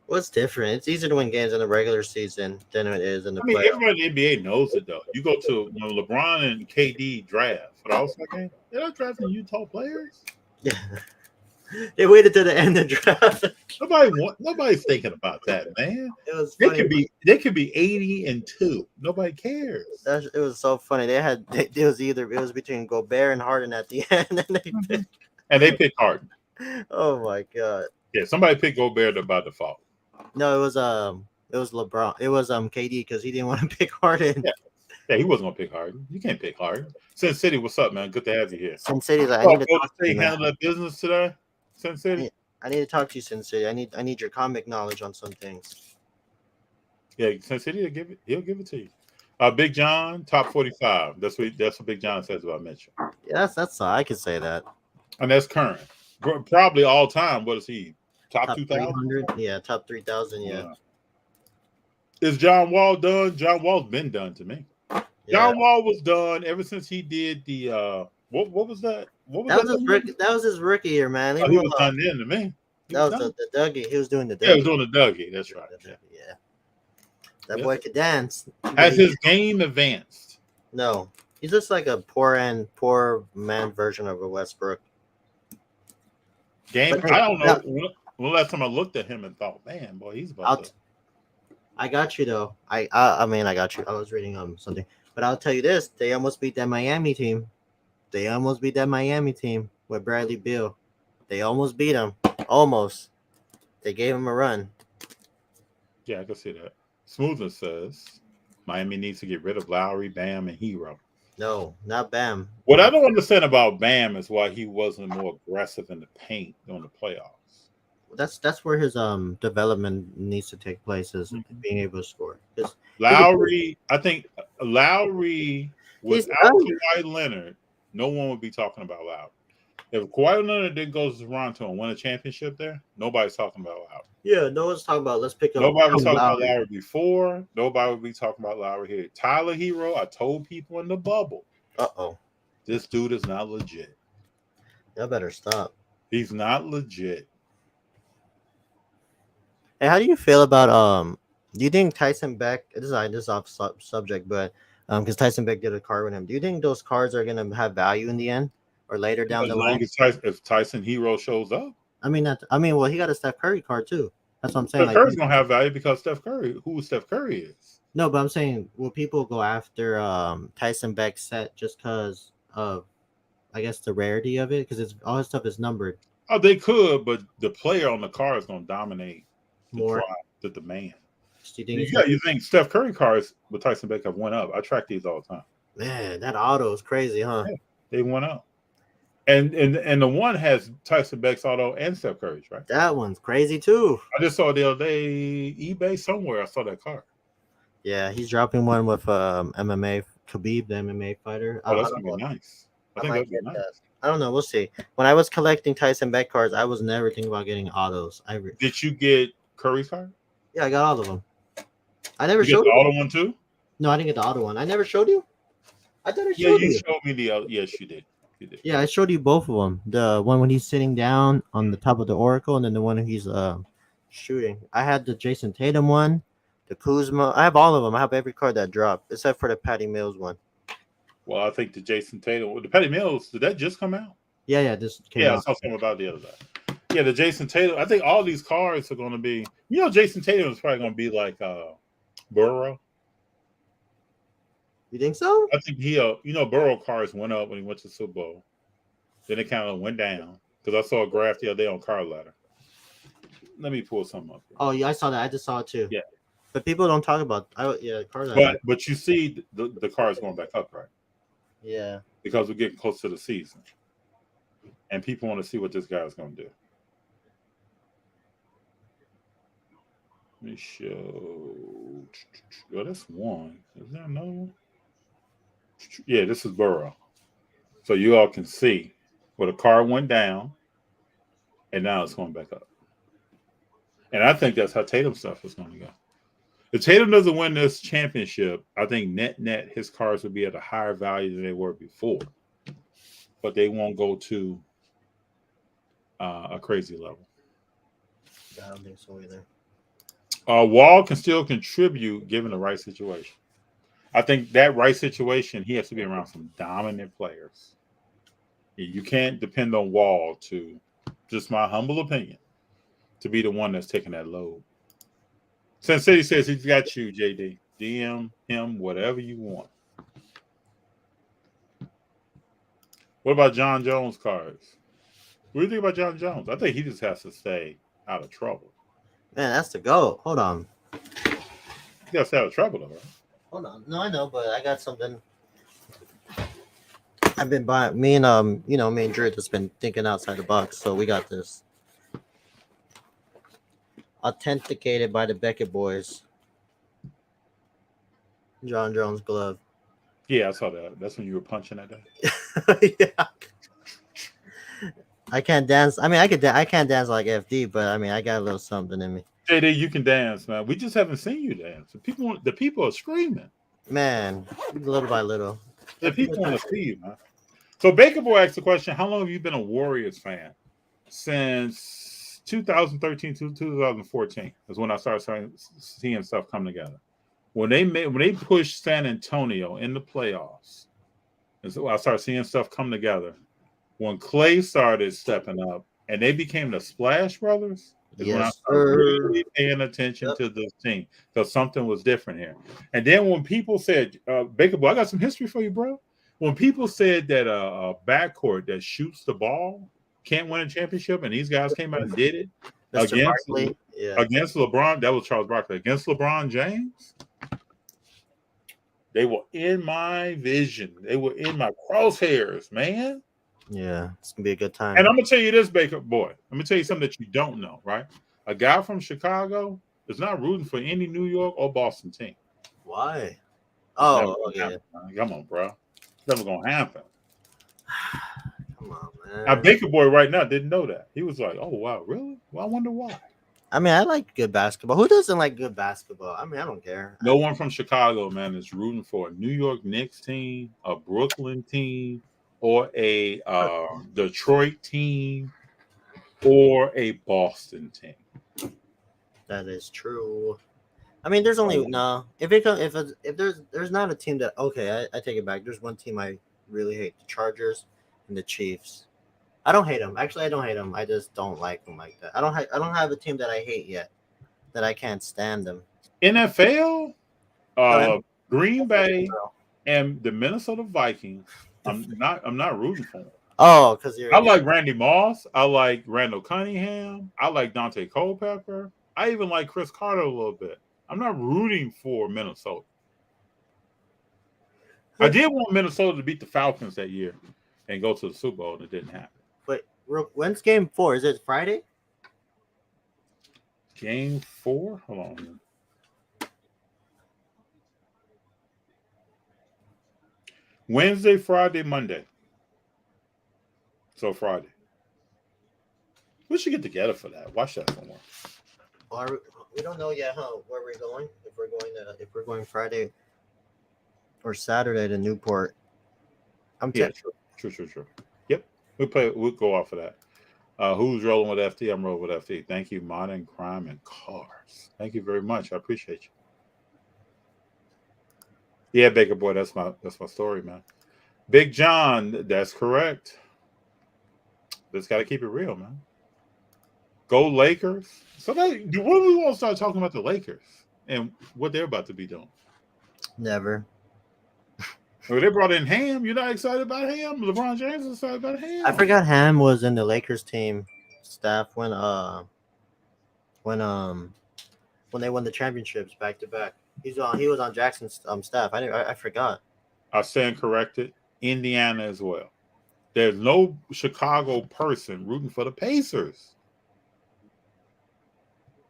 Speaker 3: What's different? It's easier to win games in the regular season than it is in the playoffs.
Speaker 2: Everybody in the NBA knows it, though. You go to LeBron and KD draft for the All-Star game. They're not drafting Utah players.
Speaker 3: Yeah, they waited to the end of the draft.
Speaker 2: Nobody's thinking about that, man.
Speaker 3: It was funny.
Speaker 2: They could be 80-2. Nobody cares.
Speaker 3: It was so funny. It was between Gobert and Harden at the end,
Speaker 2: and they picked Harden.
Speaker 3: Oh my god.
Speaker 2: Yeah, somebody picked Gobert by default.
Speaker 3: No, it It was LeBron. It was KD because he didn't want to pick Harden.
Speaker 2: Yeah, he wasn't gonna pick Harden. You can't pick Harden. Sin City, what's up, man? Good to have you here.
Speaker 3: Sin City's like, I
Speaker 2: Oh,
Speaker 3: need to
Speaker 2: Golden
Speaker 3: talk to you,
Speaker 2: State
Speaker 3: man.
Speaker 2: handle that business today. Sin City.
Speaker 3: I need to talk to you, Sin City. I need your comic knowledge on some things.
Speaker 2: Yeah, Sin City will give it. He'll give it to you. Big John, top 45. That's what Big John says about Mitchell.
Speaker 3: Yeah, that's I could say that.
Speaker 2: And that's current. Probably all time. What is he? Top 2,000?
Speaker 3: 300? Yeah, top 3,000. Yeah.
Speaker 2: Is John Wall done? John Wall's been done to me.
Speaker 3: Yeah.
Speaker 2: John Wall was done ever since he did the what was that? What was
Speaker 3: that was his rookie year, man.
Speaker 2: He was done then to me.
Speaker 3: That was the Dougie. He was doing the Dougie.
Speaker 2: Yeah, he was doing the Dougie. That's right.
Speaker 3: Yeah. That boy could dance.
Speaker 2: Has his game advanced?
Speaker 3: No. He's just like a poor man version of a Westbrook.
Speaker 2: Game? I don't know. When last time I looked at him and thought, man, boy, he's about to.
Speaker 3: I got you though. I mean, I got you. I was reading something, but I'll tell you this: they almost beat that Miami team. With Bradley Beal. They almost beat him. Almost. They gave him a run.
Speaker 2: Yeah, I can see that. Smoothness says Miami needs to get rid of Lowry, Bam, and Hero.
Speaker 3: No, not Bam.
Speaker 2: What I don't understand about Bam is why he wasn't more aggressive in the paint during the playoffs.
Speaker 3: That's where his development needs to take place, is being able to score.
Speaker 2: Lowry, I think Lowry without Kawhi Leonard, no one would be talking about Lowry. If Kawhi Leonard didn't go to Toronto and win a championship there, nobody's talking about Lowry.
Speaker 3: Yeah, no one's talking about. Let's pick up.
Speaker 2: Nobody was talking about Lowry before. Nobody would be talking about Lowry here. Tyler Hero, I told people in the bubble. This dude is not legit.
Speaker 3: Y'all better stop.
Speaker 2: He's not legit.
Speaker 3: Hey, how do you feel about do you think Tyson Beck? This is off subject, but because Tyson Beck did a card with him, do you think those cards are gonna have value in the end or later down the line?
Speaker 2: If Tyson Hero shows up,
Speaker 3: well, he got a Steph Curry card too. That's what I'm saying.
Speaker 2: Steph Curry's gonna have value because Steph Curry is.
Speaker 3: No, but I'm saying, will people go after Tyson Beck's set just because of, I guess, the rarity of it? Because all his stuff is numbered.
Speaker 2: Oh, they could, but the player on the card is gonna dominate
Speaker 3: more
Speaker 2: the demand.
Speaker 3: Do you think?
Speaker 2: You think Steph Curry cards with Tyson Beck have went up? I track these all the time.
Speaker 3: Man, that auto is crazy, huh?
Speaker 2: Yeah, they went up. And the one has Tyson Beck's auto and Steph Curry's, right?
Speaker 3: That one's crazy too.
Speaker 2: I just saw the other day eBay somewhere. I saw that card.
Speaker 3: Yeah, he's dropping one with MMA Khabib, the MMA fighter.
Speaker 2: Oh, that's gonna be nice. I think that'd be nice.
Speaker 3: I don't know. We'll see. When I was collecting Tyson Beck cards, I was never thinking about getting autos.
Speaker 2: Did you get Curry's card?
Speaker 3: Yeah, I got all of them. I never
Speaker 2: showed
Speaker 3: you.
Speaker 2: The auto one too?
Speaker 3: No, I didn't get the auto one. I never showed you. I thought I showed you.
Speaker 2: Yeah, you showed me the other. Yes, you did.
Speaker 3: Yeah, I showed you both of them. The one when he's sitting down on the top of the Oracle, and then the one he's shooting. I had the Jason Tatum one, the Kuzma. I have all of them. I have every card that dropped, except for the Patty Mills one.
Speaker 2: Well, I think the Jason Tatum, the Patty Mills, did that just come out?
Speaker 3: Yeah, this came out.
Speaker 2: I saw something about the other day. Yeah, the Jason Tatum. I think all these cards are going to be, Jason Tatum is probably going to be like Burrow.
Speaker 3: You think so?
Speaker 2: I think Burrow cards went up when he went to the Super Bowl. Then it kind of went down because I saw a graph the other day on Card Ladder. Let me pull something up here.
Speaker 3: Oh, yeah, I saw that. I just saw it too.
Speaker 2: Yeah.
Speaker 3: But people don't talk about Card Ladder.
Speaker 2: But you see the cards going back up, right?
Speaker 3: Yeah.
Speaker 2: Because we're getting close to the season. And people want to see what this guy is going to do. Let me show. Oh, that's one. Is there another one? Yeah, this is Burrow. So you all can see where the card went down, and now it's going back up. And I think that's how Tatum stuff is going to go. If Tatum doesn't win this championship, I think net his cards will be at a higher value than they were before. But they won't go to a crazy level.
Speaker 3: I don't think so either.
Speaker 2: Wall can still contribute given the right situation. I think that right situation, he has to be around some dominant players. You can't depend on Wall to, just my humble opinion, to be the one that's taking that load. Sin City says he's got you, JD. DM him whatever you want. What about John Jones cards? What do you think about John Jones? I think he just has to stay out of trouble.
Speaker 3: Man, that's the goal. Hold on.
Speaker 2: You got to have trouble though, right?
Speaker 3: Hold on. No, I know, but I got something. I've been buying. Me and me and Drew just been thinking outside the box. So we got this authenticated by the Beckett boys. John Jones glove.
Speaker 2: Yeah, I saw that. That's when you were punching that day.
Speaker 3: Yeah. I can't dance. I mean, I can't dance like FD, but I mean, I got a little something in me.
Speaker 2: JD, you can dance, man. We just haven't seen you dance. The people are screaming.
Speaker 3: Man, little by little.
Speaker 2: The people want to see you, man. So Baker Boy asked the question: how long have you been a Warriors fan? Since 2013 to 2014 is when I started seeing stuff come together. When they pushed San Antonio in the playoffs, and so I started seeing stuff come together. When Clay started stepping up, and they became the Splash Brothers, is when I started really paying attention to this team because something was different here. And then when people said, "Baker Boy, I got some history for you, bro." When people said that a backcourt that shoots the ball can't win a championship, and these guys came out and did it against LeBron, that was Charles Barkley. Against LeBron James, they were in my vision. They were in my crosshairs, man.
Speaker 3: Yeah, it's gonna be a good time.
Speaker 2: And I'm gonna tell you this, Baker Boy. I'm gonna tell you something that you don't know, right? A guy from Chicago is not rooting for any New York or Boston team.
Speaker 3: Why? Oh, yeah.
Speaker 2: Come on, bro. Never gonna happen.
Speaker 3: Come on, man.
Speaker 2: Now, Baker Boy right now didn't know that. He was like, "Oh wow, really? Well, I wonder why."
Speaker 3: I mean, I like good basketball. Who doesn't like good basketball? I mean, I don't care.
Speaker 2: No one from Chicago, man, is rooting for a New York Knicks team, a Brooklyn team, or a Detroit team, or a Boston team.
Speaker 3: That is true. I mean, there's only if there's not a team that I take it back. There's one team I really hate: the Chargers and the Chiefs. I don't hate them. Actually, I don't hate them. I just don't like them like that. I don't have a team that I hate yet, that I can't stand them.
Speaker 2: NFL, Green Bay, and the Minnesota Vikings. I'm not rooting for them.
Speaker 3: Oh, because
Speaker 2: I like Randy Moss. I like Randall Cunningham. I like Dante Culpepper. I even like Chris Carter a little bit. I'm not rooting for Minnesota. I did want Minnesota to beat the Falcons that year and go to the Super Bowl, and it didn't happen.
Speaker 3: But when's Game 4? Is it Friday?
Speaker 2: Game 4? Hold on. Wednesday, Friday, Monday. So Friday. We should get together for that. Watch that somewhere.
Speaker 3: Well, we don't know yet, where we're going. If we're going Friday or Saturday to Newport.
Speaker 2: True. Yep. We'll go off of that. Who's rolling with FT? I'm rolling with FT. Thank you, Modern Crime and Cars. Thank you very much. I appreciate you. Yeah, Baker Boy, that's my story, man. Big John, that's correct. Just got to keep it real, man. Go Lakers. So what do we want to start talking about the Lakers and what they're about to be doing?
Speaker 3: Never.
Speaker 2: Well, they brought in Ham. You're not excited about Ham? LeBron James is excited about Ham.
Speaker 3: I forgot Ham was in the Lakers team staff when they won the championships back to back. He was on Jackson's staff. I forgot.
Speaker 2: I stand corrected. Indiana as well. There's no Chicago person rooting for the Pacers.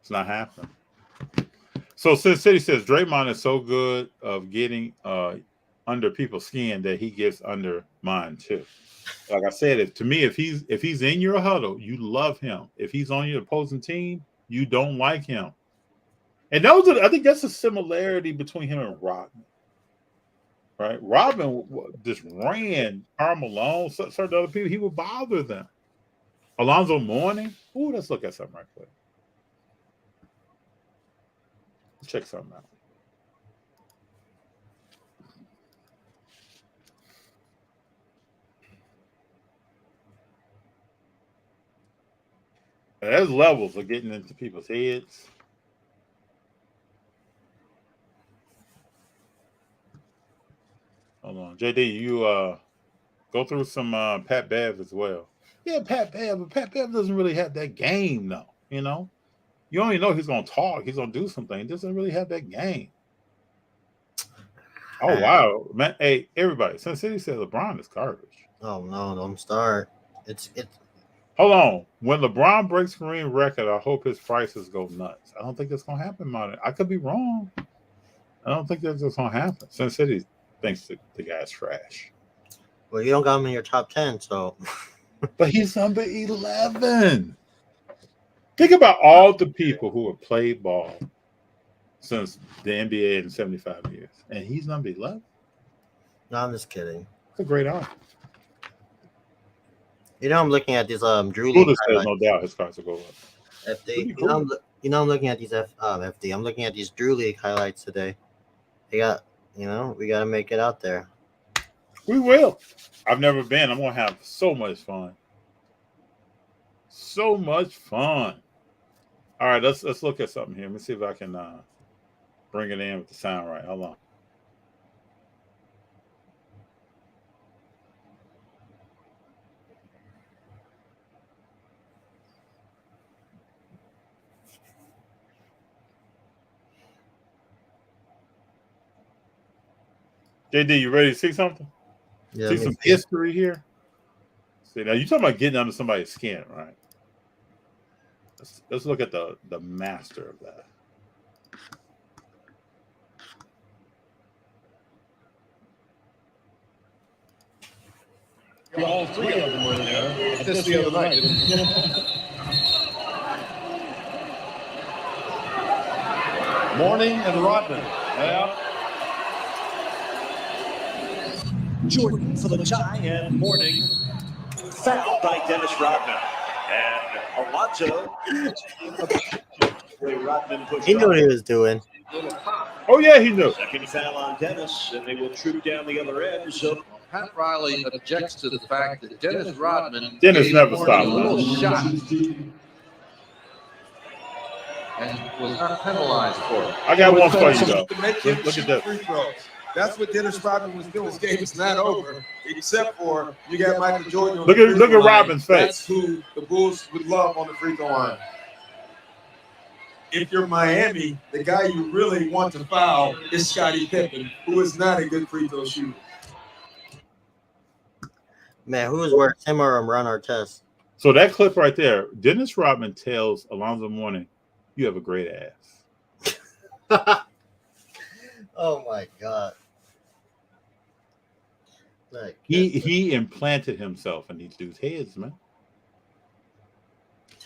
Speaker 2: It's not happening. So Sin City says Draymond is so good of getting under people's skin that he gets under mine too. Like I said, if he's in your huddle, you love him. If he's on your opposing team, you don't like him. And I think that's a similarity between him and Rodman. Right? Rodman just ran Karl Malone, certain other people. He would bother them. Alonzo Mourning. Ooh, let's look at something right quick. Check something out. There's levels of getting into people's heads. Hold on. JD, you go through some Pat Bev as well. Yeah, Pat Bev, but Pat Bev doesn't really have that game, though. You know? You only know he's going to talk. He's going to do something. He doesn't really have that game. Oh wow, man! Hey, everybody! Sin City said LeBron is garbage.
Speaker 3: Oh no, don't start. It's
Speaker 2: Hold on. When LeBron breaks Kareem record, I hope his prices go nuts. I don't think that's gonna happen, man. I could be wrong. I don't think that's just gonna happen. Sin City thinks the guy's trash.
Speaker 3: well, you don't got him in your top 10, so
Speaker 2: But he's number 11. Think about all the people who have played ball since the NBA in 75 years, and he's number 11.
Speaker 3: no, I'm just kidding.
Speaker 2: It's a great honor.
Speaker 3: You know, I'm looking at these Drew
Speaker 2: Poole
Speaker 3: League
Speaker 2: says no doubt his cards will go up.
Speaker 3: FD.
Speaker 2: Cool.
Speaker 3: I'm looking at these FD. I'm looking at these Drew League highlights today. They got, we got to make it out there.
Speaker 2: We will. I've never been. I'm gonna have so much fun. So much fun. All right, let's look at something here. Let me see if I can bring it in with the sound right. Hold on. JD, you ready to see something?
Speaker 3: Yeah,
Speaker 2: See some history here. See, now you talking about getting under somebody's skin, right? Let's look at the master of that.
Speaker 4: All three of them were there. Just the other night. Morning and Rodman. Yeah.
Speaker 6: Jordan for the tie and Morning fouled by Dennis Rodman. And Alonzo. Rodman pushed
Speaker 3: he knew what he was doing.
Speaker 2: Oh yeah, he knew.
Speaker 6: Second foul on Dennis, and they will troop down the other end. So
Speaker 7: Pat Riley objects to the fact that Dennis Rodman
Speaker 2: Dennis
Speaker 7: gave
Speaker 2: never
Speaker 7: Morning
Speaker 2: stopped,
Speaker 7: a little
Speaker 2: man.
Speaker 7: shot and was not penalized for it.
Speaker 2: I got one for you though.
Speaker 4: To make him
Speaker 2: Look at
Speaker 4: shoot
Speaker 2: this.
Speaker 4: free throws. That's what Dennis Rodman was doing. This game is not over, except for you got Michael Jordan. On
Speaker 2: Look
Speaker 4: the
Speaker 2: at
Speaker 4: free
Speaker 2: look
Speaker 4: throw
Speaker 2: at
Speaker 4: line.
Speaker 2: Robin's
Speaker 4: That's
Speaker 2: face.
Speaker 4: who the Bulls would love on the free throw line. If you're Miami, the guy you really want to foul is Scottie Pippen, who is not a good free throw shooter.
Speaker 3: Man, who was worse, him or Ron Artest?
Speaker 2: So that clip right there, Dennis Rodman tells Alonzo Mourning, "You have a great ass."
Speaker 3: Oh my god! Like
Speaker 2: He implanted himself in these dudes' heads, man.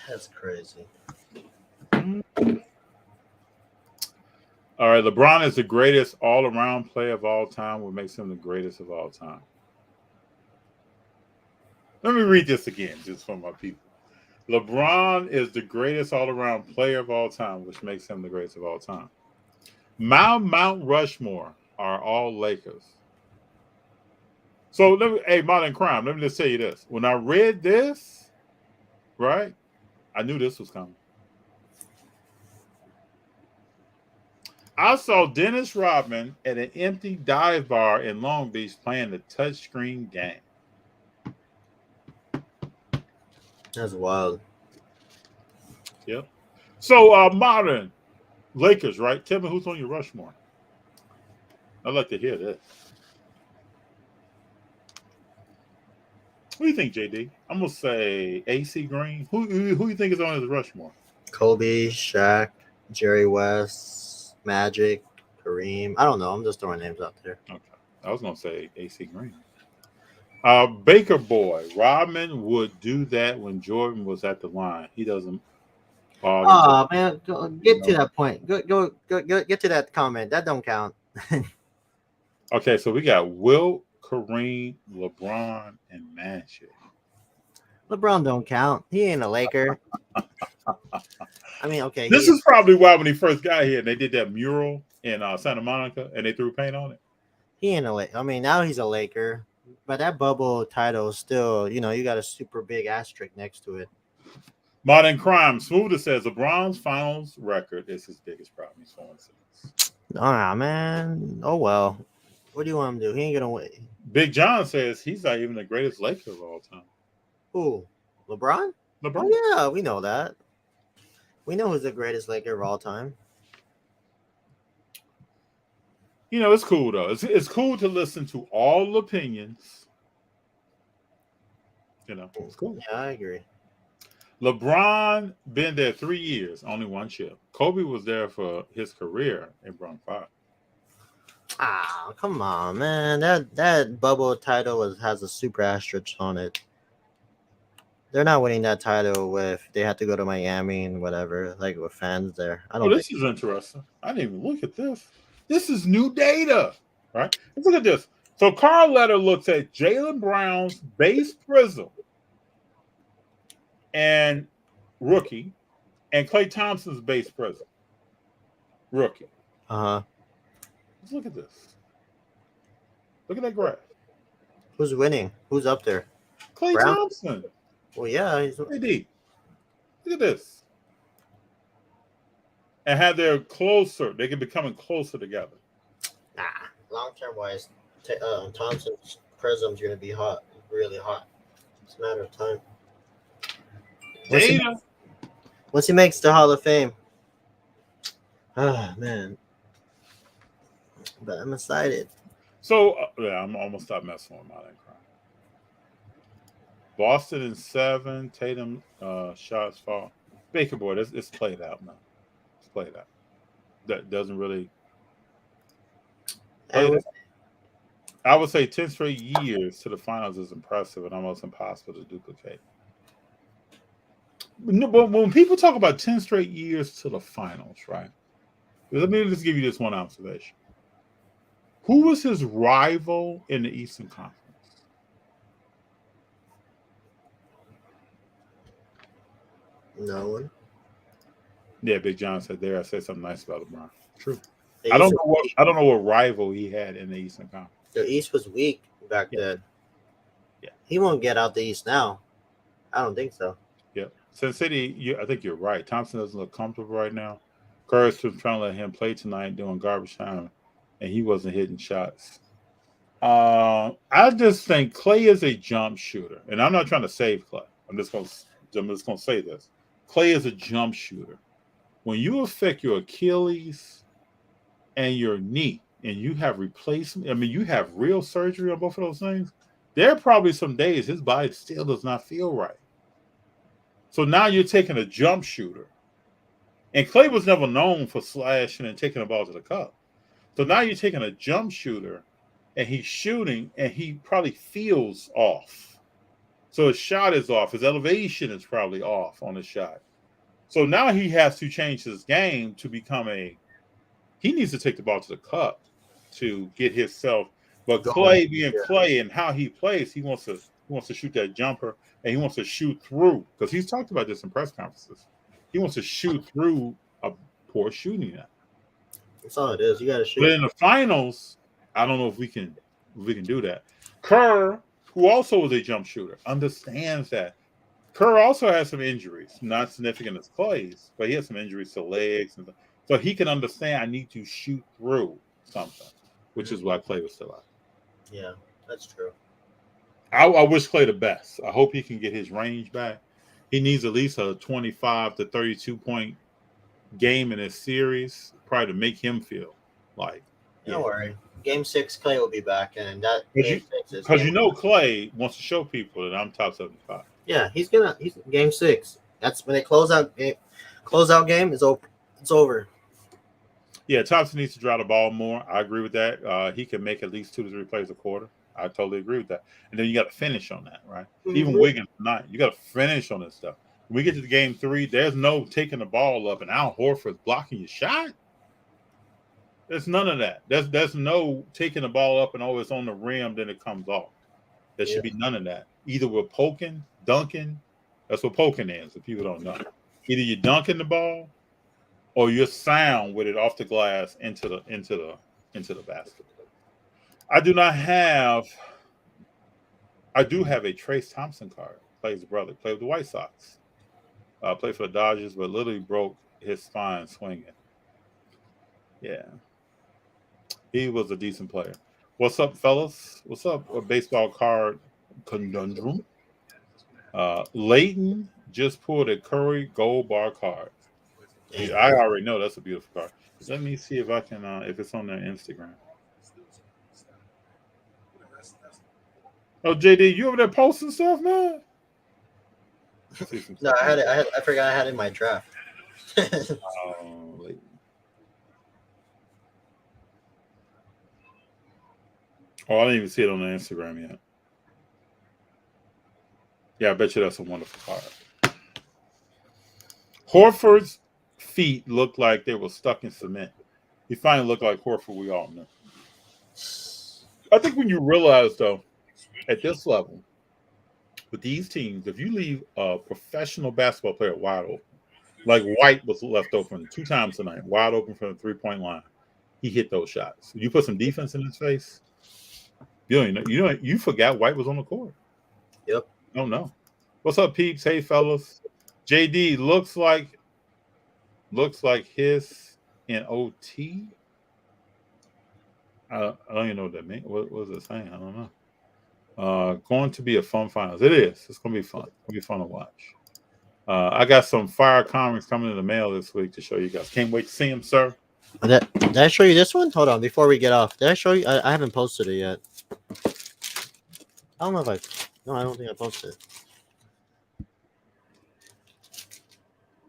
Speaker 3: that's crazy.
Speaker 2: All right, LeBron is the greatest all-around player of all time. What makes him the greatest of all time? Let me read this again, just for my people. LeBron is the greatest all-around player of all time, which makes him the greatest of all time. Mount Rushmore are all Lakers. So, Modern Crime, let me just tell you this. When I read this, right, I knew this was coming. I saw Dennis Rodman at an empty dive bar in Long Beach playing the touchscreen game.
Speaker 3: That's wild.
Speaker 2: Yep. So, modern Lakers, right? Tell me who's on your Rushmore. I'd like to hear this. What do you think, JD? I'm gonna say AC Green. Who you think is on his Rushmore?
Speaker 3: Kobe, Shaq, Jerry West, Magic, Kareem. I don't know. I'm just throwing names out there.
Speaker 2: Okay. I was gonna say AC Green. Baker boy, Rodman would do that when Jordan was at the line. He doesn't bother.
Speaker 3: Oh man, get to that point. Go, get to that comment. That don't count.
Speaker 2: Okay, so we got Wilt, Kareem, LeBron, and Magic.
Speaker 3: LeBron don't count. He ain't a Laker. I mean, okay.
Speaker 2: This is probably why when he first got here, they did that mural in Santa Monica, and they threw paint on it.
Speaker 3: He ain't a Laker. I mean, now he's a Laker. But that bubble title is still, you got a super big asterisk next to it.
Speaker 2: Modern Crime. Smoother says LeBron's finals record is his biggest problem. He's 4-6.
Speaker 3: Ah, man. Oh, well. What do you want him to do? He ain't going to win.
Speaker 2: Big John says he's not even the greatest Laker of all time.
Speaker 3: Who? LeBron?
Speaker 2: LeBron?
Speaker 3: Oh, yeah, we know that. We know who's the greatest Laker of all time.
Speaker 2: You know, it's cool though. It's cool to listen to all opinions. You know, it's cool.
Speaker 3: Yeah, I agree.
Speaker 2: LeBron been there 3 years, only one chip. Kobe was there for his career and brought 5.
Speaker 3: Ah, come on, man. That bubble title has a super asterisk on it. They're not winning that title if they have to go to Miami and whatever, like with fans there. I
Speaker 2: Oh,
Speaker 3: don't
Speaker 2: this
Speaker 3: think.
Speaker 2: is interesting. I didn't even look at this. This is new data, right? Let's look at this. So Carl Letter looks at Jaylen Brown's base prism and rookie, and Klay Thompson's base prism rookie.
Speaker 3: Uh-huh.
Speaker 2: Let's look at this. Look at that graph.
Speaker 3: Who's winning? Who's up there?
Speaker 2: Klay
Speaker 3: Brown?
Speaker 2: Thompson.
Speaker 3: Well, yeah, he's
Speaker 2: AD. Look at this. And how they're closer. They can be coming closer together.
Speaker 3: nah. Long-term wise, Thompson's prism's gonna be hot, really hot. It's a matter of time.
Speaker 2: Data.
Speaker 3: Once he makes the Hall of Fame. Ah, man. But I'm excited.
Speaker 2: So, yeah, I'm almost stop messing with my crime. Boston in 7. Tatum shots fall. Baker boy, it's played out, man. It's played out. That doesn't really. I would say 10 straight years to the finals is impressive and almost impossible to duplicate. No, but when people talk about 10 straight years to the finals, right? Let me just give you this one observation. Who was his rival in the Eastern Conference?
Speaker 3: No one.
Speaker 2: Yeah, Big John said there. I said something nice about LeBron. True.
Speaker 3: The
Speaker 2: I don't
Speaker 3: East-
Speaker 2: know what rival he had in the Eastern Conference.
Speaker 3: The East was weak back then.
Speaker 2: Yeah.
Speaker 3: He won't get out the East now. I don't think so.
Speaker 2: Yeah. Sin City, I think you're right. Thompson doesn't look comfortable right now. Curry's trying to let him play tonight doing garbage time, and he wasn't hitting shots. I just think Klay is a jump shooter, and I'm not trying to save Klay. I'm just gonna say this. Klay is a jump shooter. When you affect your Achilles and your knee, and you have replacement, I mean, you have real surgery on both of those things, there are probably some days his body still does not feel right. So now you're taking a jump shooter. And Klay was never known for slashing and taking the ball to the cup. So now you're taking a jump shooter and he's shooting and he probably feels off. So his shot is off. His elevation is probably off on his shot. So now he has to change his game to become he needs to take the ball to the cup to get himself. But Klay being Klay and how he plays, he wants to shoot that jumper and he wants to shoot through, because he's talked about this in press conferences. He wants to shoot through a poor shooting net.
Speaker 3: That's all it is. You got to shoot.
Speaker 2: But in the finals, I don't know if we can do that. Kerr, who also is a jump shooter, understands that. Kerr also has some injuries, not significant as Klay's, but he has some injuries to legs, and so he can understand I need to shoot through something, which is why Klay was still out.
Speaker 3: Yeah, that's true.
Speaker 2: I wish Klay the best. I hope he can get his range back. He needs at least a 25 to 32 point game in his series, probably to make him feel like.
Speaker 3: Don't worry. Game 6, Klay will be back, and that game 6 is
Speaker 2: because Klay wants to show people that I'm top 75.
Speaker 3: Yeah, he's game 6. That's when they close out game is over. It's over.
Speaker 2: Yeah, Thompson needs to drive the ball more. I agree with that. He can make at least 2 to 3 plays a quarter. I totally agree with that. And then you got to finish on that, right? Mm-hmm. Even Wiggins tonight, you got to finish on this stuff. When we get to the game 3, there's no taking the ball up and Al Horford's blocking your shot. There's none of that. There's no taking the ball up and it's on the rim, then it comes off. There should be none of that. Either we're poking, dunking. That's what poking is, if people don't know. Either you're dunking the ball or you're sound with it off the glass into the basket. I do have a Trace Thompson card. Plays brother. Played with the White Sox. Played for the Dodgers, but literally broke his spine swinging. Yeah. He was a decent player. What's up, fellas? What's up? A baseball card conundrum. Leighton just pulled a Curry gold bar card. I already know that's a beautiful card. Let me see if I can if it's on their Instagram. Oh, JD, you over there posting stuff, man?
Speaker 3: No, I forgot I had it in my draft.
Speaker 2: Oh, I didn't even see it on the Instagram yet. Yeah, I bet you that's a wonderful card. Horford's feet looked like they were stuck in cement. He finally looked like Horford we all know. I think when you realize, though, at this level, with these teams, if you leave a professional basketball player wide open, like White was left open 2 times tonight, wide open from the 3-point line, he hit those shots. You put some defense in his face, you forgot White was on the court.
Speaker 3: Yep.
Speaker 2: Oh no. What's up, peeps? Hey, fellas. JD looks like his in OT. I don't even know what that means. What was it saying? I don't know. Going to be a fun finals. It is. It's going to be fun. It's going to be fun to watch. I got some fire comics coming in the mail this week to show you guys. Can't wait to see them, sir.
Speaker 3: Did I show you this one? Hold on, before we get off. Did I show you? I haven't posted it yet. I don't know if No, I don't think I posted it.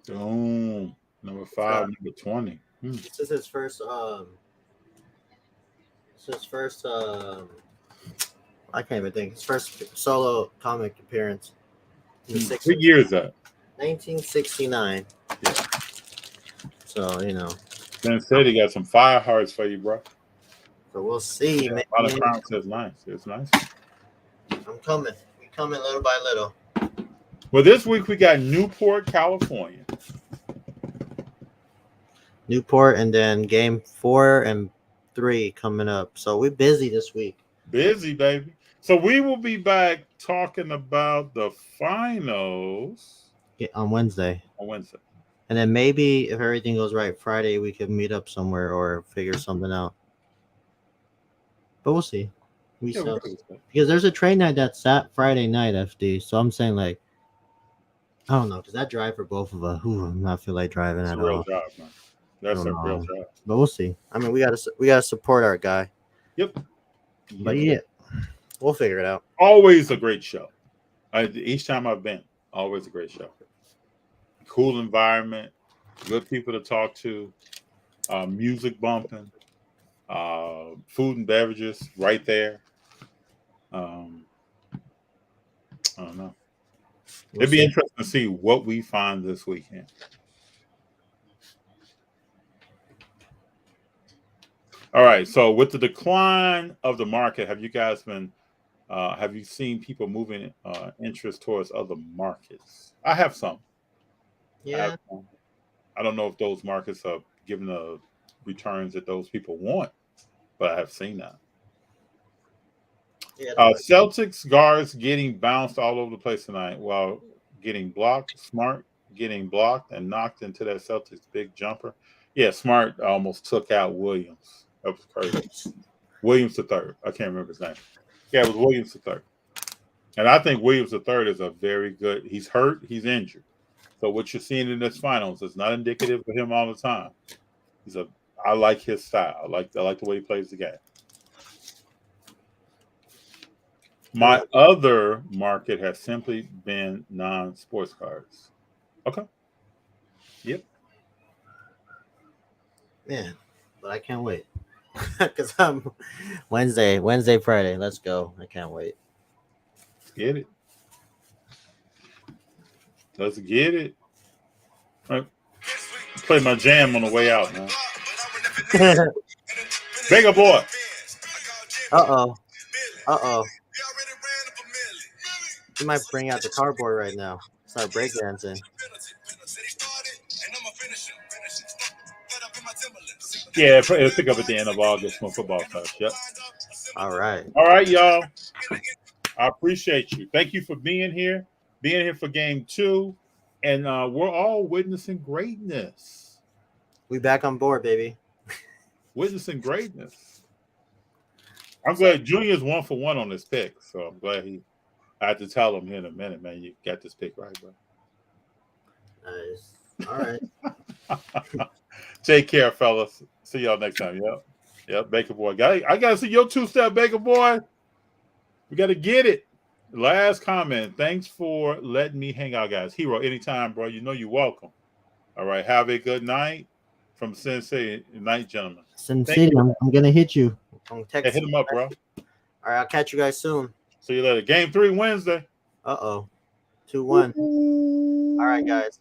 Speaker 2: Boom. Number 5, number 20.
Speaker 3: This is his first. I can't even think. His first solo comic appearance.
Speaker 2: What year is that?
Speaker 3: 1969.
Speaker 2: Yeah.
Speaker 3: So
Speaker 2: Ben said he got some fire hearts for you, bro.
Speaker 3: So we'll see, man.
Speaker 2: A lot of crowd says nice. It's nice.
Speaker 3: I'm coming. We're coming little by little.
Speaker 2: Well, this week we got Newport, California.
Speaker 3: Newport, and then game 4 and 3 coming up. So we're busy this week.
Speaker 2: Busy, baby. So we will be back talking about the finals
Speaker 3: on Wednesday. And then maybe if everything goes right, Friday we could meet up somewhere or figure something out. But we'll see. Because there's a train night that's that Friday night, FD. So I'm saying, like, I don't know, because that drive for both of us, I'm not feel like driving at all.
Speaker 2: Real drive, man. That's a real drive.
Speaker 3: But we'll see. I mean, we gotta support our guy.
Speaker 2: Yep.
Speaker 3: But yeah, we'll figure it out.
Speaker 2: Always a great show. Each time I've been, always a great show. Cool environment, good people to talk to, music bumping, food and beverages right there. I don't know. It'd be interesting to see what we find this weekend. All right. So with the decline of the market, have you guys been? Have you seen people moving interest towards other markets? I have some.
Speaker 3: Yeah.
Speaker 2: I don't know if those markets are giving the returns that those people want, but I have seen that. Yeah, Celtics guards getting bounced all over the place tonight while getting blocked. Smart getting blocked and knocked into that Celtics big jumper. Yeah, Smart almost took out Williams. That was crazy. Williams III. I can't remember his name. Yeah, it was Williams III. And I think Williams III is a very good. He's hurt. He's injured. So what you're seeing in this finals is not indicative of him all the time. I like his style. I like the way he plays the game. My other market has simply been non-sports cards. Okay. Yep.
Speaker 3: Man, but I can't wait. Because I'm Wednesday, Friday. Let's go. I can't wait.
Speaker 2: Let's get it. Let's get it. All right. Play my jam on the way out, man. Bigger boy.
Speaker 3: Uh-oh. You might bring out the cardboard right now. Start breakdancing.
Speaker 2: Yeah, it'll pick up at the end of August when football starts. Yep.
Speaker 3: All right,
Speaker 2: y'all. I appreciate you. Thank you for being here for game 2. And we're all witnessing greatness.
Speaker 3: We back on board, baby.
Speaker 2: Witnessing greatness. I'm glad Junior's 1 for 1 on this pick. So I'm glad I have to tell him here in a minute, man. You got this pick right, bro.
Speaker 3: Nice. All right.
Speaker 2: Take care, fellas. See y'all next time. Yep. Baker boy. I gotta see your 2-step, Baker boy. We got to get it. Last comment. Thanks for letting me hang out, guys. Hero, anytime, bro. You know you're welcome. All right. Have a good night from Sensei. Night, gentlemen.
Speaker 3: Sensei, I'm gonna hit you. I'm
Speaker 2: Hey, hit him up, bro.
Speaker 3: All right, I'll catch you guys soon.
Speaker 2: See you later. Game 3 Wednesday.
Speaker 3: 2-1. All right, guys.